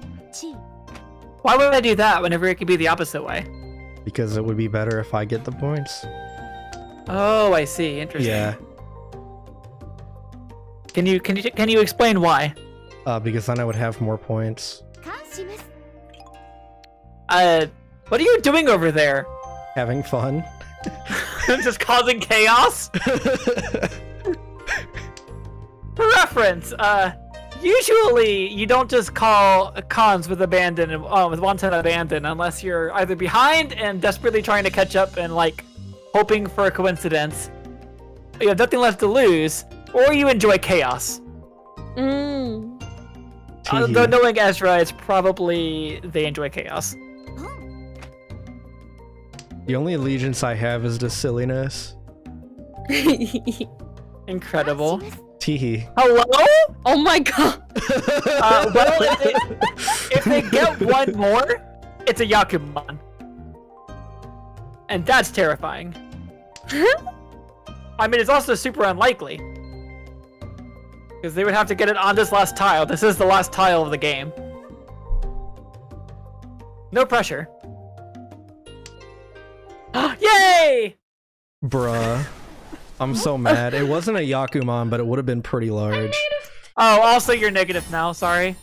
Why would I do that whenever it could be the opposite way? Because it would be better if I get the points. Oh, I see. Interesting. Yeah. Can you explain why? Because then I would have more points. What are you doing over there? Having fun. Just causing chaos? For reference, usually you don't just call cons with abandon with wanton abandon unless you're either behind and desperately trying to catch up and like hoping for a coincidence. You have nothing left to lose, or you enjoy chaos. Though knowing Ezra, it's probably they enjoy chaos. The only allegiance I have is to silliness. Incredible. Teehee. Hello? Oh my god. Well, if they get one more, it's a Yakuman. And that's terrifying. I mean, it's also super unlikely. Because they would have to get it on this last tile. This is the last tile of the game. No pressure. Yay! Bruh. I'm so mad. It wasn't a Yakuman, but it would have been pretty large. Oh, also you're negative now, sorry.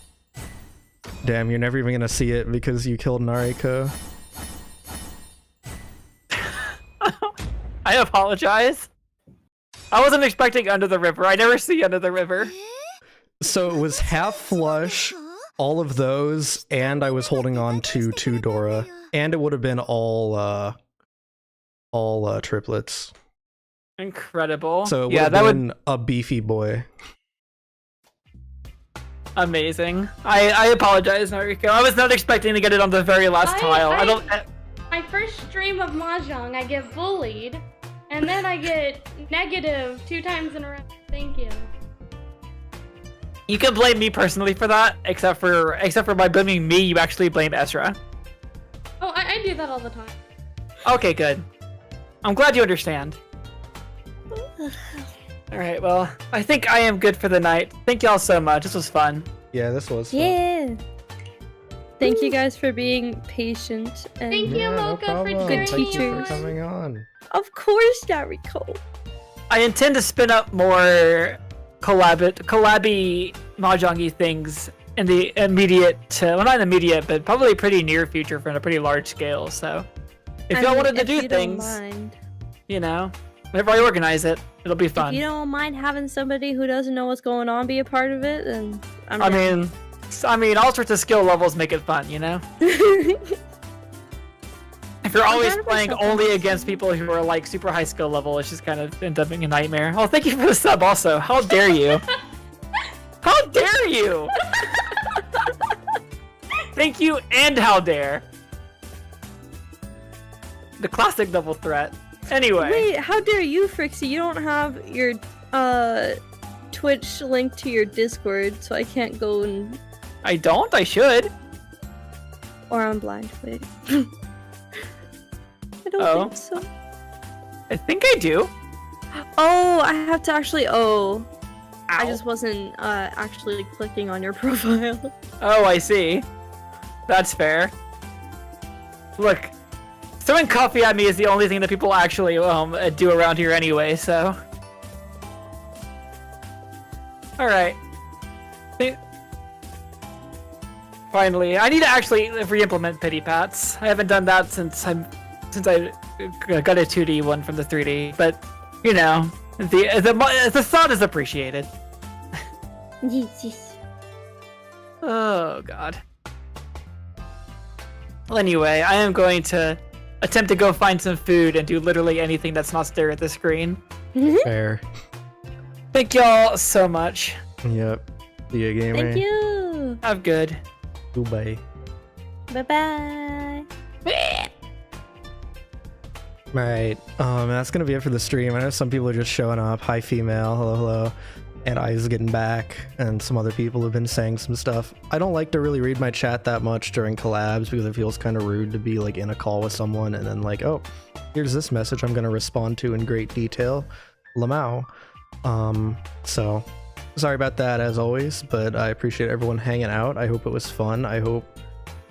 Damn, you're never even gonna see it because you killed Nariko. I apologize. I wasn't expecting Under the River. I never see Under the River. So it was half flush, all of those, and I was holding on to 2 Dora. And it would have been all triplets. Incredible. So it would have been a beefy boy. Amazing. I apologize, Nariko. I was not expecting to get it on the very last tile. My first stream of Mahjong, I get bullied, and then I get negative 2 times in a row. Thank you. You can blame me personally for that, except for by blaming me, you actually blame Ezra. Oh, I do that all the time. Okay, good. I'm glad you understand. Alright, well, I think I am good for the night. Thank y'all so much. This was fun. Yeah, this was fun. Yeah. Thank you guys for being patient and Thank you, Yeah, no Mocha, for problem. sharing Thank you for yours. coming on. of course, Dariko. I intend to spin up more collabby mahjong-y things in the immediate, well, not immediate, but probably pretty near future for a pretty large scale. So, if y'all wanted to if do you don't things, mind. you know, whenever I organize it, it'll be fun. If you don't mind having somebody who doesn't know what's going on be a part of it, then I'm I down. mean, all sorts of skill levels make it fun, you know. If you're always 100% playing only against people who are like super high skill level, it's just kind of end up being a nightmare. Oh, thank you for the sub also. How dare you? How dare you? Thank you and how dare. The classic double threat. Anyway. Wait, how dare you, Frixie? You don't have your Twitch link to your Discord, so I can't go and I don't? I should. or I'm blind. Wait. I don't Oh. think so. I think I do. Oh, I have to actually. Oh, I Ow. just wasn't actually clicking on your profile. Oh, I see. That's fair. Look, throwing coffee at me is the only thing that people actually do around here anyway, so. Alright. Finally, I need to actually re-implement pity pats. I haven't done that since I got a 2D one from the 3D, but you know, the thought is appreciated. Yes. Oh god. Well, anyway, I am going to attempt to go find some food and do literally anything that's not stare at the screen. Fair. Thank y'all so much. Yep. See ya, gamer. Thank you. Have good. Goodbye. Bye bye. Alright, that's gonna be it for the stream. I know some people are just showing up. Hi, female. Hello, hello. And I's getting back, and some other people have been saying some stuff. I don't like to really read my chat that much during collabs because it feels kind of rude to be like in a call with someone and then like, oh, here's this message I'm gonna respond to in great detail. Lamau. So sorry about that as always, but I appreciate everyone hanging out. I hope it was fun. I hope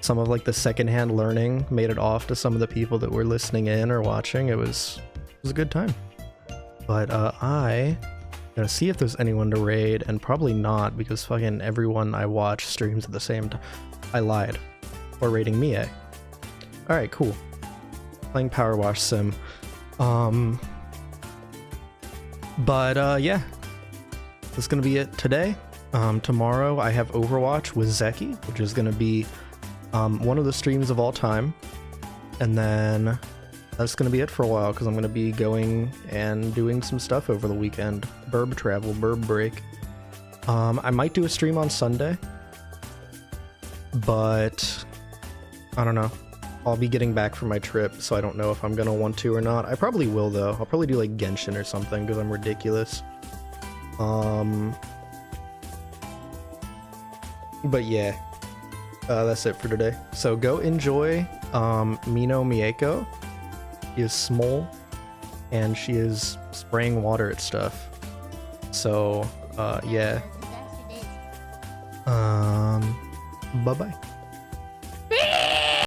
some of like the secondhand learning made it off to some of the people that were listening in or watching. It was a good time. But I gonna see if there's anyone to raid, and probably not because fucking everyone I watch streams at the same time. I lied. Or raiding Mie. Alright, cool. Playing Power Wash Sim. But yeah. That's gonna be it today. Tomorrow I have Overwatch with Zeki, which is gonna be one of the streams of all time. And then that's gonna be it for a while because I'm gonna be going and doing some stuff over the weekend. Burb travel, burb break. I might do a stream on Sunday, but I don't know. I'll be getting back from my trip, so I don't know if I'm gonna want to or not. I probably will though. I'll probably do like Genshin or something because I'm ridiculous. But yeah, that's it for today. So go enjoy Mino Mieko. She is small and she is spraying water at stuff. So yeah. Bye bye.